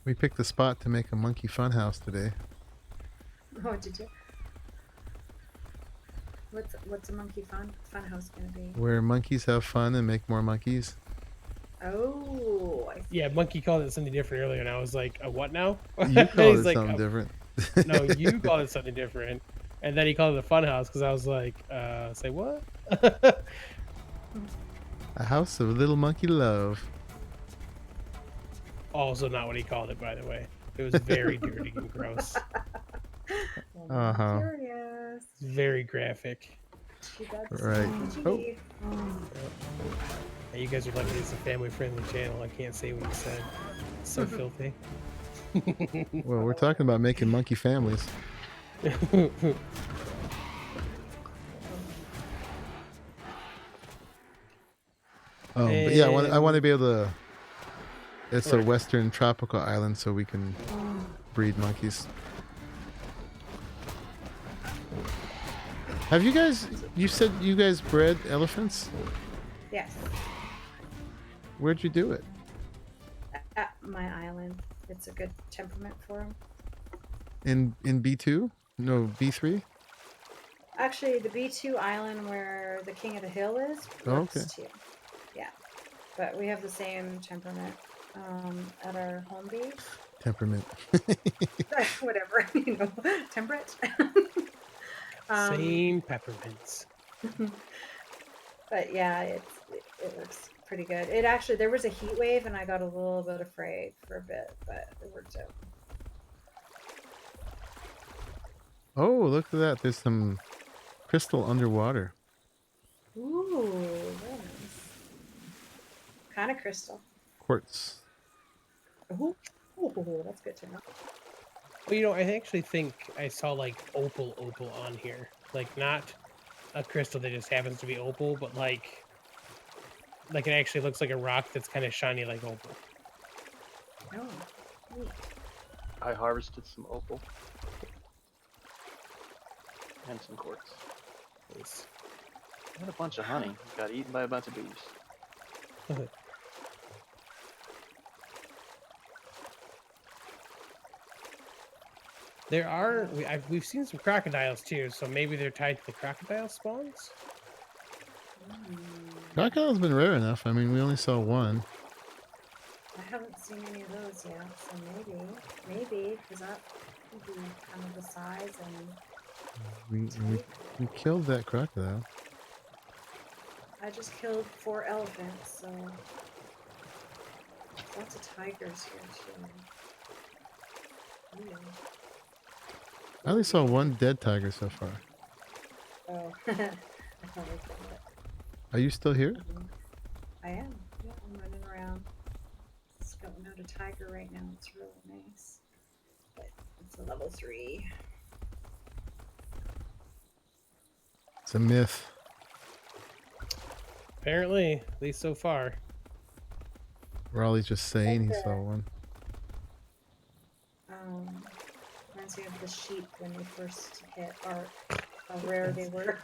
A: We picked the spot to make a monkey funhouse today.
D: Oh, did you? What's a monkey funhouse gonna be?
A: Where monkeys have fun and make more monkeys.
D: Oh, I see.
B: Yeah, Monkey called it something different earlier, and I was like, a what now?
A: You called
B: He's
A: it
B: like,
A: something different.
B: No, you called it something different. And then he called it a funhouse because I was like, say what?
A: A house of little monkey love.
B: Also not what he called it, by the way. It was very dirty and gross.
D: Well, I'm
A: Uh-huh.
D: curious.
B: Very graphic.
D: Too bad.
A: Right. Oh.
B: Yeah, you guys are lucky it's a family-friendly channel. I can't say what you said. It's so filthy.
A: Well, we're talking about making monkey families. But yeah, I want to be able to. It's a western tropical island, so we can breed monkeys. Have you guys? You said you guys bred elephants.
D: Yes.
A: Where'd you do it?
D: At my island. It's a good temperament for them.
A: In B2? No, B3?
D: Actually, the B2 island where the King of the Hill is
A: Oh,
D: works
A: okay.
D: too. Yeah. But we have the same temperament at our home base.
A: Temperament.
D: Whatever, temperate.
B: Same peppermints.
D: But yeah, it works pretty good. It actually, there was a heat wave and I got a little bit afraid for a bit, but it worked out.
A: Oh, look at that. There's some crystal underwater.
D: Ooh, very nice. Kind of crystal.
A: Quartz.
D: Ooh, that's good to know.
B: Well, I actually think I saw like opal on here. Like not a crystal that just happens to be opal, but like it actually looks like a rock that's kind of shiny like opal.
D: Oh, neat.
C: I harvested some opal. And some quartz.
B: Nice.
C: And a bunch of honey. Got eaten by a bunch of bees.
B: There are we've seen some crocodiles too, so maybe they're tied to the crocodile spawns.
A: Crocodile's been rare enough. I mean, we only saw one.
D: I haven't seen any of those yet, so maybe, because that would be kind of the size and
A: We killed that crocodile.
D: I just killed 4 elephants, so lots of tigers here too. Ooh.
A: I only saw one dead tiger so far.
D: Oh, I thought I killed it.
A: Are you still here?
D: I am. Yeah, I'm running around scouting out a tiger right now. It's really nice. But it's a level 3.
A: It's a myth.
B: Apparently, at least so far.
A: Raleigh's just saying he saw one.
D: Reminds me of the sheep when they first hit Ark, how rare they were.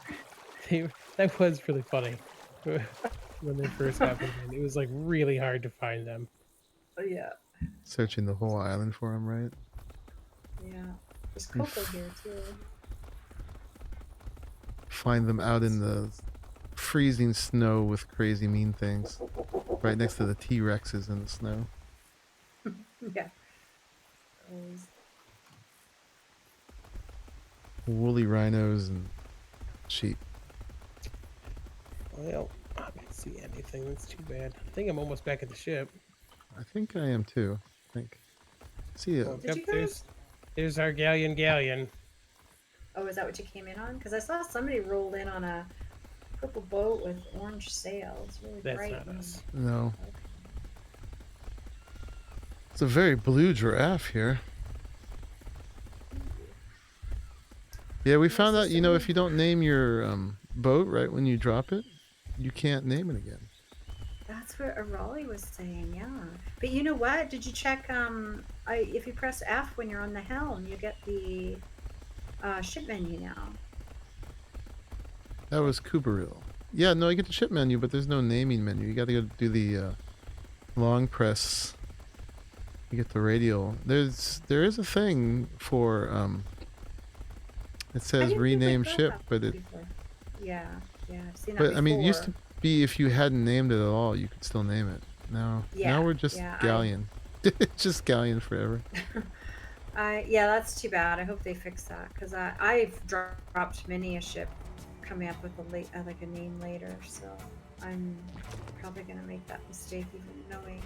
B: That was really funny when they first happened. It was like really hard to find them.
D: Oh yeah.
A: Searching the whole island for him, right?
D: Yeah. There's cocoa here too.
A: Find them out in the freezing snow with crazy mean things. Right next to the T-Rexes in the snow.
D: Yeah. Always.
A: Woolly rhinos and sheep.
B: Well, I don't see anything. That's too bad. I think I'm almost back at the ship.
A: I think I am too. I think. See ya.
B: Oh,
D: Did you guys...
B: there's our galleon.
D: Oh, is that what you came in on? Because I saw somebody rolled in on a purple boat with orange sails. Really
B: That's
D: bright.
B: not us.
A: No.
D: Okay.
A: It's a very blue giraffe here. Yeah, we found out, if you don't name your boat right when you drop it, you can't name it again.
D: That's what Raleigh was saying, yeah. But you know what? Did you check, if you press F when you're on the helm, you get the ship menu now.
A: That was Kubaril. Yeah, no, I get the ship menu, but there's no naming menu. You got to go do the long press. You get the radial. There is a thing for it says rename ship, but it.
D: Before. Yeah, I've seen that
A: But
D: before.
A: I mean, it used to be if you hadn't named it at all, you could still name it. Now we're just galleon. Just galleon forever.
D: Yeah, that's too bad. I hope they fix that because I've dropped many a ship coming up with a name later, so I'm probably gonna make that mistake even knowing.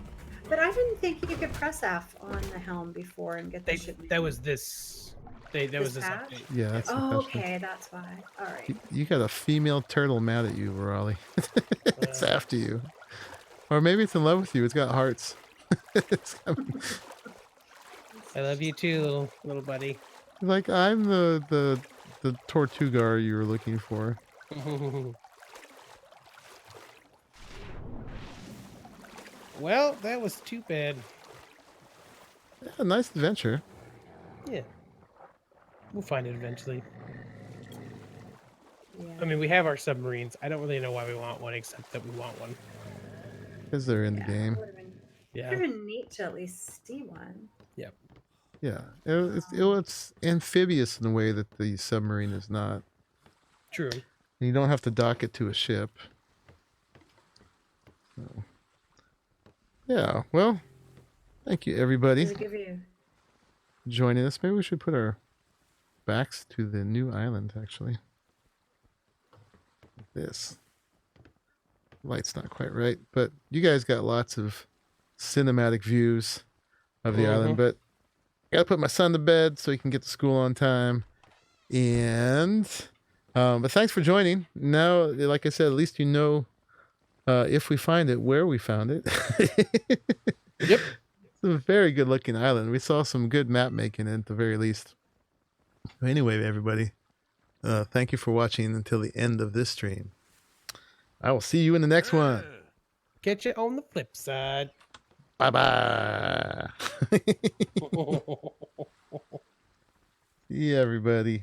D: But I didn't think you could press F on the helm before and get the ship.
B: That was this That was this
D: patch?
B: update.
A: Yeah, that's the
D: Oh,
A: patch thing.
D: okay, that's why. All right.
A: You got a female turtle mad at you, Raleigh. It's
B: Well.
A: after you. Or maybe it's in love with you. It's got hearts. It's coming.
B: I love you too, little buddy.
A: Like, I'm the Tortugar you were looking for.
B: Well, that was too bad.
A: Yeah, nice adventure.
B: Yeah. We'll find it eventually.
D: Yeah.
B: I mean, we have our submarines. I don't really know why we want one, except that we want one.
A: Because they're in the game.
D: Would have been,
B: Yeah.
D: would've been neat to at least see one.
A: Yeah. It's amphibious in a way that the submarine is not.
B: True.
A: And you don't have to dock it to a ship. So, yeah, well, thank you, everybody,
D: Does it give you?
A: for joining us. Maybe we should put our backs to the new island, actually. Like this. Light's not quite right, but you guys got lots of cinematic views of the island, but I gotta put my son to bed so he can get to school on time. And but thanks for joining. Now, like I said, at least you know if we find it, where we found it.
B: Yep.
A: It's a very good looking island. We saw some good map making at the very least. Anyway, everybody, thank you for watching until the end of this stream. I will see you in the next one.
B: Catch you on the flip side.
A: Bye-bye. See you, everybody.